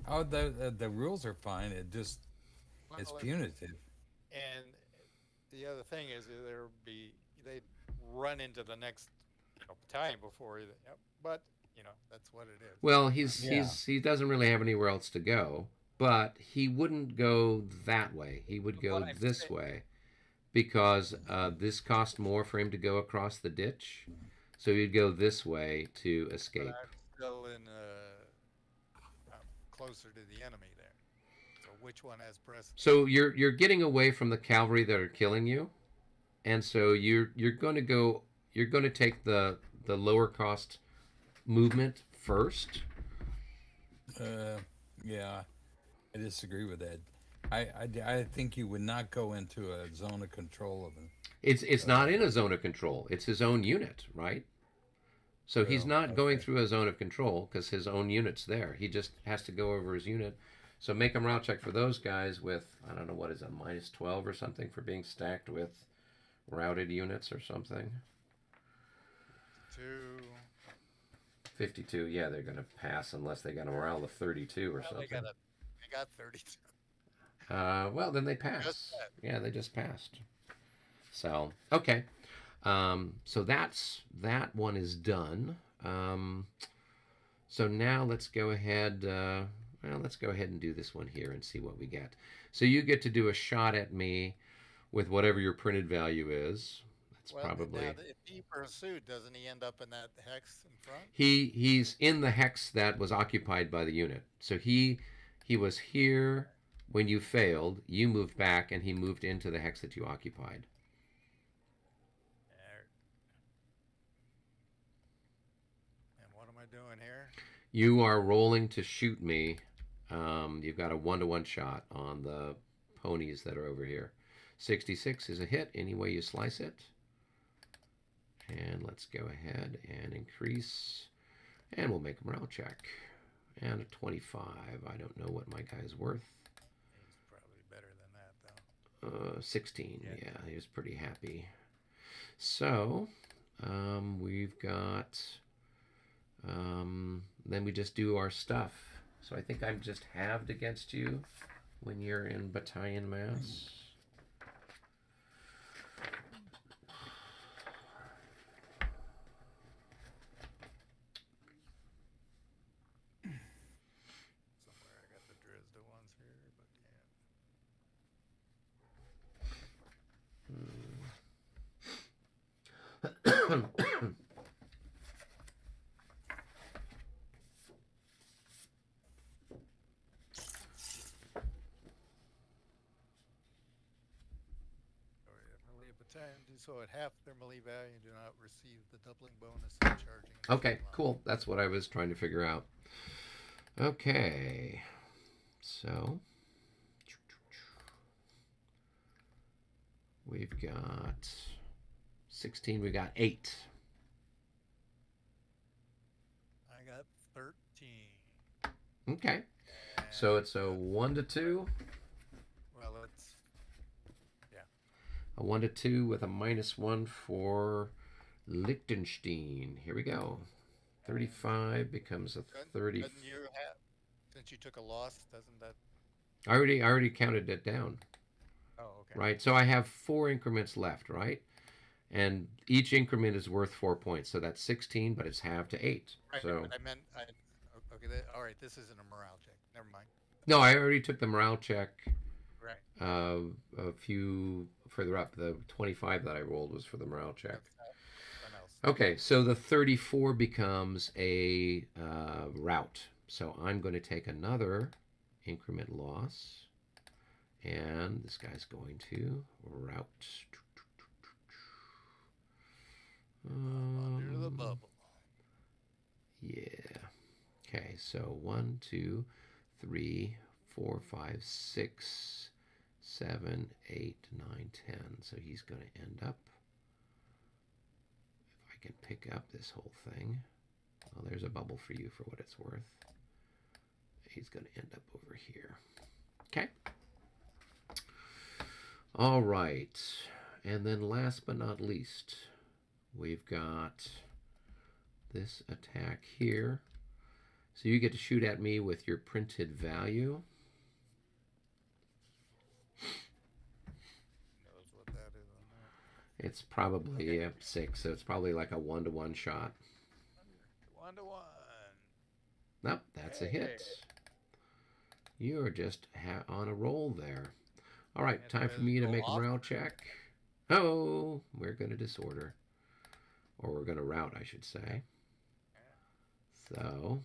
Oh, the rules are fine. It's punitive. And the other thing is they'd run into the next battalion before you. But that's what it is. Well, he doesn't really have anywhere else to go, but he wouldn't go that way. He would go this way because this cost more for him to go across the ditch. So he'd go this way to escape. But I'm still closer to the enemy there. So which one has precedence? So you're getting away from the cavalry that are killing you, and so you're going to take the lower cost movement first. Yeah, I disagree with that. I think you would not go into a zone of control of him. It's not in a zone of control. It's his own unit, right? So he's not going through a zone of control because his own unit's there. He just has to go over his unit. So make a morale check for those guys with, I don't know, what is it, minus 12 or something for being stacked with routed units or something. 2. 52, yeah, they're going to pass unless they got a morale of 32 or Well, something. they got 32. Well, then they pass. Yeah, they just passed. So, okay. So that one is done. So now let's go ahead. Let's go ahead and do this one here and see what we get. So you get to do a shot at me with whatever your printed value is. That's probably. Now, if he pursued, doesn't he end up in that hex in front? He's in the hex that was occupied by the unit. So he was here when you failed. You moved back, and he moved into the hex that you occupied. And what am I doing here? You are rolling to shoot me. You've got a 1-to-1 shot on the ponies that are over here. 66 is a hit any way you slice it. And let's go ahead and increase. And we'll make a morale check. And a 25. I don't know what my guy's worth. He's probably better than that, though. 16. Yeah, he was pretty happy. So, we've got... then we just do our stuff. So I think I'm just halved against you when you're in battalion mass. Somewhere I got the Dresde ones here, but battalion do so at half their melee value and do not receive the doubling bonus of charging. Okay, cool. That's what I was trying to figure out. Okay, so we've got 16. We got 8. I got 13. Okay, so it's a 1-to-2. Well, it's A 1-to-2 with a -1 for Liechtenstein. Here we go. 35 becomes a 30. Doesn't you have, since you took a loss, doesn't that? I already counted it down. Oh, okay. Right, so I have 4 increments left, right? And each increment is worth 4 points, so that's 16, but it's halved to 8. Right, So but I meant, okay, all right, this isn't a morale check. Never mind. no, I already took the morale check. Right. A few further up. The 25 that I rolled was for the morale check. Something else. Okay, so the 34 becomes a rout. So I'm going to take another increment loss, and this guy's going to rout. Under the bubble. Yeah. Okay, so 1, 2, 3, 4, 5, 6, 7, 8, 9, 10. So he's going to end up, if I can pick up this whole thing, well, there's a bubble for you for what it's worth. He's going to end up over here. Okay. All right. And then last but not least, we've got this attack here. So you get to shoot at me with your printed value. Knows what that is on there. It's probably a 6, so it's probably like a 1-to-1 shot. 1-to-1. Nope, that's a hit. You're just on a roll there. All right, And time for does me to go make a off? morale check. Oh, we're going to disorder. Or we're going to rout, I should say. So,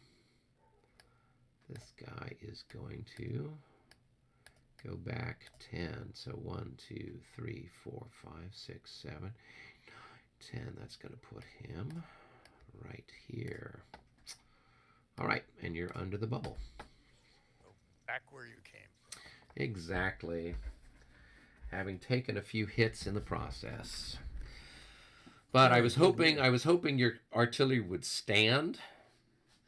this guy is going to go back 10. So 1, 2, 3, 4, 5, 6, 7, 8, 9, 10. That's going to put him right here. All right, and you're under the bubble. Back where you came from. Exactly. Having taken a few hits in the process. But I was hoping your artillery would stand,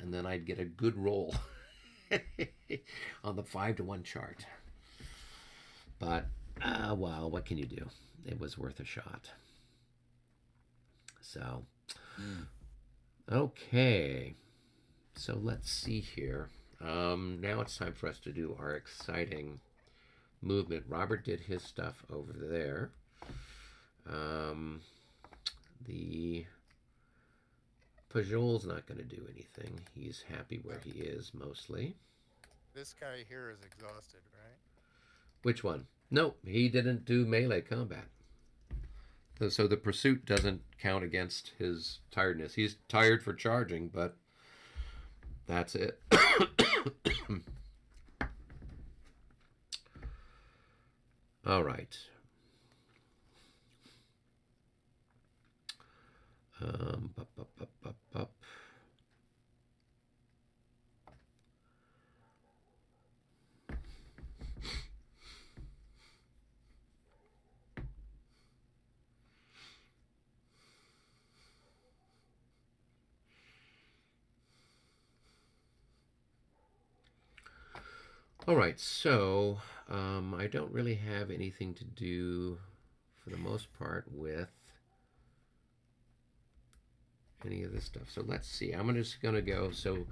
and then I'd get a good roll on the 5-to-1 chart. But, well, what can you do? It was worth a shot. So, okay. So let's see here. Now it's time for us to do our exciting movement. Robert did his stuff over there. The Pajol's not going to do anything. He's happy where he is, mostly. This guy here is exhausted, right? Which one? No, he didn't do melee combat. So the pursuit doesn't count against his tiredness. He's tired for charging, but that's it. All right. Bup, bup, bup, bup, bup. All right, so I don't really have anything to do, for the most part, with any of this stuff. So let's see. I'm just going to go. So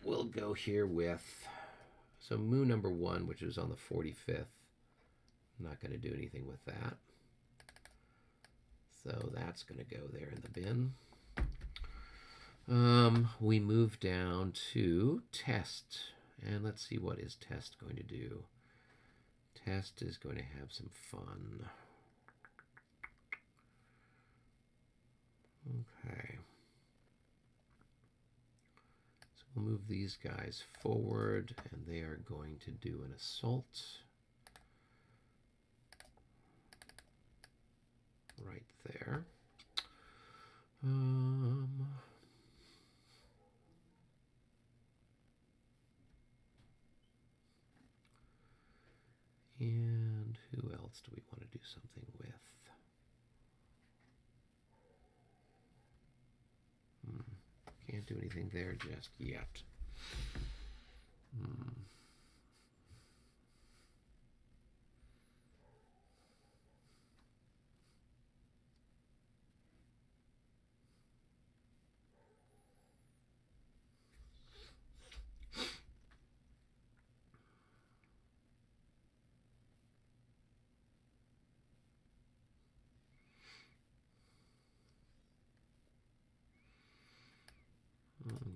we'll go here with, so moon number 1, which is on the 45th. I'm not going to do anything with that. So that's going to go there in the bin. We move down to test. And let's see, what is test going to do? Test is going to have some fun. Okay. So we'll move these guys forward, and they are going to do an assault. Right there. And who else do we want to do something with? Can't do anything there just yet.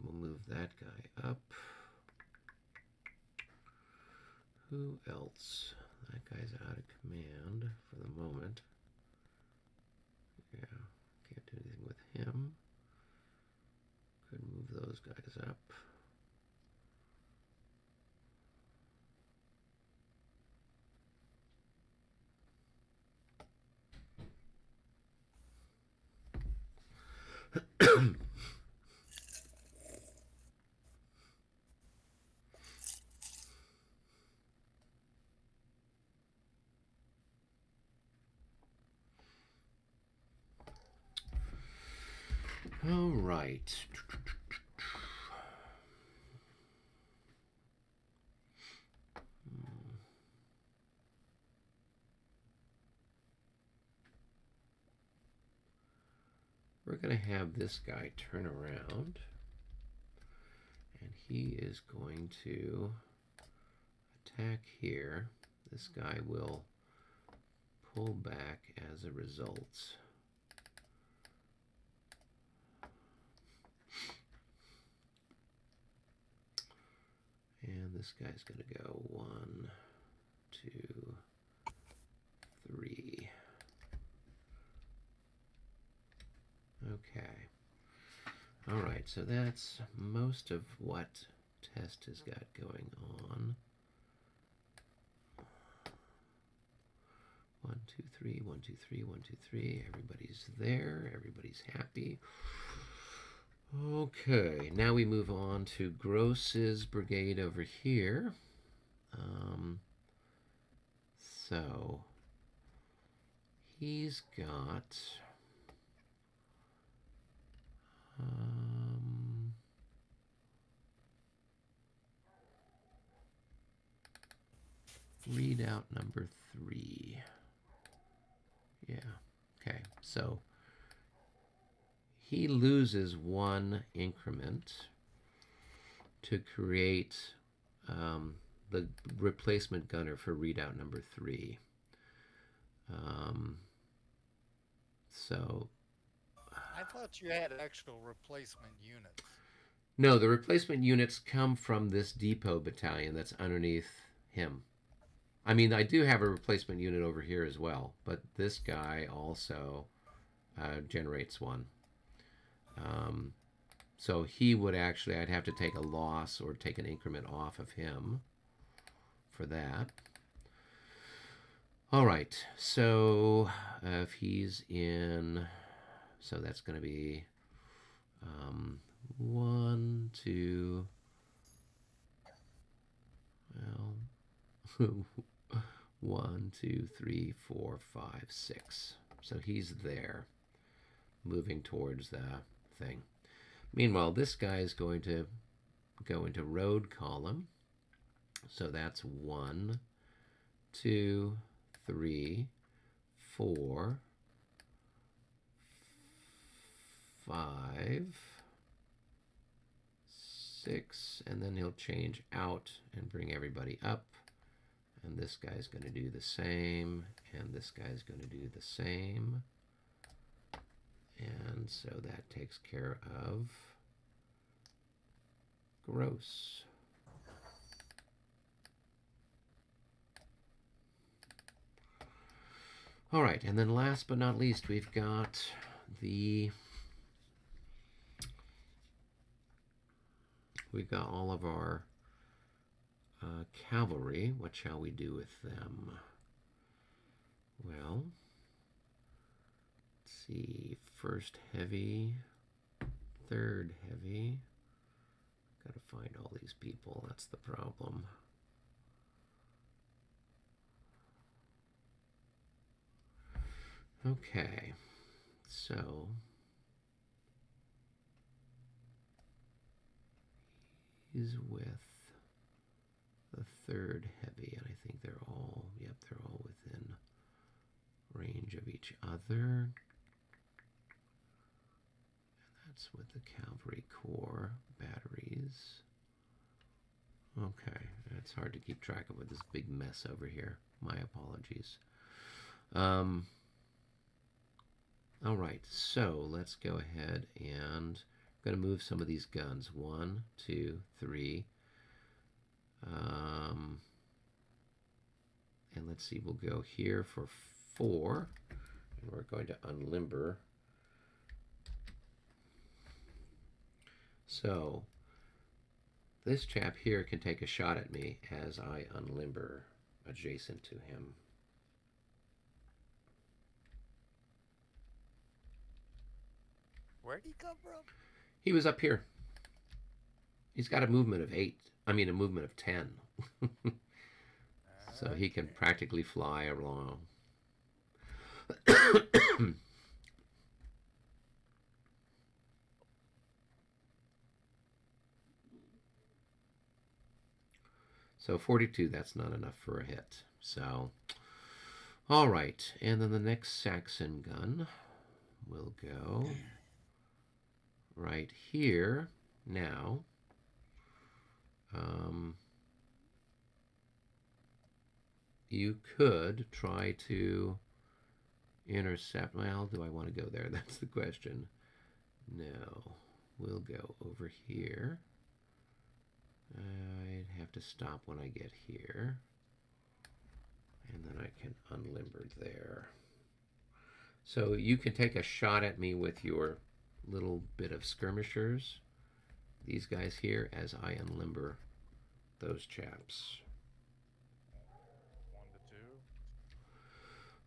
We'll move that guy up. Who else? That guy's out of command for the moment. Yeah, can't do anything with him. Could move those guys up. All right. We're going to have this guy turn around, and he is going to attack here. This guy will pull back as a result. And this guy's going to go 1, 2, 3. Okay. All right, so that's most of what Test has got going on. 1, 2, 3, 1, 2, 3, 1, 2, 3. Everybody's there. Everybody's happy. Okay, now we move on to Gross's brigade over here. So he's got readout number 3. Yeah. Okay. So he loses 1 increment to create the replacement gunner for readout number 3. So I thought you had actual replacement units. no, the replacement units come from this depot battalion that's underneath him. I mean, I do have a replacement unit over here as well, but this guy also generates 1. So he would actually, I'd have to take a loss or take an increment off of him for that. All right, so if he's in, so that's going to be 1, 2, well, 1, 2, 3, 4, 5, 6. So he's there, moving towards the thing. Meanwhile, this guy is going to go into road column. So that's 1, 2, 3, 4, 5, 6, and then he'll change out and bring everybody up. And this guy's going to do the same, and this guy's going to do the same. And so that takes care of gross. All right, and then last but not least, we've got all of our cavalry. What shall we do with them? Well, let's see. First heavy, third heavy. Got to find all these people. That's the problem. Okay, so he's with the third heavy, and I think they're all, yep, they're all within range of each other. And that's with the cavalry corps batteries. Okay, it's hard to keep track of with this big mess over here. My apologies. All right, so let's go ahead and I'm going to move some of these guns. 1, 2, 3. And let's see, we'll go here for 4. And we're going to unlimber. So this chap here can take a shot at me as I unlimber adjacent to him. Where'd he come from? He was up here. He's got a movement of 8. I mean, a movement of 10. So he can practically fly along. So 42, that's not enough for a hit. So, all right. And then the next Saxon gun will go right here now. You could try to intercept. Well, do I want to go there? That's the question. No, we'll go over here. I'd have to stop when I get here. And then I can unlimber there. So you can take a shot at me with your little bit of skirmishers, these guys here, as I unlimber those chaps.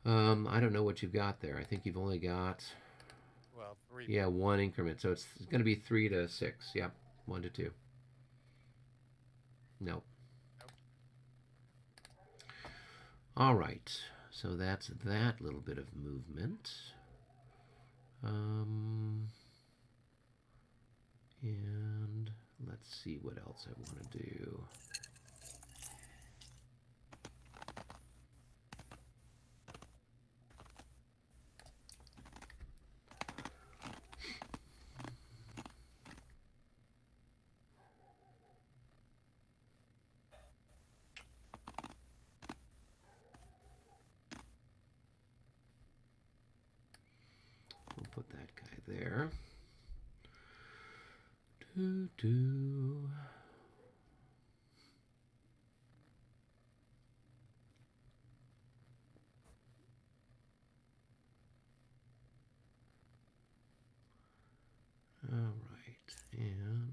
1 to 2. I don't know what you've got there. I think you've only got, Well, 3. yeah, 1 increment. So it's going to be 3 to 6. Yep, 1 to 2. Nope. All right. So that's that little bit of movement. And let's see what else I want to do. put that guy there. Doo doo. All right, and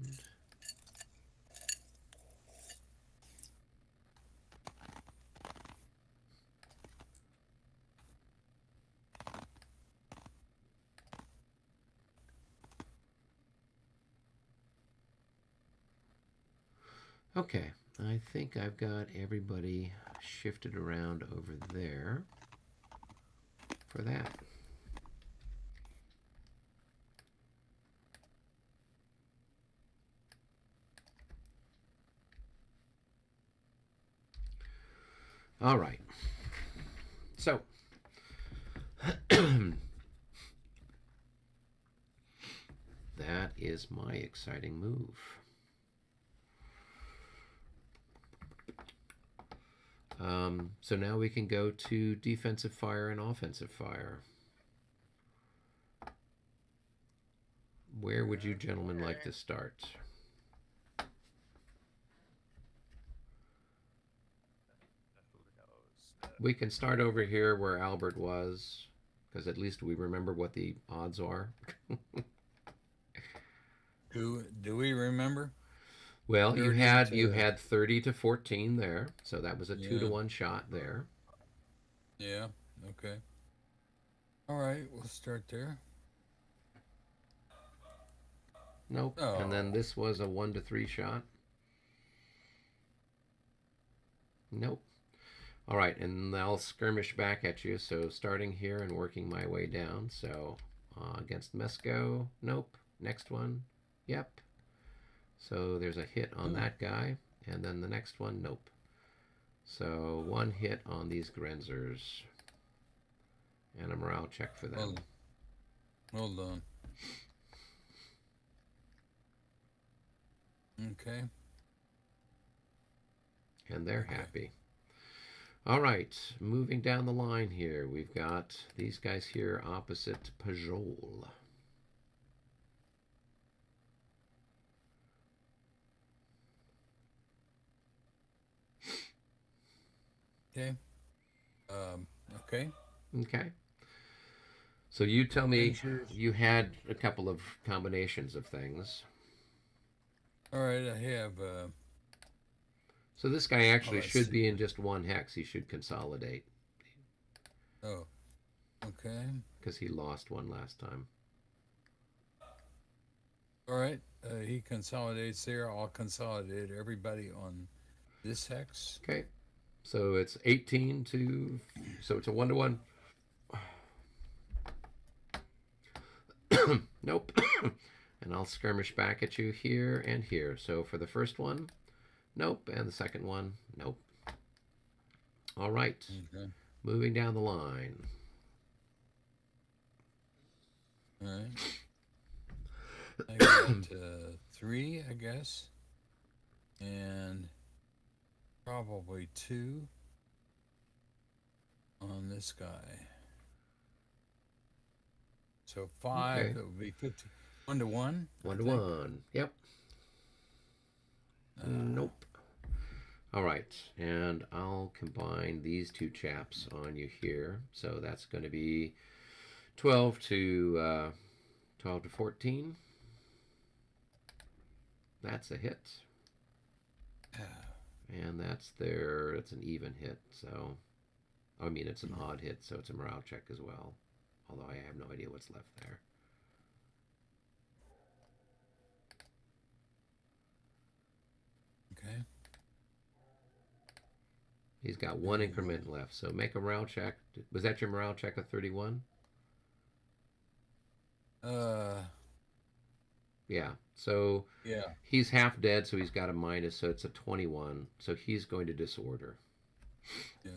okay, I think I've got everybody shifted around over there for that. All right. So, that is my exciting move. So now we can go to defensive fire and offensive fire. Where would you gentlemen like to start? We can start over here where Albert was, because at least we remember what the odds are. Do we remember? Well, you 30 had 30 to 14 there, so that was a 2-to-1 shot there. Yeah. Okay. All right, we'll start there. Nope. Oh. And then this was a 1-to-3 shot. Nope. All right, and I'll skirmish back at you. So starting here and working my way down. So against Mesco, nope. Next one, yep. So there's a hit on that guy, and then the next one, nope. So 1 hit on these Grenzers, and a morale check for them. Well done. Okay. And they're happy. All right, moving down the line here, we've got these guys here opposite Pajol. Okay. Okay. Okay. So you tell me, you had a couple of combinations of things. All right, I have. So this guy actually let's should see. be in just 1 hex. He should consolidate Oh. Okay. because he lost 1 last time. All right. He consolidates there. I'll consolidate everybody on this hex. Okay. So it's 18 to, so it's a 1-to-1. Nope. And I'll skirmish back at you here and here. So for the first one, nope. And the second one, nope. All right. Okay. Moving down the line. All right. I got 3, I guess, and probably 2 on this guy. So 5. Okay. It would be 50. 1-to-1. 1-to-1. Yep. Nope. All right, and I'll combine these 2 chaps on you here. So that's going to be 12 to 14. That's a hit. And that's an even hit. So, I mean, it's an odd hit, so it's a morale check as well. Although I have no idea what's left there. Okay. He's got 1 increment left, so make a morale check. Was that your morale check of 31? Yeah. So Yeah. he's half dead, so he's got a minus, so it's a 21. So he's going to disorder. Yeah.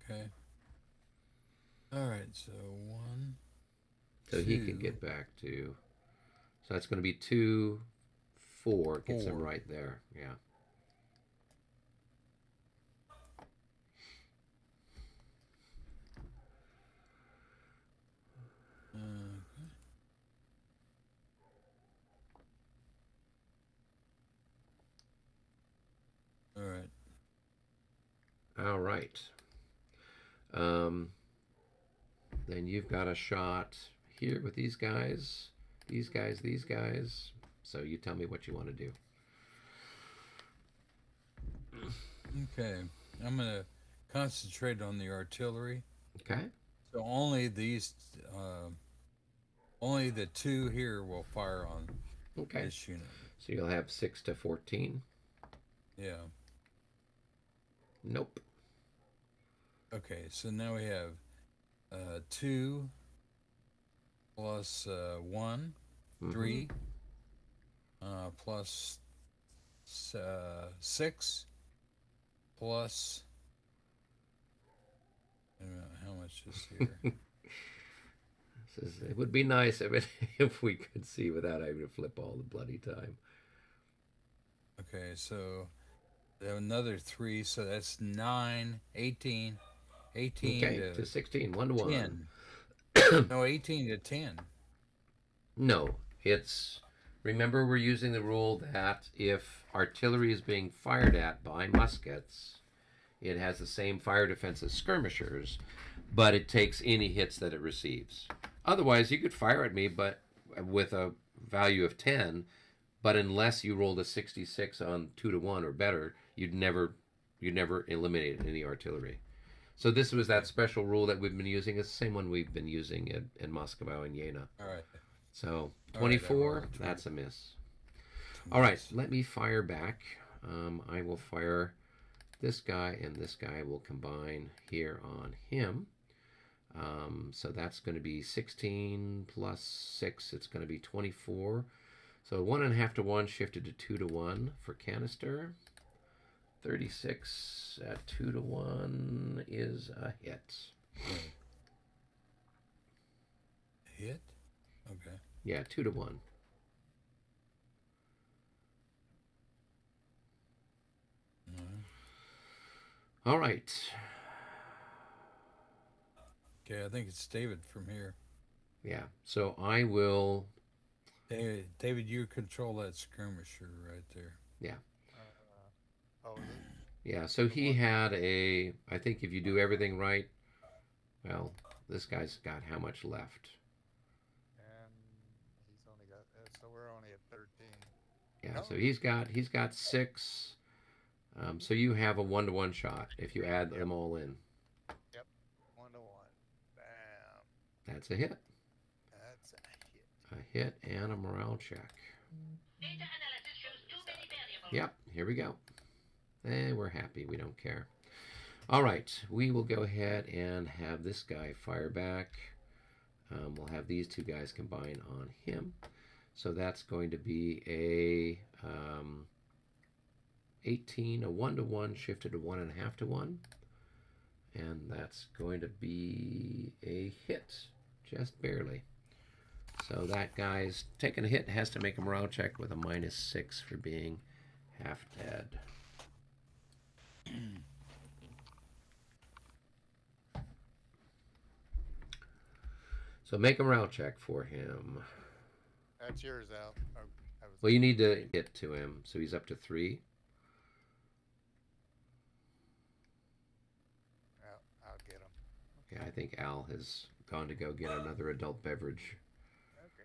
Okay. All right. So 1. So he can get back to. So that's going to be 2, 4. Gets him 4. right there. Yeah. All right. Then you've got a shot here with these guys, these guys, these guys. So you tell me what you want to do. Okay, I'm gonna concentrate on the artillery. Okay. So only only the two here will fire on Okay. this unit. So you'll have 6 to 14. Yeah. Nope. Okay, so now we have 2 plus 1, 3 plus 6 plus. How much is here? It would be nice if we could see without having to flip all the bloody time. Okay, so another 3, so that's 9, 18, 18 Okay, to 16, 1 to 1. 10. No, 18 to 10. No, it's, remember we're using the rule that if artillery is being fired at by muskets, it has the same fire defense as skirmishers, but it takes any hits that it receives. Otherwise, you could fire at me, but with a value of 10, but unless you rolled a 66 on 2 to 1 or better, you'd never eliminate any artillery. So this was that special rule that we've been using. It's the same one we've been using in Moscow and Jena. All right. So 24, that's a miss. All right, let me fire back. I will fire this guy, and this guy will combine here on him. So that's going to be 16 plus 6. It's going to be 24. So 1.5 to 1 shifted to 2 to 1 for canister. 36 at 2 to 1 is a hit. Hit? Okay. Yeah, 2 to 1. All right. Okay, I think it's David from here. Yeah, so I will. David, you control that skirmisher right there. Yeah. Oh, Yeah, so he had a. I think if you do everything right, well, this guy's got how much left? and he's only got. So we're only at 13. Yeah, No. so he's got 6. So you have a 1 to 1 shot if you add them all in. 1 to 1. Bam. That's a hit. That's a hit. A hit and a morale check. Data analysis shows too many variables. Yep, here we go. We're happy. We don't care. All right, we will go ahead and have this guy fire back. We'll have these two guys combine on him. So that's going to be a 18, a 1 to 1 shifted to 1.5 to 1. And that's going to be a hit, just barely. So that guy's taking a hit, has to make a morale check with a -6 for being half dead. So make a morale check for him. That's yours, Al. Oh, Well, you need to hit to him, so he's up to 3. I'll get him. Yeah, I think Al has gone to go get another adult beverage. Okay.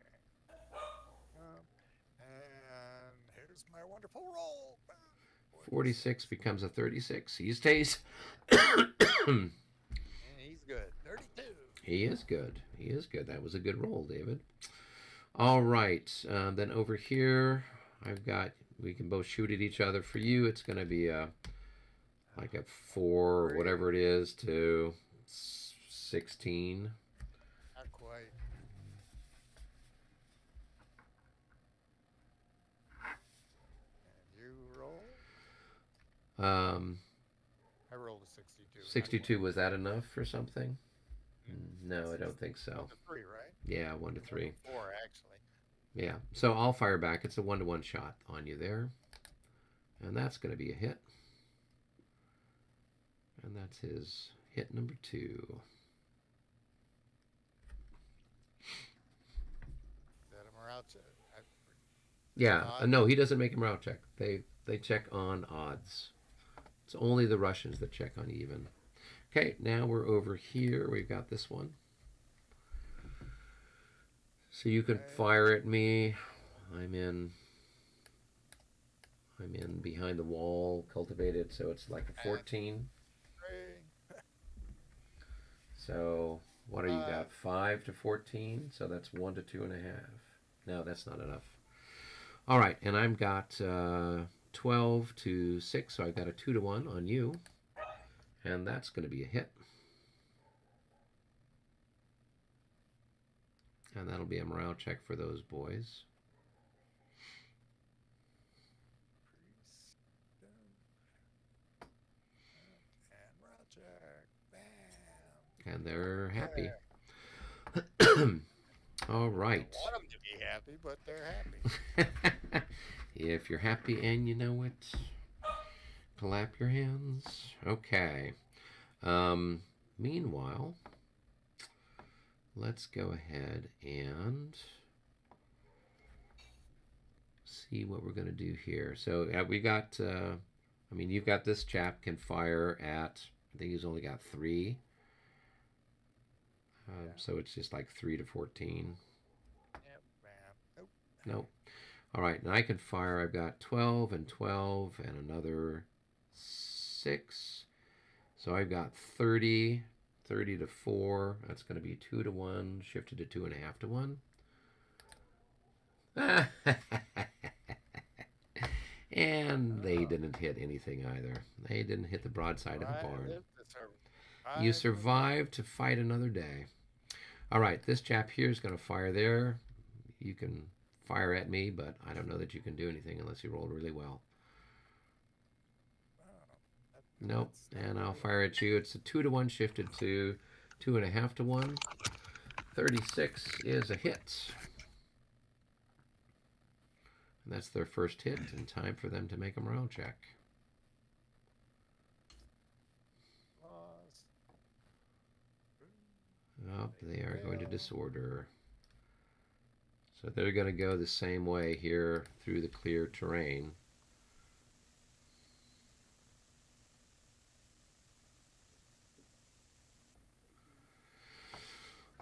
And here's my wonderful roll. 46 becomes a 36. He stays. And he's good. 32. He is good. He is good. That was a good roll, David. All right. Then over here, I've got, we can both shoot at each other. For you, it's going to be like a 4 or whatever it is to 16. Not quite. And you roll? I rolled a 62. 62, was that enough for something? No, I don't think so. 1 to 3, right? Yeah, 1 to 3. 4, actually. Yeah, so I'll fire back. It's a 1 to 1 shot on you there. And that's going to be a hit. And that's his hit number 2. Is that a morale check? Yeah, no, he doesn't make a morale check. They check on odds. It's only the Russians that check on even. Okay, now we're over here. We've got this one. So you can fire at me. I'm in behind the wall, cultivated, so it's like a 14. So what do you got? 5 to 14. So that's 1 to 2.5. No, that's not enough. All right, and I've got 12 to 6, so I've got a 2 to 1 on you, and that's going to be a hit. And that'll be a morale check for those boys. And they're happy. All right. I want them to be happy, but they're happy. If you're happy and you know it, clap your hands. Okay. Meanwhile, let's go ahead and see what we're going to do here. So we got, you've got this chap can fire at, I think he's only got 3. So it's just like 3 to 14. Nope. All right, and I can fire. I've got 12 and 12 and another 6. So I've got 30 to 4. That's going to be 2 to 1, shifted to 2.5 to 1. And they didn't hit anything either. They didn't hit the broadside of the barn. You survived to fight another day. All right, this chap here is going to fire there. You can fire at me, but I don't know that you can do anything unless you rolled really well. Nope, and I'll fire at you. It's a 2 to 1 shifted to 2.5 to 1. 36 is a hit. And that's their first hit, and time for them to make a morale check. Oh, they are going to disorder. So they're going to go the same way here through the clear terrain.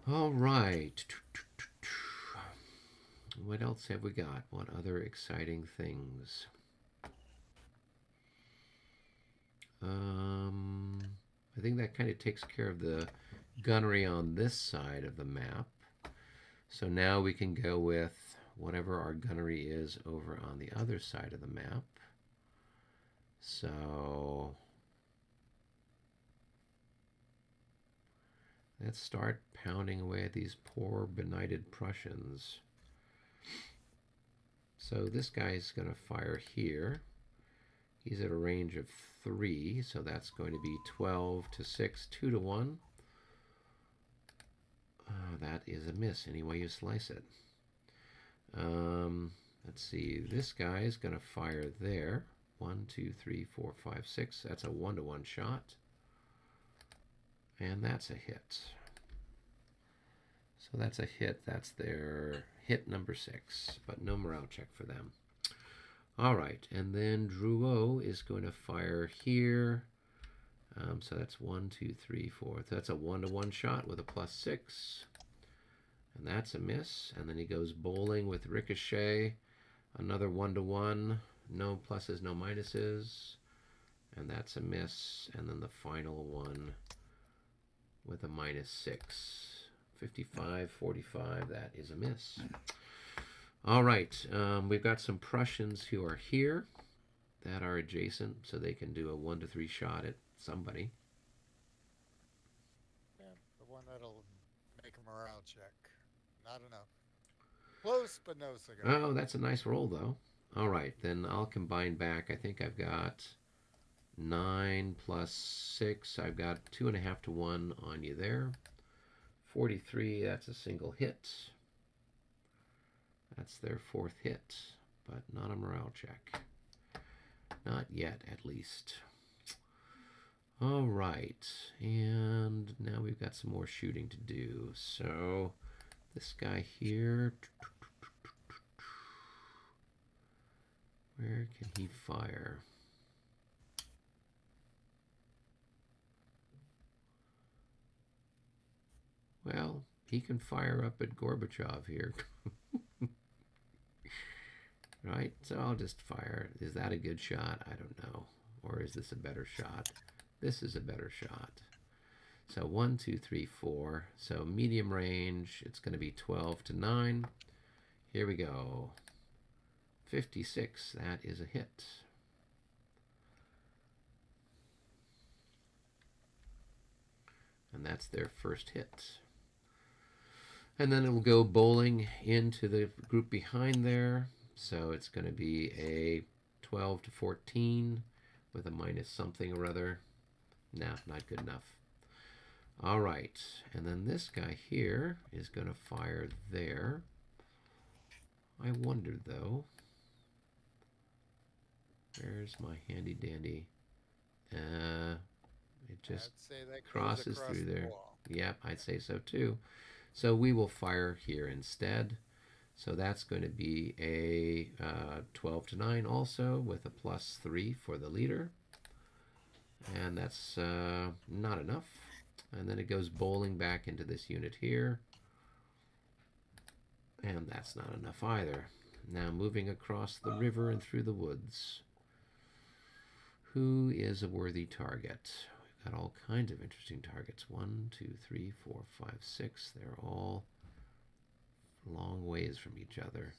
All right. What else have we got? What other exciting things? I think that kind of takes care of the gunnery on this side of the map. So now we can go with whatever our gunnery is over on the other side of the map. So let's start pounding away at these poor benighted Prussians. So this guy's going to fire here. He's at a range of 3, so that's going to be 12 to 6, 2 to 1. That is a miss any way you slice it. Let's see. This guy is going to fire there. 1, 2, 3, 4, 5, 6. That's a 1 to 1 shot. And that's a hit. So that's a hit. That's their hit number 6, but no morale check for them. All right, and then Drouot is going to fire here. So that's 1, 2, 3, 4. So that's a 1 to 1 shot with a +6. And that's a miss. And then he goes bowling with ricochet. Another 1 to 1. No pluses, no minuses. And that's a miss. And then the final one with a -6. 55, 45. That is a miss. All right. We've got some Prussians who are here that are adjacent, so they can do a 1 to 3 shot at somebody. Yeah, the one that'll make a morale check. Not enough. Close, but no cigar. Oh, that's a nice roll, though. All right, then I'll combine back. I think I've got 9 plus 6. I've got 2.5 to 1 on you there. 43, that's a single hit. That's their 4th hit, but not a morale check. Not yet, at least. All right, and now we've got some more shooting to do. So this guy here, where can he fire? Well, he can fire up at Gorbachev here. Right? So I'll just fire. Is that a good shot? I don't know. Or is this a better shot? This is a better shot. So 1, 2, 3, 4. So medium range, it's going to be 12 to 9. Here we go. 56. That is a hit. And that's their first hit. And then it will go bowling into the group behind there. So it's going to be a 12 to 14 with a minus something or other. No, not good enough. All right. And then this guy here is going to fire there. I wondered, though. Where's my handy dandy? It just I'd say that goes crosses across through the there. wall. Yep, I'd say so too. So we will fire here instead. So that's going to be a 12 to 9 also with a +3 for the leader. And that's not enough. And then it goes bowling back into this unit here. And that's not enough either. Now moving across the river and through the woods. Who is a worthy target? We've got all kinds of interesting targets. 1, 2, 3, 4, 5, 6. They're all long ways from each other.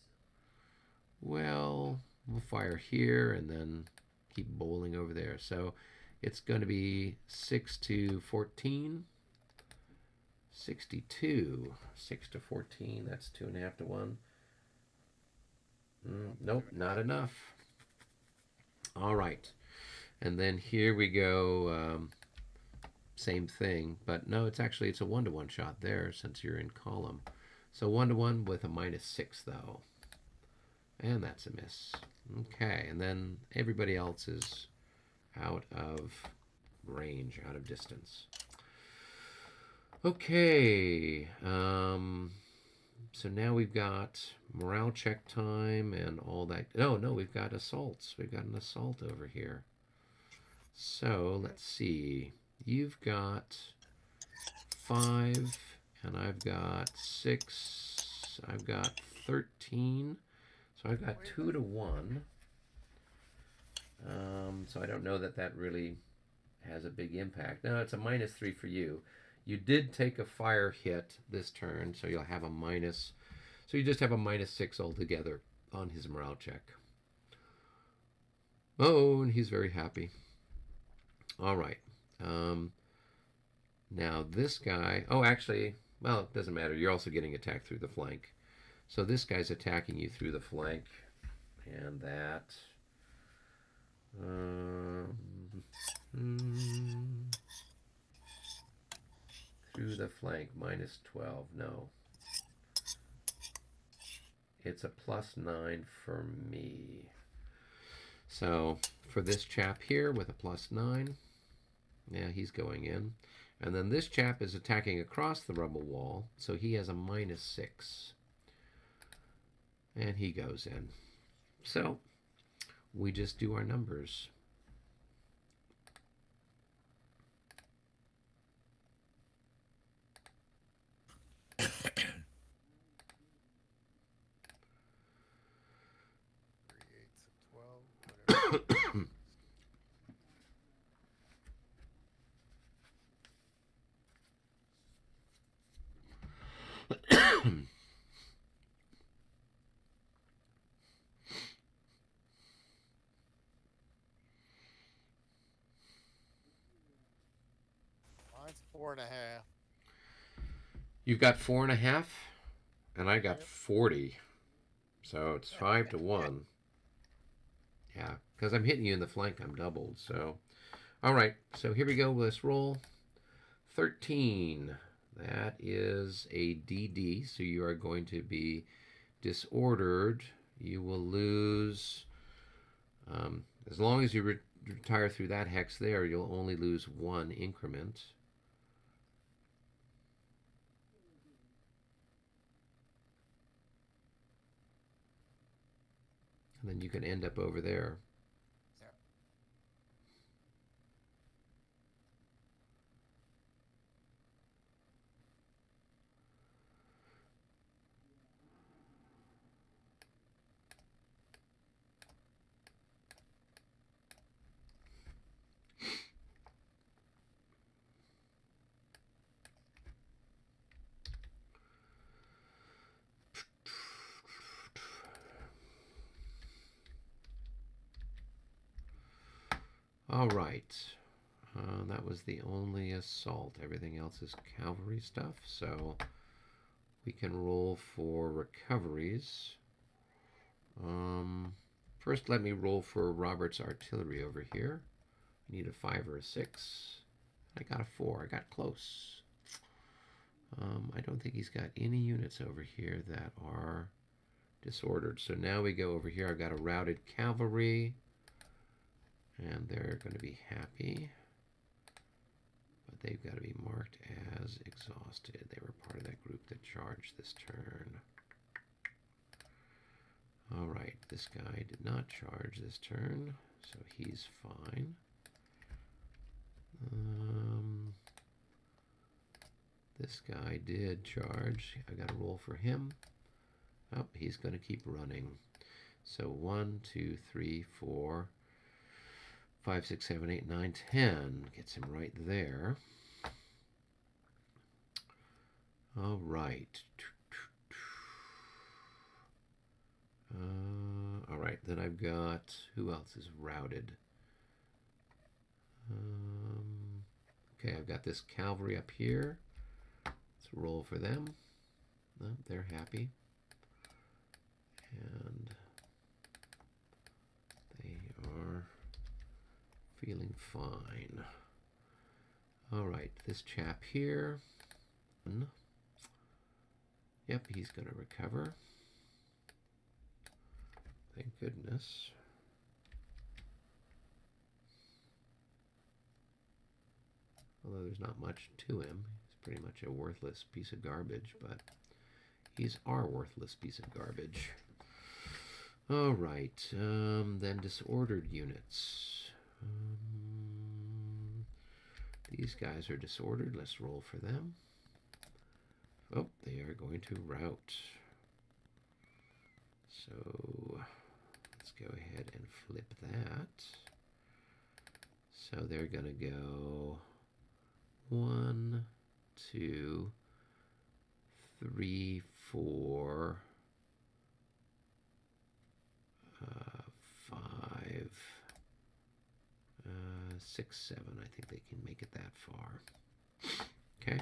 Well, we'll fire here and then keep bowling over there. So it's going to be 6 to 14. 62. 6 to 14. That's 2.5 to 1. Nope, not enough. All right. And then here we go. Same thing. But no, it's a 1-to-1 shot there since you're in column. So 1-to-1 with a -6 though. And that's a miss. Okay, and then everybody else is out of range, out of distance. Okay, so now we've got morale check time and all that. No, we've got assaults. We've got an assault over here. So let's see. You've got 5, and I've got 6. I've got 13. So I've got 2 to 1. So I don't know that really has a big impact. No, it's a -3 for you. You did take a fire hit this turn, so you'll have a minus. So you just have a -6 altogether on his morale check. Oh, and he's very happy. All right. Now this guy. Oh, actually, well, it doesn't matter. You're also getting attacked through the flank. So this guy's attacking you through the flank, and that. Through the flank, -12. No. It's a +9 for me. So for this chap here with a +9, yeah, he's going in. And then this chap is attacking across the rubble wall, so he has a -6. And he goes in. So we just do our numbers. Mine's 4.5. You've got 4.5, and I got 40. So it's 5 to 1. Yeah, because I'm hitting you in the flank, I'm doubled. So, all right. So here we go. Let's roll. 13. That is a DD. So you are going to be disordered. You will lose. As long as you retire through that hex there, you'll only lose 1 increment. And then you can end up over there. Yeah. All right. That was the only assault. Everything else is cavalry stuff. So we can roll for recoveries. First, let me roll for Robert's artillery over here. I need a 5 or a 6. I got a 4. I got close. I don't think he's got any units over here that are disordered. So now we go over here. I've got a routed cavalry, and they're going to be happy. But they've got to be marked as exhausted. They were part of that group that charged this turn. All right, this guy did not charge this turn, so he's fine. This guy did charge. I got to roll for him. Oh, he's going to keep running. So 1, 2, 3, 4, 5, 6, 7, 8, 9, 10. Gets him right there. All right. All right, then I've got, who else is routed? Okay, I've got this cavalry up here. Let's roll for them. No, they're happy. And they are feeling fine. All right, this chap here. Yep, he's going to recover. Thank goodness. Although there's not much to him. He's pretty much a worthless piece of garbage, but he's our worthless piece of garbage. All right, then disordered units. These guys are disordered. Let's roll for them. Oh, they are going to rout. So let's go ahead and flip that. So they're going to go 1, 2, 3, 4, 5, 6, 7. I think they can make it that far. Okay.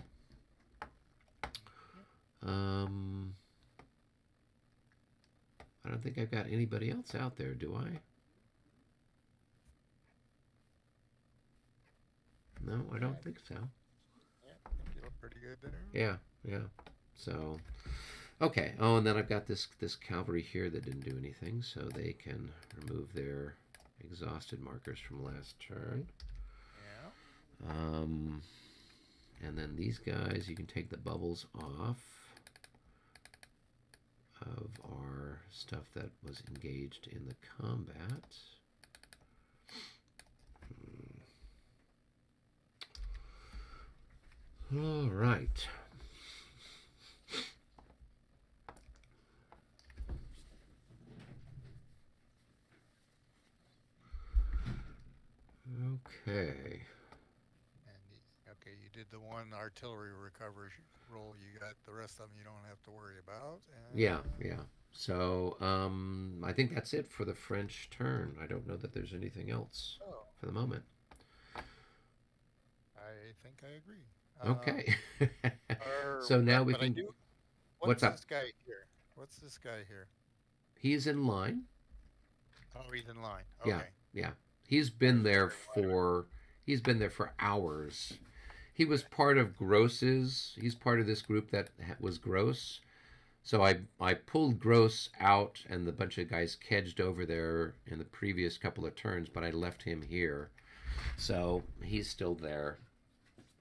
I don't think I've got anybody else out there, do I? No, I don't think so. Yeah, I think you look pretty good there. Yeah. So, okay. Oh, and then I've got this cavalry here that didn't do anything, so they can remove their exhausted markers from last turn. Yeah. And then these guys, you can take the bubbles off of our stuff that was engaged in the combat. All right. Okay. Okay, you did the one artillery recovery roll. You got the rest of them you don't have to worry about. And Yeah. So, I think that's it for the French turn. I don't know that there's anything else for the moment. I think I agree. Okay. So now we can. What's up? This guy here? What's this guy here? He's in line. Oh, he's in line. Yeah. Okay. Yeah. He's been there for hours. He was part of Gross's. He's part of this group that was Gross. So I pulled Gross out, and the bunch of guys kedged over there in the previous couple of turns, but I left him here. So he's still there.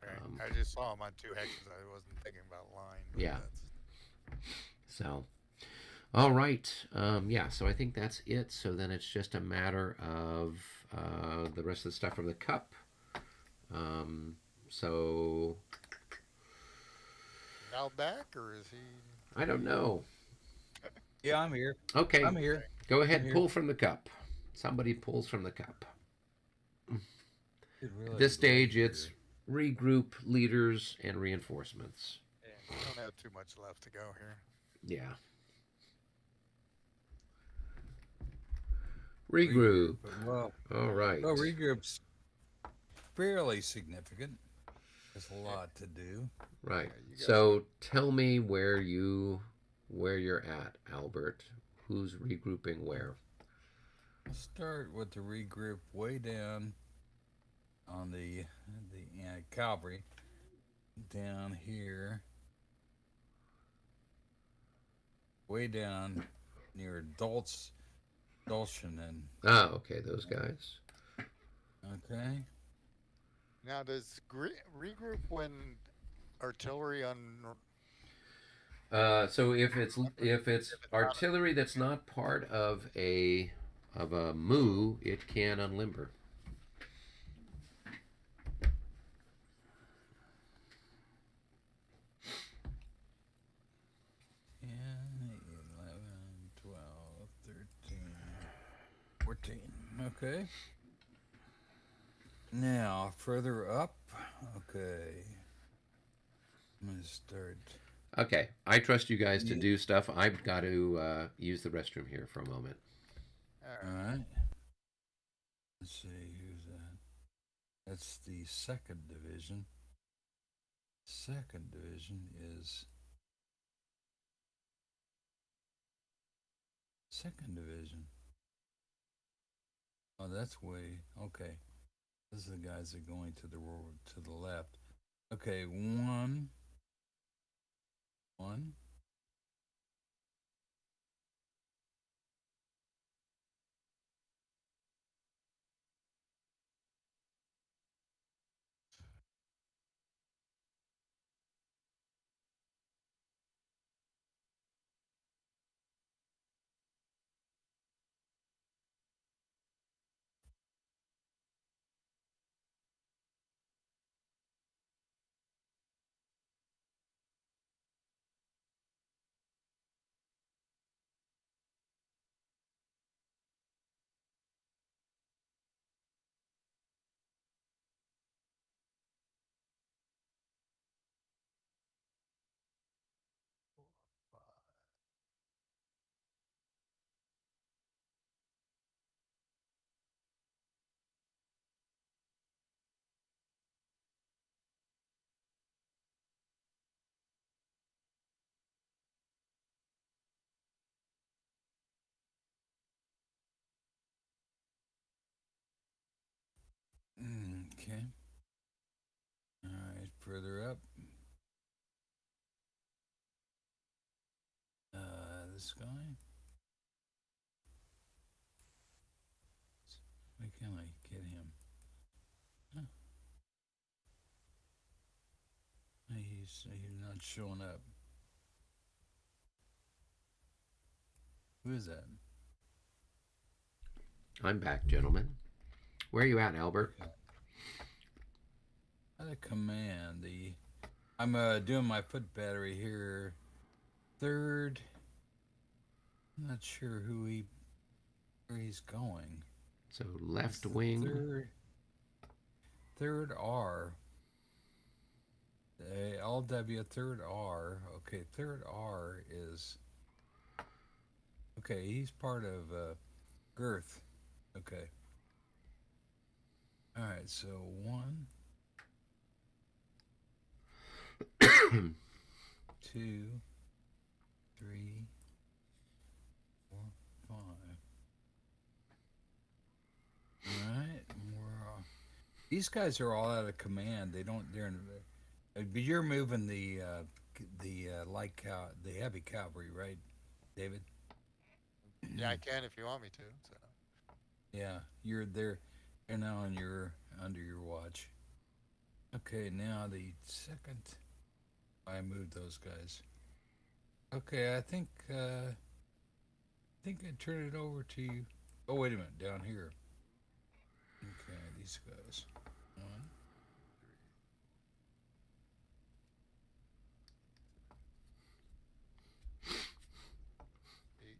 Okay. I just saw him on 2 hexes. I wasn't thinking about line. Yeah. So, all right. Yeah, so I think that's it. So then it's just a matter of the rest of the stuff from the cup. So... Val back, or is he... I don't know. Yeah, I'm here. Okay. I'm here. Go ahead, I'm here. pull from the cup. Somebody pulls from the cup. Really At this stage, it's regroup leaders and reinforcements. Yeah, we don't have too much left to go here. Yeah. Regroup. Well, All right. regroups. fairly significant. There's a lot to do. Right. Yeah, you guys So tell me where you're at, Albert. Who's regrouping where? I'll start with the regroup way down on the cavalry down here, way down near Dulcian. Ah, okay, those guys. Okay. now does regroup when artillery on So if it's artillery that's not part of a move, it can unlimber. Yeah, 11, 12, 13, 14. Okay. Now, further up. Okay. I'm going to start. Okay, I trust you guys to Yeah. do stuff. I've got to use the restroom here for a moment. All right. Let's see, who's that? That's the 2nd Division. 2nd Division is. 2nd Division. Oh, that's way. Okay. This is the guys that are going to the road to the left. Okay, one. Okay. All right, further up. This guy. Why can't I get him? Huh. He's not showing up. Who is that? I'm back, gentlemen. Where are you at, Albert? Okay. At a command, I'm doing my foot battery here. 3rd. I'm not sure where he's going. So left It's the wing. 3rd R. LW 3rd R. Okay, 3rd R is. Okay, he's part of Girth. Okay. All right, so 1, 2, 3, 4, 5. All right, these guys are all out of command. They don't. But you're moving the the heavy cavalry, right, David? yeah, I can if you want me to. So Yeah, you're there. They're now under your watch. Okay, now the 2nd. I moved those guys. Okay, I think I turn it over to you. Oh, wait a minute, down here. Okay, these guys. 1, 8.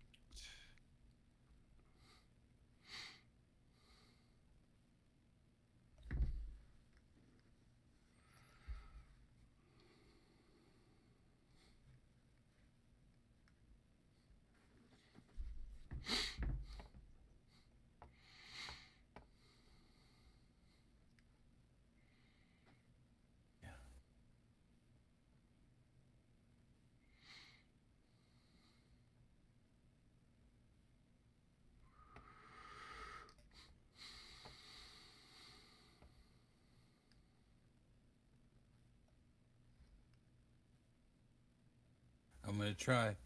I'm gonna try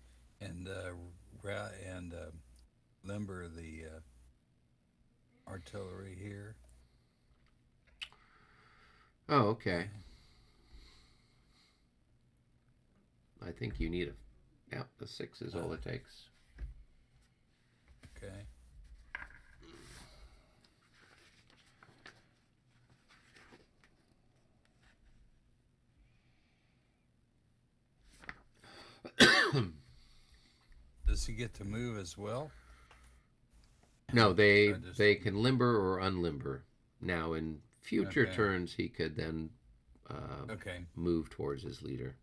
and limber the artillery here. Oh, okay. I think you need a 6 is all it takes. Okay. Does he get to move as well? No, they I just- they can limber or unlimber. Now, in future Okay. turns, he could then Okay. move towards his leader.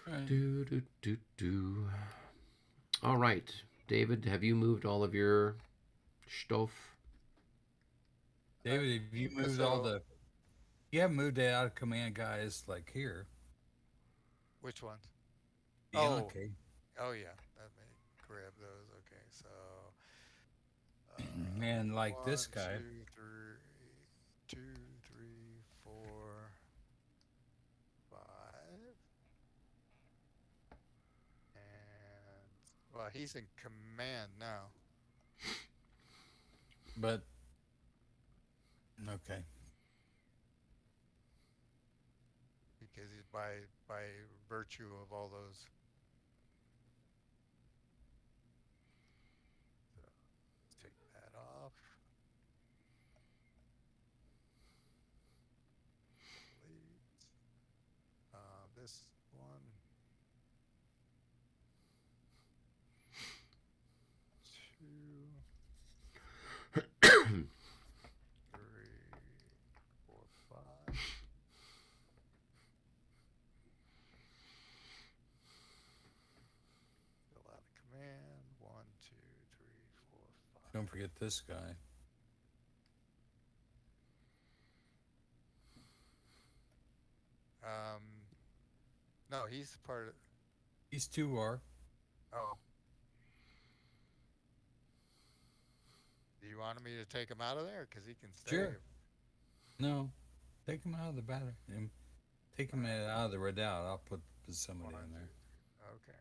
All right. Do. All right, David, have you moved all of your stuff? David, have you moved all the? You haven't moved it out of command guys like here. Which ones? Yeah, Oh. okay. Oh yeah, let me grab those. Okay, so And like this 1, guy. 2, 3, 4, 5, and well, he's in command now. But okay. Because he's by virtue of all those. So let's take that off. Delete. This one. 2, 3, 4, 5. Still out of command. 1, 2, 3, 4, 5. Don't forget this guy. No, he's part of. These two are. Oh. Do you want me to take him out of there? Because he can stay. Sure. No, take him out of the battery. Take him out of the redoubt. I'll put somebody in there. Okay.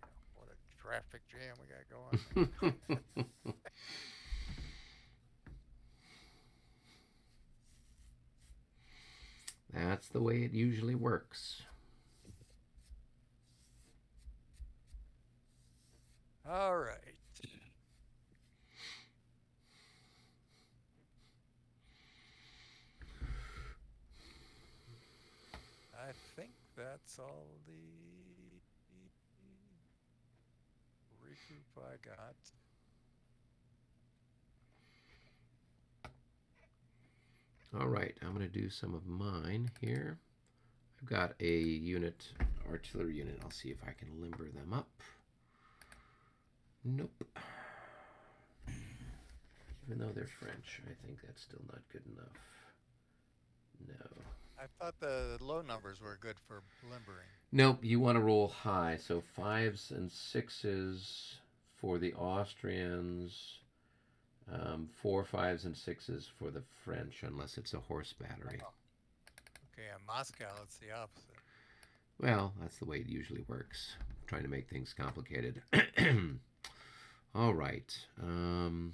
Yeah, what a traffic jam we got going. That's the way it usually works. All right. I think that's all the regroup I got. All right, I'm going to do some of mine here. I've got a unit, artillery unit. I'll see if I can limber them up. Nope. Even though they're French, I think that's still not good enough. No. I thought the low numbers were good for limbering. Nope, you want to roll high. So 5s and 6s for the Austrians. 4 5s and 6s for the French, unless it's a horse battery. Okay, in Moscow, it's the opposite. Well, that's the way it usually works. I'm trying to make things complicated. All right. I've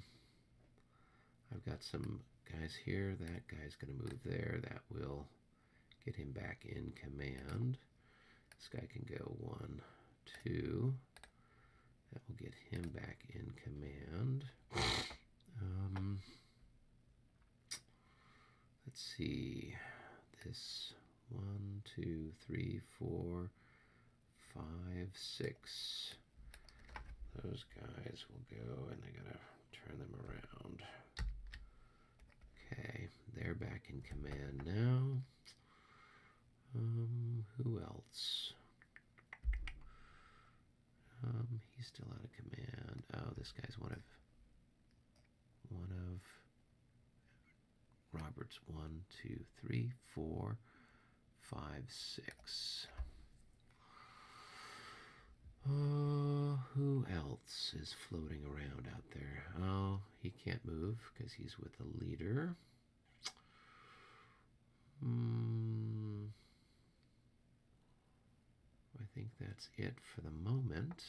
got some guys here. That guy's going to move there. That will get him back in command. This guy can go 1, 2. That will get him back in command. Let's see. This 1, 2, 3, 4, 5, 6. Those guys will go, and I gotta turn them around. Okay, they're back in command now. Who else? He's still out of command. Oh, this guy's one of Robert's 1, 2, 3, 4, 5, 6. Who else is floating around out there? Oh, he can't move because he's with the leader. I think that's it for the moment.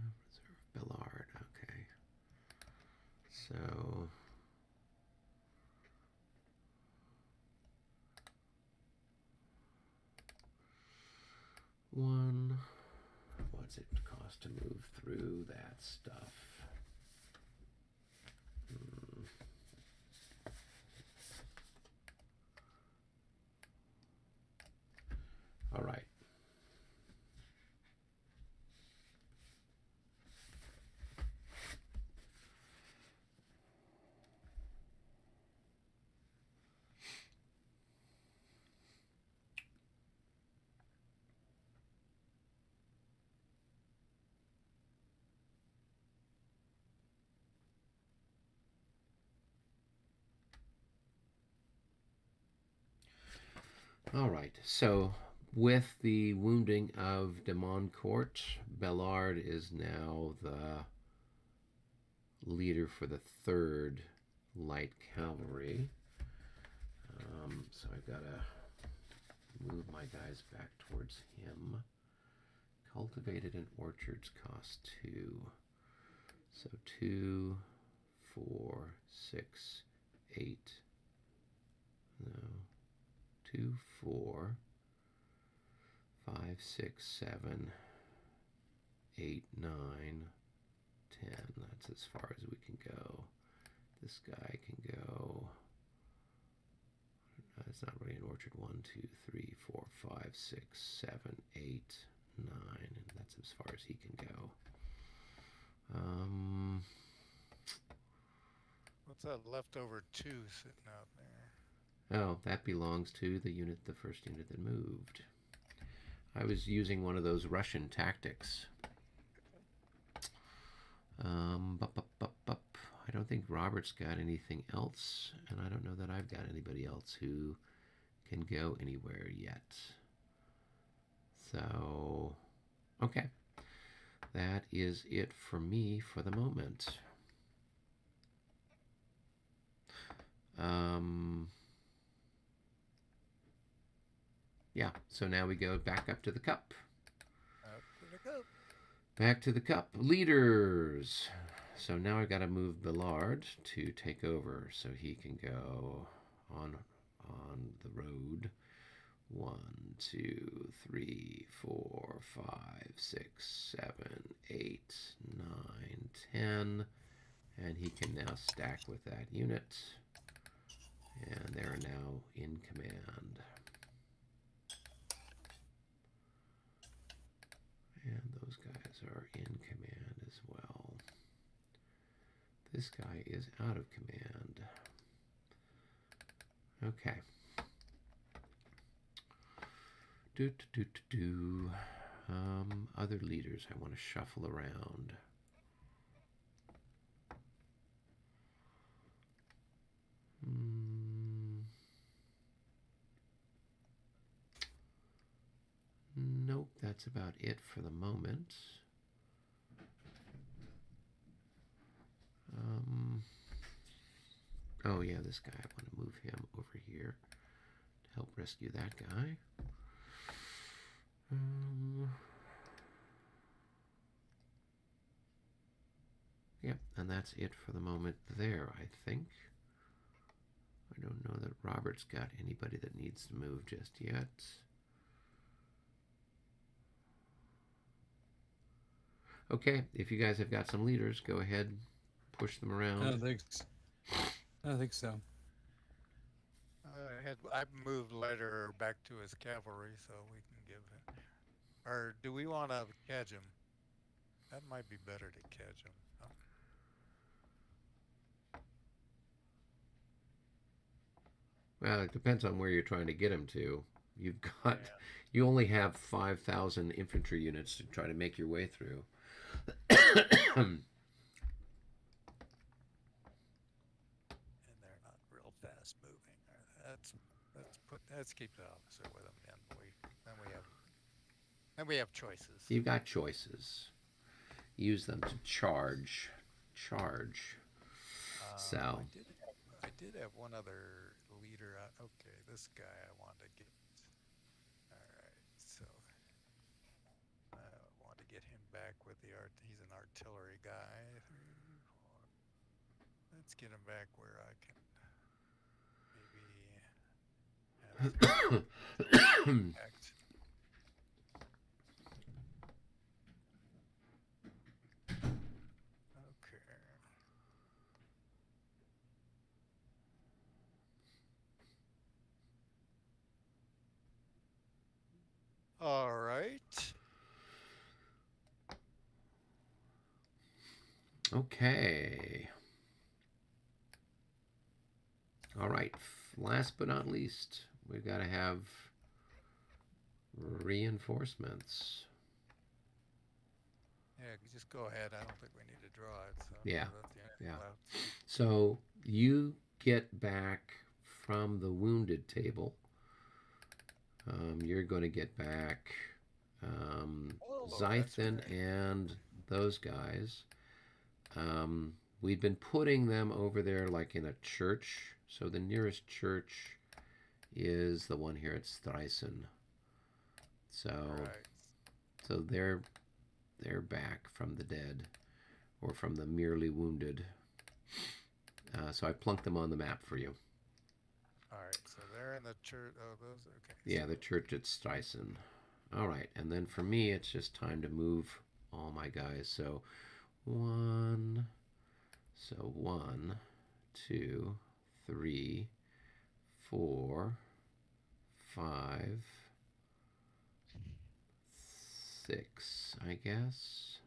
Reserve Billard, okay. So one, what's it cost to move through that stuff? All right. All right, so with the wounding of de Moncourt, Bellard is now the leader for the 3rd Light Cavalry. So I've got to move my guys back towards him. Cultivated and orchards cost 2. So 2, 4, 6, 8. No. 2, 4, 5, 6, 7, 8, 9, 10. That's as far as we can go. This guy can go. It's not really an orchard. 1, 2, 3, 4, 5, 6, 7, 8, 9. And that's as far as he can go. What's that leftover 2 sitting out there? Oh, that belongs to the unit, the first unit that moved. I was using one of those Russian tactics. I don't think Robert's got anything else, and I don't know that I've got anybody else who can go anywhere yet. So, okay. That is it for me for the moment. Yeah, so now we go back up to the cup. Up to the cup. Back to the cup. Leaders. So now I got to move Billard to take over so he can go on the road. 1, 2, 3, 4, 5, 6, 7, 8, 9, 10. And he can now stack with that unit. And they're now in command. And those guys are in command as well. This guy is out of command. Okay. Other leaders I want to shuffle around. Nope, that's about it for the moment. Oh yeah, this guy, I want to move him over here to help rescue that guy. Yep, and that's it for the moment there, I think. I don't know that Robert's got anybody that needs to move just yet. Okay, if you guys have got some leaders, go ahead, push them around. I don't think so. I moved Lederer back to his cavalry so we can give him. Or do we want to catch him? That might be better to catch him. Oh. Well, it depends on where you're trying to get him to. You've got, you only have 5,000 infantry units to try to make your way through. And they're not real fast moving. Let's keep the officer with them. Then we have choices. You've got choices. Use them to charge. Charge. So. I did have one other leader. Okay, this guy I wanted to get. All right, so I want to get him back with the art. He's an artillery guy. 3, 4. Let's get him back where I can maybe. All right. Okay. All right. Last but not least, we've got to have reinforcements. Yeah, just go ahead. I don't think we need to draw it. So yeah. Yeah. So you get back from the wounded table. You're going to get back Zythan and those guys. We've been putting them over there like in a church. So the nearest church is the one here at Dresden. So they're back from the dead or from the merely wounded. So I plunked them on the map for you. All right, so they're in the church. Oh, those okay. Yeah, the church at Dresden. All right, and then for me, it's just time to move all my guys. So 1, 2, 3, 4, 5, 6, I guess.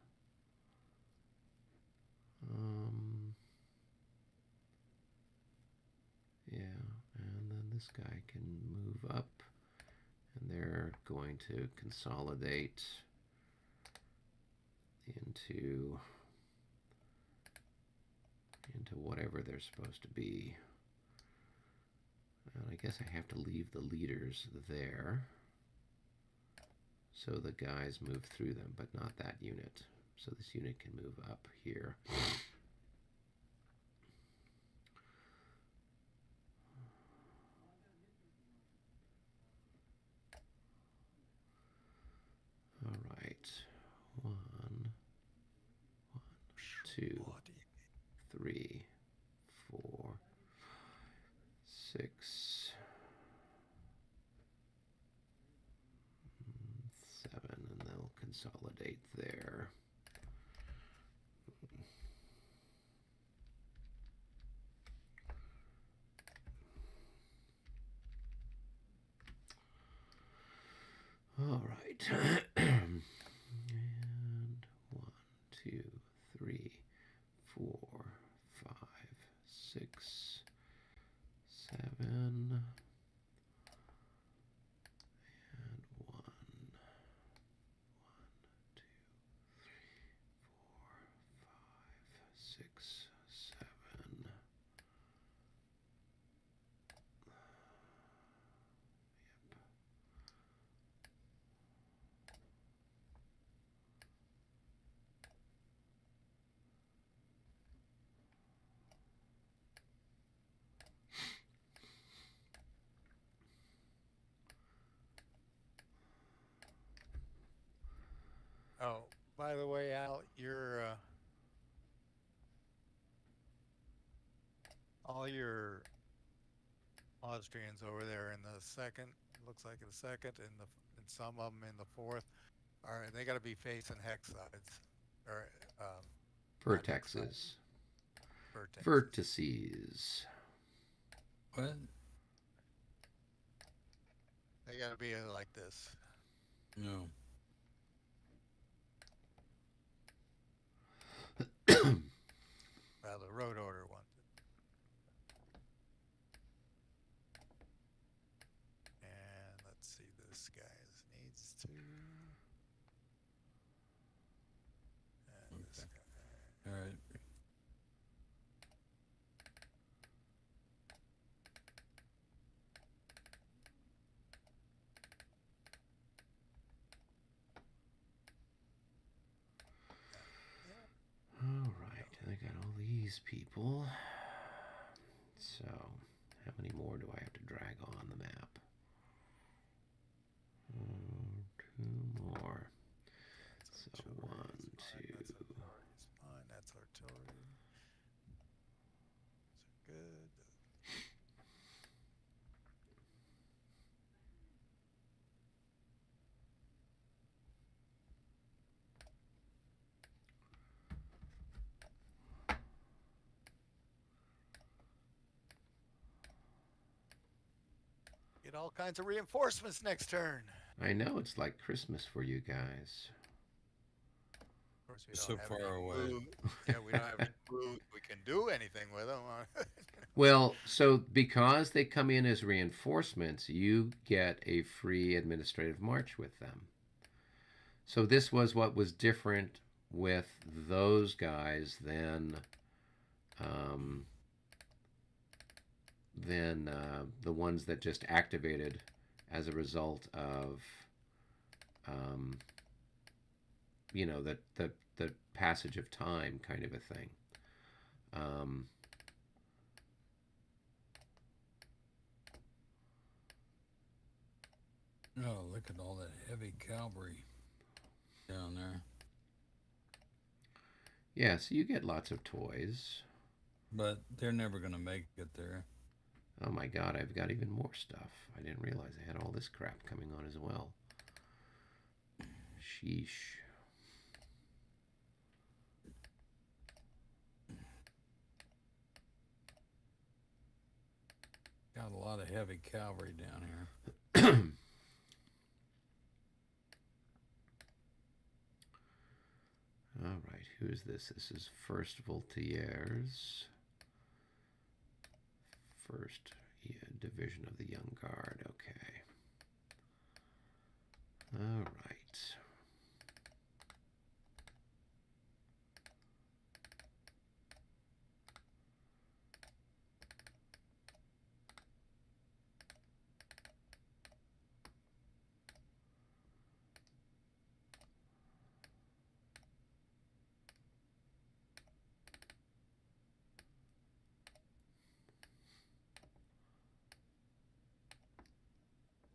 Yeah, and then this guy can move up, and they're going to consolidate into whatever they're supposed to be. And I guess I have to leave the leaders there so the guys move through them, but not that unit. So this unit can move up here. All right. 1, 2, 3, 4, 6, 7, and they'll consolidate there. All right. And 1, 2, 3, 4, 5, 6, 7, and 1, 2, 3, 4, 5, 6, 7. Oh, by the way, Al, all your Austrians over there in the second, looks like in the second, and some of them in the fourth, they got to be facing hex sides or Vertexes. Vertex. Vertices. What? They got to be like this. No. Well, the road order one. And let's see. these people. So, how many more do I have to drag on the map? 2 more. So, 1, 2. That's fine. That's artillery. Those are good. Get all kinds of reinforcements next turn. I know it's like Christmas for you guys. Of course, we So don't have far any away. food. Yeah, we don't have any food. We can do anything with them. Well, so because they come in as reinforcements, you get a free administrative march with them. So this was what was different with those guys than the ones that just activated as a result of the passage of time kind of a thing. Oh, look at all that heavy cavalry down there. Yeah, so you get lots of toys. But they're never going to make it there. Oh my god, I've got even more stuff. I didn't realize I had all this crap coming on as well. Sheesh. Got a lot of heavy cavalry down here. All right, who is this? This is First Voltigeurs. First Division of the Young Guard. Okay. All right.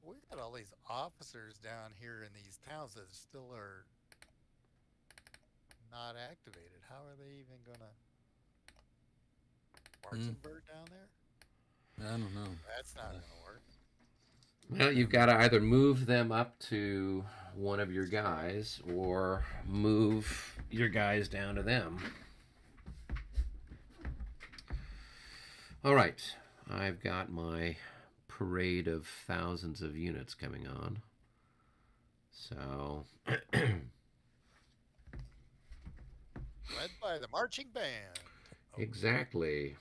We got all these officers down here in these towns that still are not activated. How are they even gonna marching bird down there? I don't know. That's not gonna work. Well, you've got to either move them up to one of your guys or move your guys down to them. All right, I've got my parade of thousands of units coming on. So, Led by the marching band. exactly.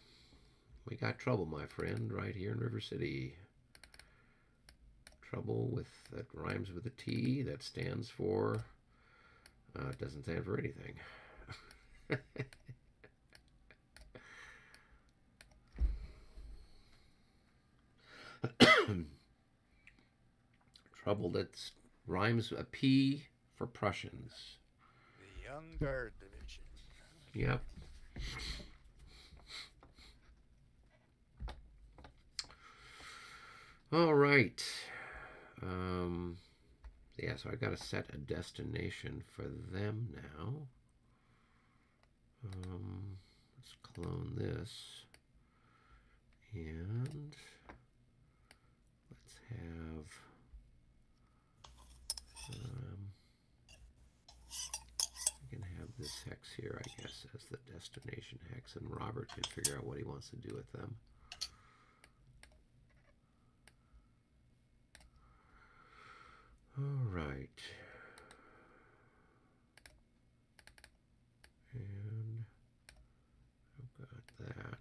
We got trouble, my friend, right here in River City. Trouble with that rhymes with a T that stands for, it doesn't stand for anything. Trouble that rhymes a P for Prussians. The Young Guard Division. Yep. All right. Yeah, so I got to set a destination for them now. Let's clone this. And let's have I can have this hex here, I guess, as the destination hex, and Robert can figure out what he wants to do with them. All right. And I've got that.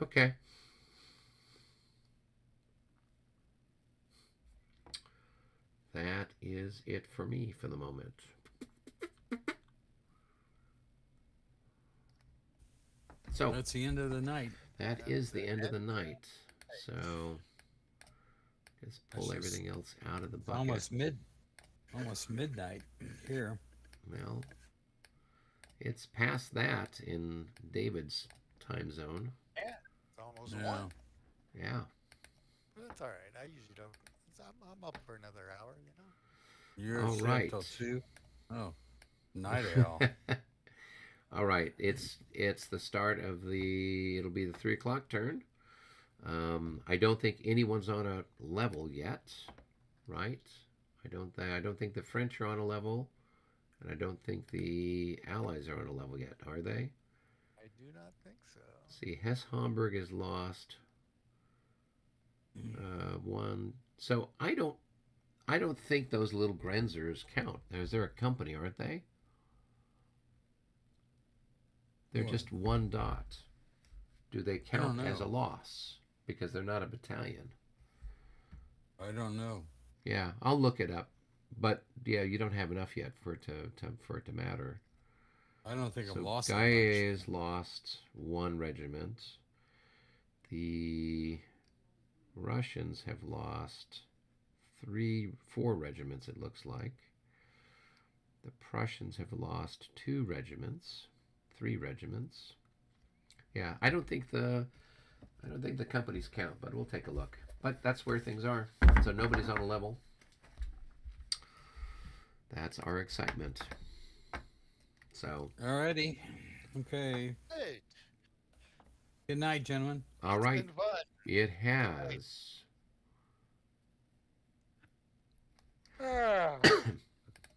Okay. That is it for me for the moment. So That's the end of the night. that is the end of the night. So just pull That's just- everything else out of the It's bucket. almost Almost midnight here. Well, it's past that in David's time zone. Yeah, it's almost Yeah. one. Yeah. But that's all right. I usually don't. I'm up for another hour, you know. You're All stay right. up till 2? Oh, night owl. All right. It's the start of the. It'll be the 3 o'clock turn. I don't think anyone's on a level yet, right? I don't think the French are on a level, and I don't think the Allies are on a level yet, are they? I do not think so. See, Hesse Homburg is lost. One. So I don't think those little Grenzers count. They're a company, aren't they? They're What? just one dot. Do they I don't count as a know. loss? Because they're not a battalion. I don't know. Yeah, I'll look it up. But yeah, you don't have enough yet for it to matter. I don't think I've So lost that Gaia much. has lost 1 regiment. The Russians have lost 4 regiments. It looks like. The Prussians have lost 2 regiments, 3 regiments. Yeah, I don't think the companies count, but we'll take a look. But that's where things are. So nobody's on a level. That's our excitement. So, Alrighty. Okay. Hey, Good night, gentlemen. all it's right, been fun. it has. Ah.